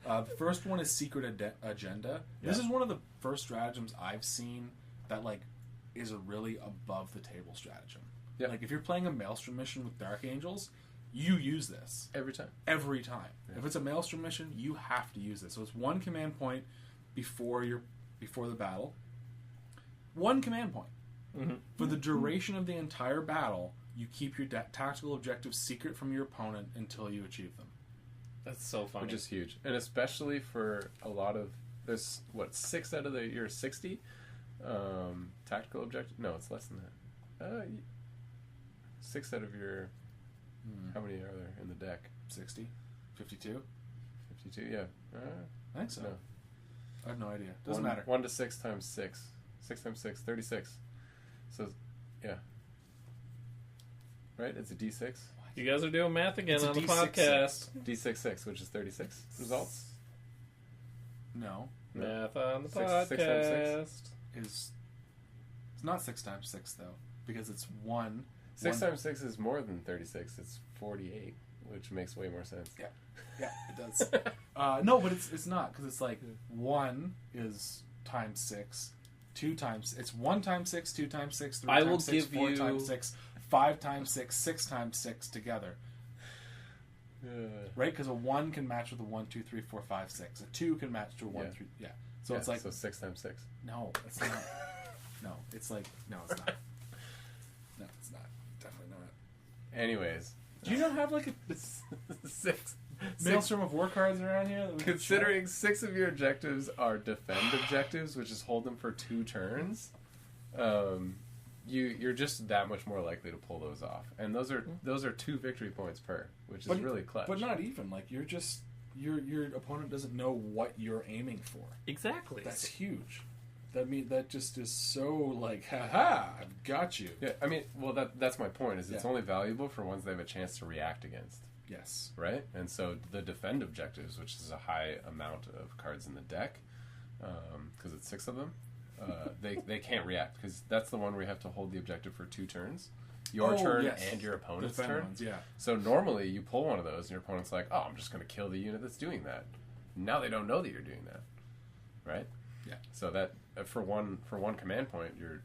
The first one is Secret Agenda. This Yeah. is one of the first stratagems I've seen that like is a really above the table stratagem. Yeah. Like if you're playing a Maelstrom mission with Dark Angels, you use this Every time. every time. Yeah. If it's a Maelstrom mission, you have to use this. So it's 1 command point before the battle. 1 command point. mm-hmm. For the duration of the entire battle, you keep your tactical objectives secret from your opponent until you achieve them. That's so funny. Which is huge. And especially for a lot of there's 6 out of your 60 tactical objective. No, it's less than that. 6 out of your how many are there in the deck? 60? 52? 52, yeah. I think so. No. I have no idea. Doesn't matter. 1 to 6 times 6. 6 times 6, 36. So, yeah. Right? It's a D6. You guys are doing math again It's a on the D6. podcast. D6, which is 36 results. No. Math on the 6 times podcast. It's not 6 times 6 though, because it's 1. 6 one- times 6 is more than 36. It's 48, which makes way more sense. Yeah. Yeah, it does. No, but it's not, because it's like 1 is times 6, 2 times... It's 1 times 6, 2 times 6, 3 I times will 6, give 4 you- times 6, 5 times 6, 6 times 6 together. Right? Because a 1 can match with a 1, 2, 3, 4, 5, 6. A 2 can match to a 1, Yeah. 3... Yeah. So it's like... So 6 times 6. No, it's not. No, it's like... No, it's not. No, it's not. Definitely not. Anyways. Do you not have like a 6. Maelstrom of War cards around here? That we can Considering 6 of your objectives are defend objectives, which is hold them for 2 turns, you're just that much more likely to pull those off. And those are 2 victory points per, which is really clutch. But not even. Like, you're just... Your opponent doesn't know what you're aiming for. Exactly. That's huge. That just is so like, haha, I've got you. Yeah, I mean, well, that's my point. Is it's Yeah. only valuable for ones they have a chance to react against. Yes. right? And so the defend objectives, which is a high amount of cards in the deck, because it's 6 of them, they can't react, because that's the one where you have to hold the objective for 2 turns. Your turn and your opponent's Defend turn. ones, yeah. So normally you pull one of those and your opponent's like, oh, I'm just going to kill the unit that's doing that. Now they don't know that you're doing that, right? Yeah. So that for one command point, you're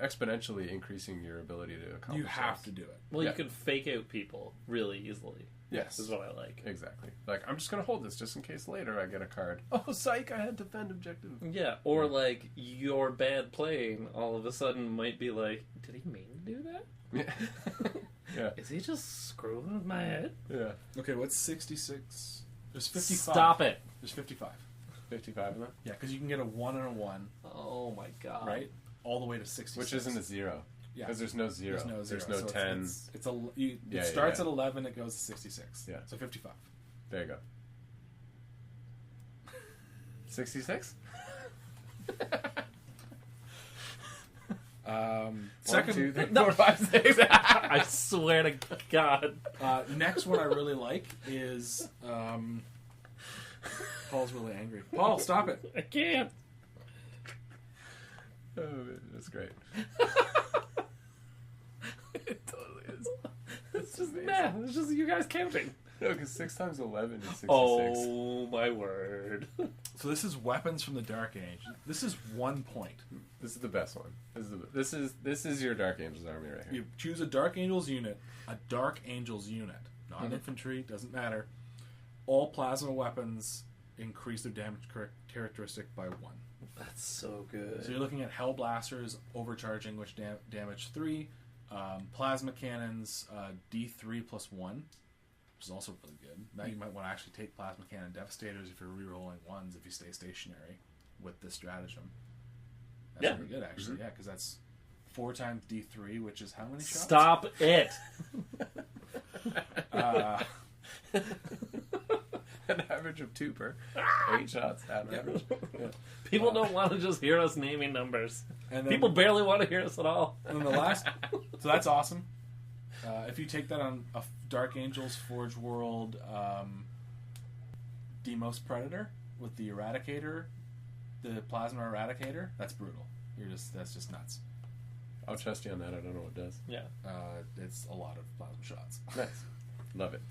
exponentially increasing your ability to accomplish. You have those. to do it. Well, Yeah. you can fake out people really easily. Yes. Is what I like. Exactly. Like, I'm just going to hold this just in case later I get a card. Oh, psych, I had defend objective. Yeah, or like your bad playing all of a sudden might be like, did he mean to do that? Yeah. Yeah. Is he just screwing with my head? Yeah. Okay, what's 66? There's 55. Stop it. There's 55. 55 of them? Yeah, because you can get a 1 and a 1, Oh my god. right? All the way to 66. Which isn't a 0. Yeah. Because there's no 0. There's no 0. There's no So 10. It starts at 11, it goes to 66. Yeah. So 55. There you go. 66? Second, 1, 2, 3, 4, 5, 6. I swear to God. next one I really like is Paul's really angry. Paul, stop it. I can't. Oh, that's great. It totally is. It's just math. It's just you guys counting. No, because 6 times 11 is 66. Oh my word. So this is weapons from the Dark Age. This is 1 point. This is the best one. This is your Dark Angels army right here. You choose a Dark Angels unit, not infantry, doesn't matter. All plasma weapons increase their damage characteristic by 1. That's so good. So you're looking at Hell Blasters overcharging, which damage 3. Plasma cannons, D3 plus 1, which is also really good. Now you might want to actually take Plasma Cannon Devastators if you're rerolling 1s if you stay stationary with this stratagem. That's really good, actually, yeah, because that's 4 times D3, which is how many shots? Stop it. An average of 2 per 8 shots. Average. Yeah. People don't want to just hear us naming numbers. And then, People barely want to hear us at all. and then the last, so that's awesome. If you take that on a Dark Angels Forge World Demos Predator with the Eradicator, the Plasma Eradicator, that's brutal. That's just nuts. I'll trust you on that. I don't know what it does. Yeah. It's a lot of plasma shots. Nice. Love it.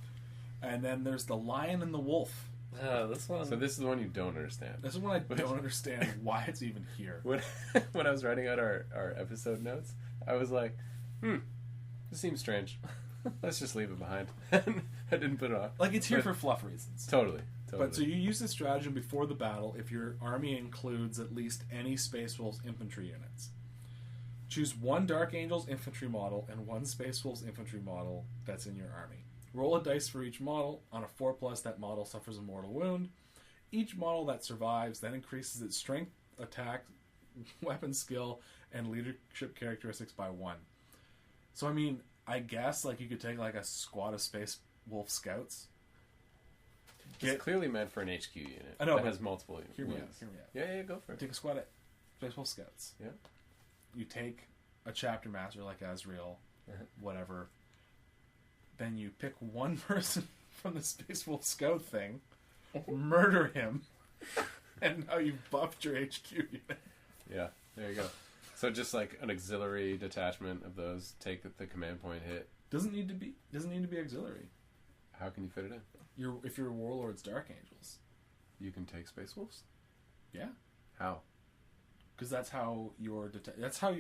And then there's the Lion and the Wolf. This one. So this is the one you don't understand. This is one I don't understand why it's even here. When I was writing out our episode notes, I was like, this seems strange. Let's just leave it behind. I didn't put it on. Like, it's here for fluff reasons. Totally. But so you use this stratagem before the battle if your army includes at least any Space Wolves infantry units. Choose 1 Dark Angels infantry model and 1 Space Wolves infantry model that's in your army. Roll a dice for each model. On a 4+, that model suffers a mortal wound. Each model that survives then increases its strength, attack, weapon skill, and leadership characteristics by 1. So, I mean, I guess like you could take like a squad of Space Wolf Scouts. It's clearly meant for an HQ unit. I know, that but has multiple Hear me out. wounds. Hear me out. Yeah, go for it. Take a squad of Space Wolf Scouts. Yeah. You take a chapter master like Azrael, whatever. Then you pick 1 person from the Space Wolf Scout thing, murder him, and now you've buffed your HQ unit. Yeah, there you go. So just like an auxiliary detachment of those take the command point hit. Doesn't need to be auxiliary. How can you fit it in? If you're Warlord's Dark Angels, You can take Space Wolves? yeah, How? because that's how your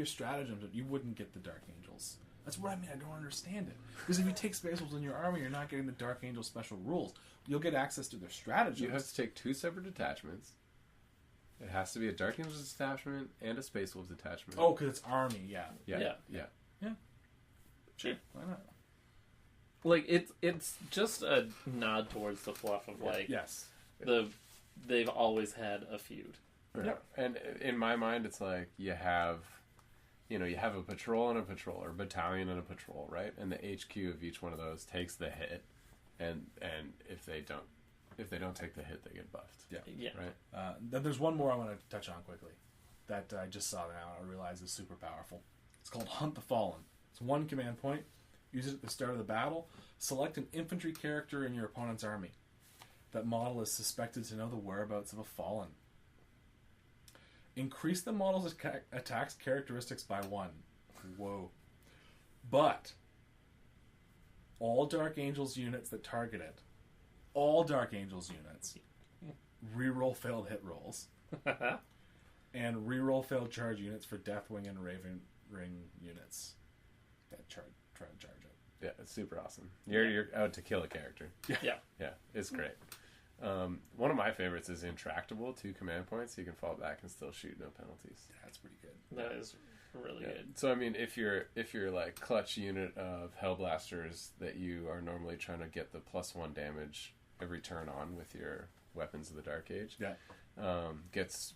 stratagems. You wouldn't get the Dark Angels. That's what I mean. I don't understand it. Because if you take Space Wolves in your army, you're not getting the Dark Angel special rules. You'll get access to their stratagems. You have to take 2 separate detachments. It has to be a Dark Angels detachment and a Space Wolves detachment. Oh, because it's army. Yeah. Yeah. Sure. Why not? Like it's just a nod towards the fluff of like Yes. they've always had a feud. Yep. And in my mind, it's like you have a patrol and a patrol, or battalion and a patrol, right? And the HQ of each one of those takes the hit, and if they don't take the hit, they get buffed. Yeah. Right. Then there's one more I want to touch on quickly that I just saw now. I realize is super powerful. It's called Hunt the Fallen. It's 1 command point. Use it at the start of the battle. Select an infantry character in your opponent's army. That model is suspected to know the whereabouts of a fallen. Increase the model's attack's characteristics by 1. Whoa. But all Dark Angels units that target it, all Dark Angels units, reroll failed hit rolls. And reroll failed charge units for Deathwing and Raven Ring units that try to charge it. Yeah, it's super awesome. You're out to kill a character. Yeah. Yeah, it's great. One of my favorites is Intractable, 2 command points. You can fall back and still shoot, no penalties. Yeah, that's pretty good. That is really good. So I mean, if you're like clutch unit of Hellblasters that you are normally trying to get the +1 damage every turn on with your weapons of the Dark Age,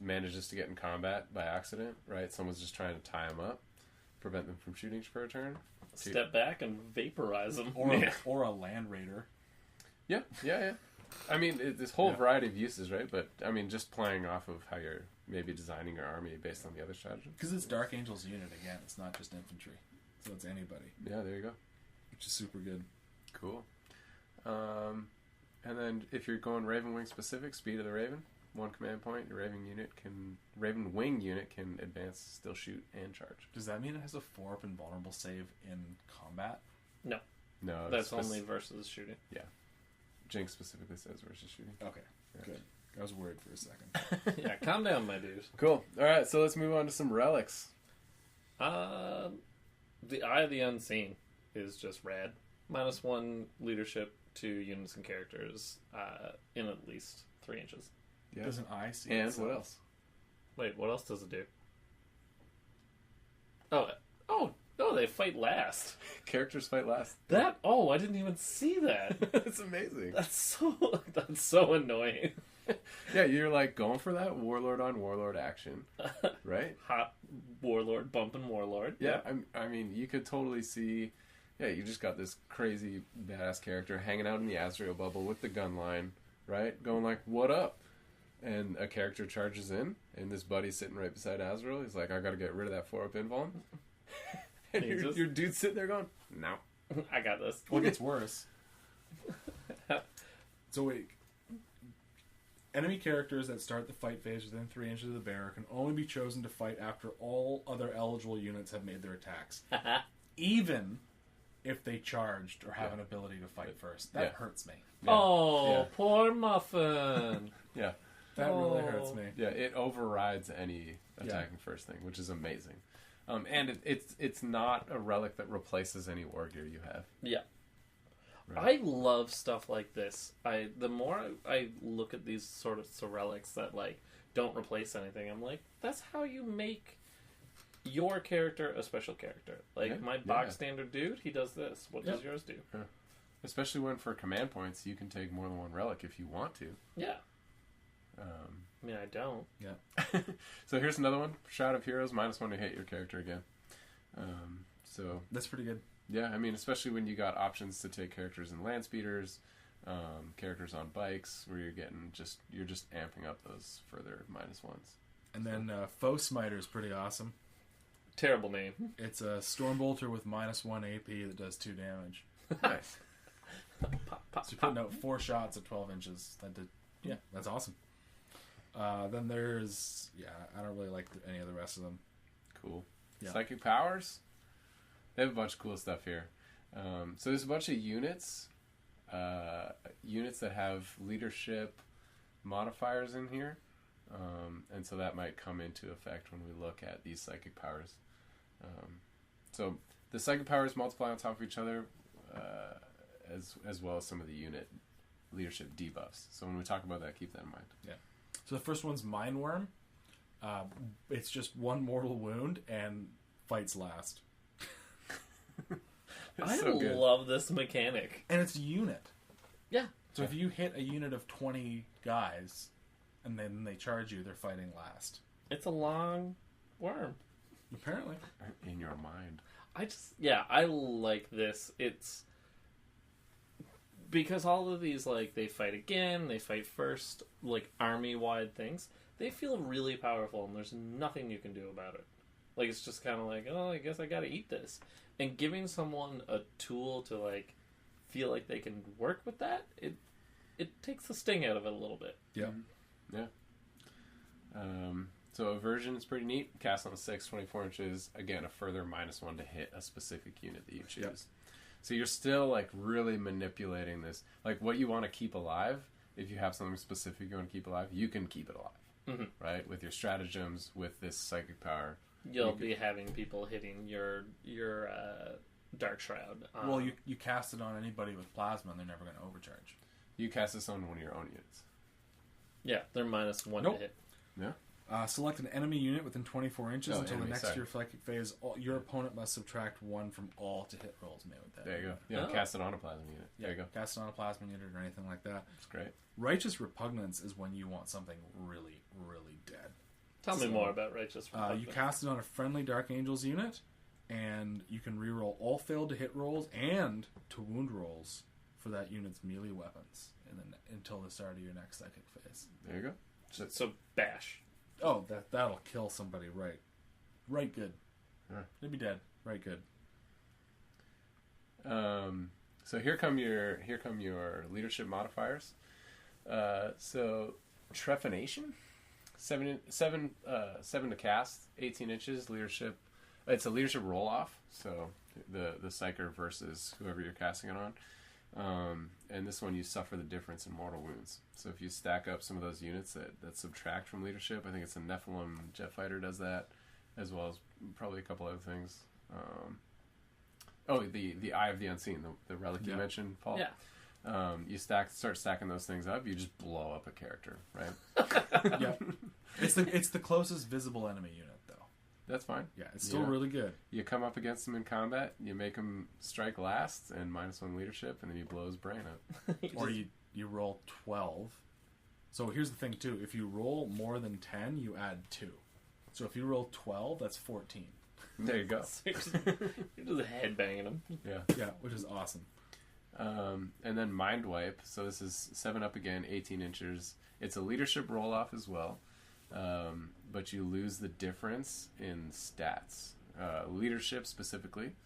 manages to get in combat by accident, right? Someone's just trying to tie them up, prevent them from shooting for a turn. Step back and vaporize them. Or a Land Raider. Yeah. I mean, this whole variety of uses, right? But I mean, just playing off of how you're maybe designing your army based on the other strategy. Because it's Dark Angels unit again. It's not just infantry, so it's anybody. Yeah, there you go. Which is super good. Cool. And then if you're going Raven Wing specific, Speed of the Raven, 1 command point. Your Raven Wing unit can advance, still shoot, and charge. Does that mean it has a 4-up invulnerable save in combat? No. No, That's only versus shooting. Yeah. Jinx specifically says versus shooting. Okay, good. I was worried for a second. Yeah, calm down, my dude. Cool. All right, so let's move on to some relics. The Eye of the Unseen is just rad. -1 leadership to units and characters in at least 3 inches. Yeah. Does an eye see And itself? what else? Wait, what else does it do? Oh, they fight last. Characters fight last. I didn't even see that. It's amazing. That's so annoying. Yeah, you're like going for that warlord on warlord action, right? Hot warlord bumping warlord. Yeah, I mean, you could totally see. Yeah, you just got this crazy badass character hanging out in the Azrael bubble with the gun line, right? Going like, "What up?" And a character charges in, and this buddy's sitting right beside Azrael. He's like, "I got to get rid of that 4-up invuln." And your dude's sitting there going, "No, I got this." What gets worse? So wait. Enemy characters that start the fight phase within 3 inches of the bearer can only be chosen to fight after all other eligible units have made their attacks. Even if they charged or have an ability to fight first. That hurts me. Yeah. Poor Muffin. Yeah. That really hurts me. Yeah, it overrides any attacking first thing, which is amazing. And it's not a relic that replaces any war gear you have. Yeah. Right. I love stuff like this. The more I look at these sort of relics that like don't replace anything, I'm like, that's how you make your character a special character. Like my box standard dude, he does this. What does yours do? Yeah. Especially when for command points, you can take more than one relic if you want to. Yeah. I mean, I don't. Yeah. So here's another one. Shroud of Heroes, -1 to hit your character again. So That's pretty good. yeah, I mean, especially when you got options to take characters in land speeders, characters on bikes, where you're just amping up those further -1s. And then Foe Smiter is pretty awesome. Terrible name. It's a Stormbolter with -1 AP that does 2 damage. Nice. So you're putting out 4 shots at 12 inches. That's awesome. Then there's, I don't really like any of the rest of them. Cool. Yeah. Psychic powers. They have a bunch of cool stuff here. So there's a bunch of units that have leadership modifiers in here. And so that might come into effect when we look at these psychic powers. So the psychic powers multiply on top of each other, as well as some of the unit leadership debuffs. So when we talk about that, keep that in mind. Yeah. So the first one's Mindworm. It's just 1 mortal wound and fights last. I so good. love this mechanic. And it's a unit. Yeah. So if you hit a unit of 20 guys and then they charge you, they're fighting last. It's a long worm. Apparently. In your mind. I like this. It's because all of these, like, they fight again, they fight first, like, army-wide things, they feel really powerful, and there's nothing you can do about it. Like, it's just kind of like, oh, I guess I gotta eat this. And giving someone a tool to like feel like they can work with that, it takes the sting out of it a little bit. Yeah. Yeah. So aversion is pretty neat. Cast on a 6, 24 inches. Again, a further -1 to hit a specific unit that you choose. Yep. So you're still like really manipulating this. Like what you want to keep alive, if you have something specific you want to keep alive, you can keep it alive. Right? With your stratagems, with this psychic power. You'll be having people hitting your Dark Shroud. Well, you cast it on anybody with plasma and they're never going to overcharge. You cast this on one of your own units. Yeah, they're -1 Nope. to hit. Yeah? Select an enemy unit within 24 inches Oh, until enemy, the next sorry. your psychic phase. Your opponent must subtract 1 from all to hit rolls made with that. There you go. unit. Yeah, Oh. cast it on a plasma unit. Yeah, There you go. cast it on a plasma unit or anything like that. That's great. Righteous Repugnance is when you want something really, really dead. Tell me more about Righteous You Repugnance. cast it on a friendly Dark Angels unit, and you can reroll all failed to hit rolls and to wound rolls for that unit's melee weapons, and then until the start of your next psychic phase. There you go. So bash. Oh, that'll kill somebody right good. Yeah. They'd be dead. Right good. So here come your leadership modifiers. So trephination, 7 to cast, 18 inches. Leadership. It's a leadership roll off. So the psyker versus whoever you're casting it on. And this one you suffer the difference in mortal wounds. So if you stack up some of those units that subtract from leadership, I think it's a Nephilim jet fighter does that, as well as probably a couple other things. The Eye of the Unseen, the relic you mentioned, Paul. Yeah. You start stacking those things up, you just blow up a character, right? Yeah. It's the closest visible enemy unit though. That's fine. Yeah, it's still really good. You come up against them in combat, you make them strike last and -1 leadership, and then you blow his brain up. Or you roll 12. So here's the thing too. If you roll more than 10, you add 2. So if you roll 12, that's 14. There you go. You're just headbanging them. Yeah. Yeah, which is awesome. And then Mind Wipe. So this is 7 up again, 18 inches. It's a leadership roll off as well. But you lose the difference in stats. Leadership specifically.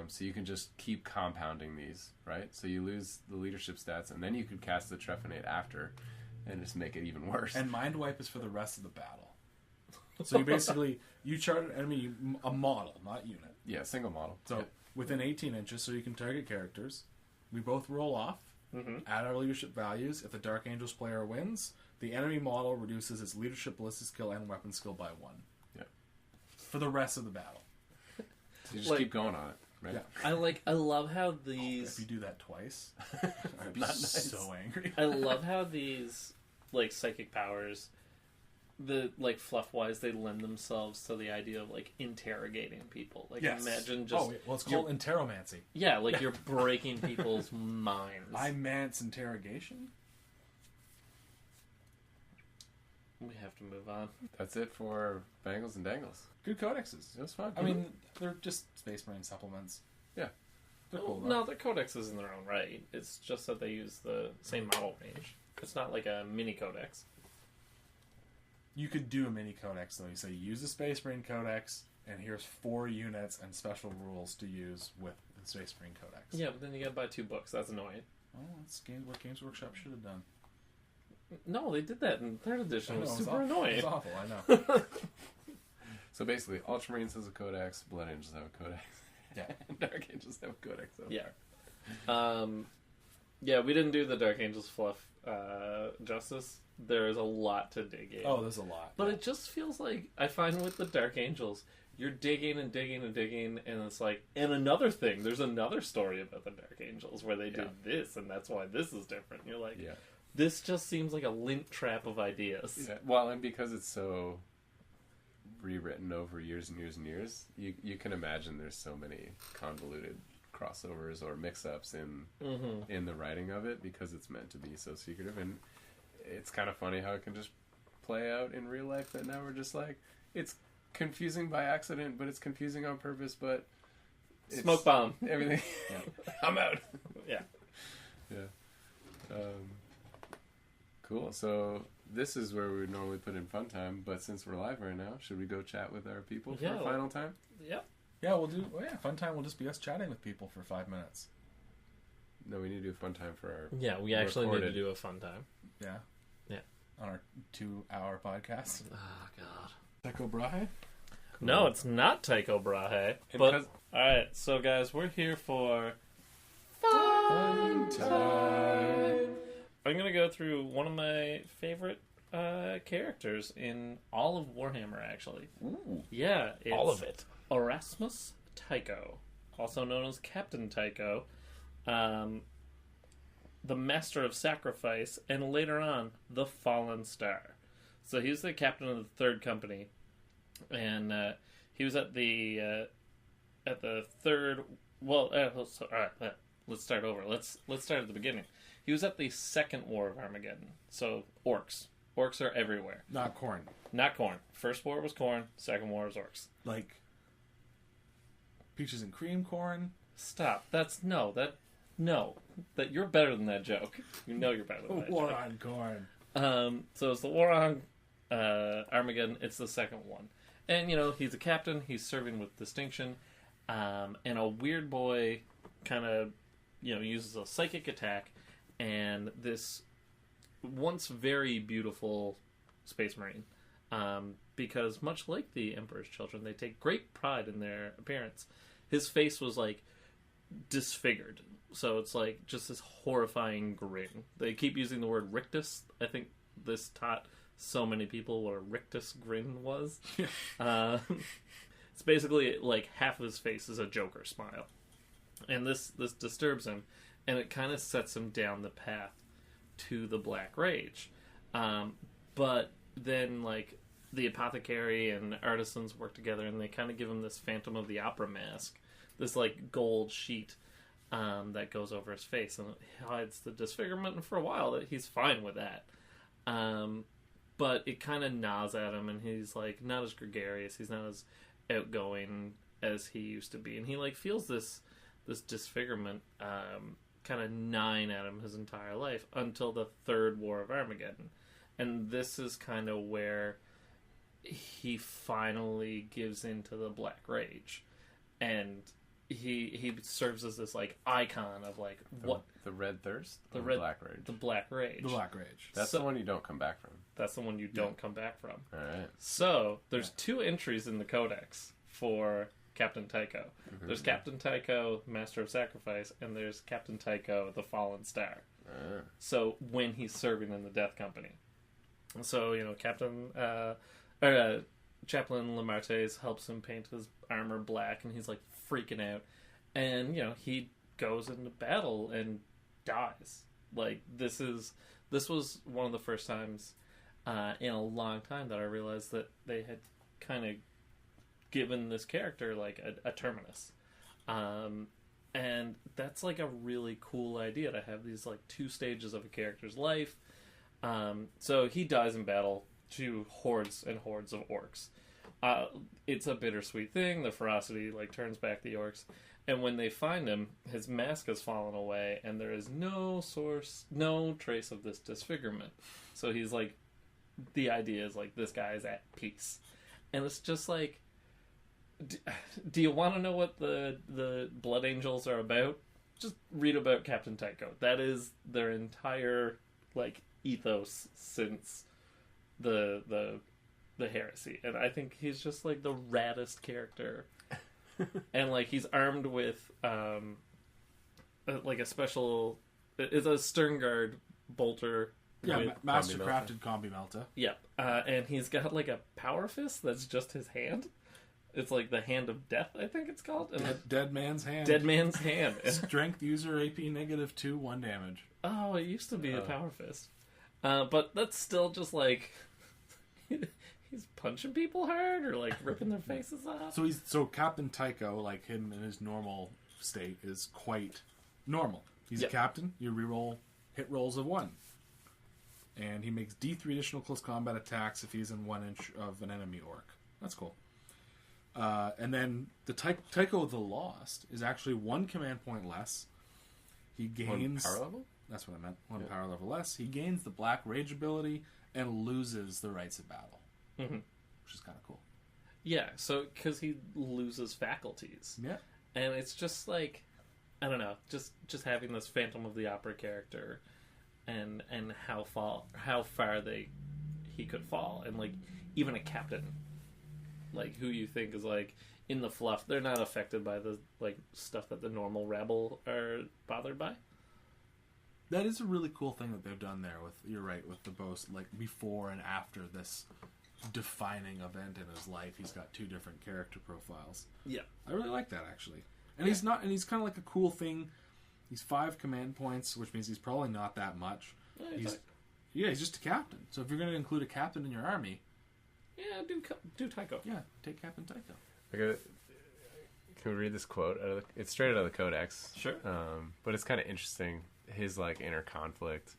So you can just keep compounding these, right? So you lose the leadership stats, and then you could cast the Trephinate after and just make it even worse. And Mind Wipe is for the rest of the battle. So you basically, you chart an enemy, a model, not unit. Yeah, single model. So within 18 inches, so you can target characters. We both roll off, add our leadership values. If the Dark Angels player wins, the enemy model reduces its leadership, ballistic skill, and weapon skill by 1. Yeah. For the rest of the battle. So you just keep going on it, right? Yeah. I love how these. If you do that twice, I'd be Not nice. so angry. I love how these like psychic powers, the like fluff wise, they lend themselves to the idea of like interrogating people. Like imagine just it's called interomancy. like you're breaking people's minds. I-mance interrogation. We have to move on. That's it for Bangles and Dangles. Good codexes. It was fun. I mean, they're just Space Marine supplements. Yeah. They're cool. No, they're codexes in their own right. It's just that they use the same model range. It's not like a mini codex. You could do a mini codex though. You say use the Space Marine codex, and here's 4 units and special rules to use with the Space Marine codex. Yeah, but then you gotta buy 2 books. That's annoying. Oh, that's what Games Workshop should have done. No, they did that in 3rd edition. It was super awful. annoying. It's awful, I know. So basically, Ultramarines has a codex, Blood Angels have a codex. Yeah. And Dark Angels have a codex. So Yeah. Yeah, we didn't do the Dark Angels fluff justice. There is a lot to dig in. Oh, there's a lot. But it just feels like, I find with the Dark Angels, you're digging and digging and digging, and it's like, and another thing, there's another story about the Dark Angels where they did this, and that's why this is different. You're like, this just seems like a lint trap of ideas. Yeah. Well, and because it's so rewritten over years and years and years, you can imagine there's so many convoluted crossovers or mix-ups in the writing of it because it's meant to be so secretive. And it's kind of funny how it can just play out in real life that now we're just like, it's confusing by accident, but it's confusing on purpose, but it's Smoke bomb. everything. I'm out. Yeah. Cool. So this is where we would normally put in fun time, but since we're live right now, should we go chat with our people for a final time? Yep. Yeah, we'll do. Well, yeah, fun time will just be us chatting with people for 5 minutes. No, we need to do a fun time for our. Yeah, we actually recorded. need to do a fun time. Yeah. Yeah. On our 2-hour podcast. Oh, God. Tycho Brahe? No, it's not Tycho Brahe. But, alright, so guys, we're here for fun time. I'm going to go through one of my favorite characters in all of Warhammer, actually. Ooh. Yeah. It's All of it. Erasmus Tycho, also known as Captain Tycho, the Master of Sacrifice, and later on, the Fallen Star. So he was the captain of the Third Company, and he was at the third. Well, all right, let's start over. Let's start at the beginning. He was at the Second War of Armageddon. So orcs are everywhere. Not corn. Not corn. First war was corn. Second war was orcs. Like peaches and cream corn. Stop. That you're better than that joke. You know you're better than that War joke. on corn. So it's the war on Armageddon. It's the second one. And, he's a captain. He's serving with distinction. And a weird boy kind of, uses a psychic attack. And this once very beautiful space marine, because much like the Emperor's Children, they take great pride in their appearance. His face was, disfigured. So it's, just this horrifying grin. They keep using the word rictus. I think this taught so many people what a rictus grin was. It's basically, half of his face is a Joker smile. And this disturbs him, and it kind of sets him down the path to the Black Rage. But then, the apothecary and artisans work together, and they kind of give him this Phantom of the Opera mask, this gold sheet that goes over his face, and it hides the disfigurement. And for a while, he's fine with that. But it kind of gnaws at him, and he's not as gregarious. He's not as outgoing as he used to be, and he feels this disfigurement kind of gnawing at him his entire life until the Third War of Armageddon. And this is kind of where he finally gives into the Black Rage, and he serves as this icon of what the Red Thirst, the Black Rage, the Black Rage. The Black Rage. That's the one you don't come back from. That's the one you don't come back from. All right. So there's 2 entries in the Codex for Captain Tycho. Mm-hmm. There's Captain Tycho, Master of Sacrifice, and there's Captain Tycho, the Fallen Star. So when he's serving in the Death Company. So, Chaplain Lamartes helps him paint his armor black, and he's freaking out. And, he goes into battle and dies. This was one of the first times in a long time that I realized that they had kind of given this character a terminus. And that's a really cool idea to have these 2 stages of a character's life. So he dies in battle to hordes and hordes of orcs. It's a bittersweet thing. The ferocity turns back the orcs, and when they find him, his mask has fallen away, and there is no trace of this disfigurement. So he's the idea is this guy is at peace, and it's just do you want to know what the Blood Angels are about? Just read about Captain Tycho. That is their entire ethos since the heresy, and I think he's just the raddest character. And he's armed with a special, it's a Sternguard bolter. Yeah, with, master crafted combi melta. Yeah, and he's got a power fist that's just his hand. It's the hand of death, I think it's called. And Dead man's hand. Dead man's hand. Strength user AP -2, 1 damage. Oh, it used to be a power fist. But that's still just he's punching people hard or ripping their faces off. So Captain Tycho, him in his normal state, is quite normal. He's a captain. You reroll hit rolls of 1. And he makes D3 additional close combat attacks if he's in 1 inch of an enemy orc. That's cool. And then the Tycho the Lost is actually 1 command point less. He gains 1 power level? That's what I meant. 1 power level less. He gains the Black Rage ability and loses the rights of battle. Mm-hmm. Which is kind of cool. Yeah, so because he loses faculties. Yeah. And it's just like, I don't know, just having this Phantom of the Opera character and how far he could fall. And like, even a captain, like, who you think is like in the fluff, they're not affected by the like stuff that the normal rabble are bothered by. That is a really cool thing that they've done there with, you're right, with the boast, like before and after this defining event in his life, he's got two different character profiles. Yeah. I really like that, actually. And he's kind of like a cool thing. He's 5 command points, which means he's probably not that much. Yeah, he's just a captain. So if you're going to include a captain in your army, yeah, do Tycho. yeah, take Captain Tycho. Can we read this quote? It's straight out of the Codex. Sure. But it's kind of interesting. His like inner conflict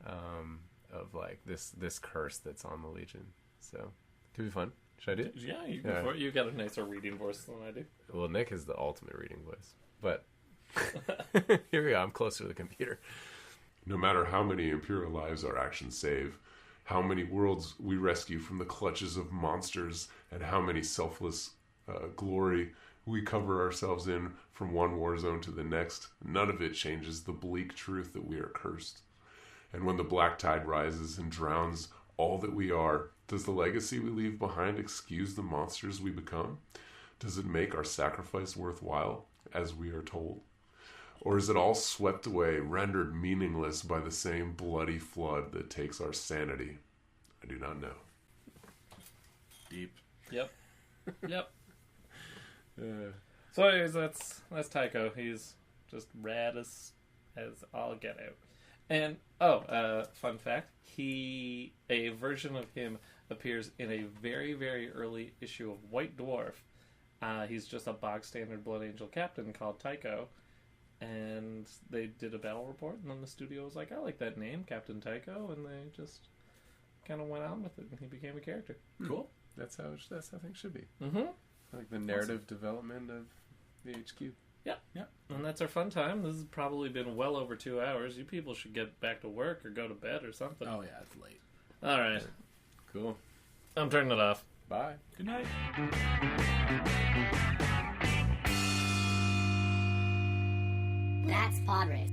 of like this curse that's on the Legion. So could be fun. Should I do it? Yeah, you go for it. You've got a nicer reading voice than I do. Well, Nick is the ultimate reading voice. But here we go. I'm closer to the computer. No matter how many Imperial lives our actions save, how many worlds we rescue from the clutches of monsters, and how many selfless glory we cover ourselves in from one war zone to the next, none of it changes the bleak truth that we are cursed. And when the black tide rises and drowns all that we are, does the legacy we leave behind excuse the monsters we become? Does it make our sacrifice worthwhile, as we are told? Or is it all swept away, rendered meaningless by the same bloody flood that takes our sanity? I do not know. Deep. Yep. So anyways, that's Tycho. He's just rad as all get out. And fun fact, a version of him appears in a very, very early issue of White Dwarf. He's just a bog standard Blood Angel captain called Tycho. And they did a battle report, and then the studio was like, I like that name, Captain Tycho, and they just kind of went on with it, and he became a character. Cool. That's how things should be. Mm-hmm. Like the narrative development of the HQ. Yeah. And that's our fun time. This has probably been well over 2 hours. You people should get back to work or go to bed or something. Oh, yeah, it's late. All right. Cool. I'm turning it off. Bye. Good night. That's Pod Race.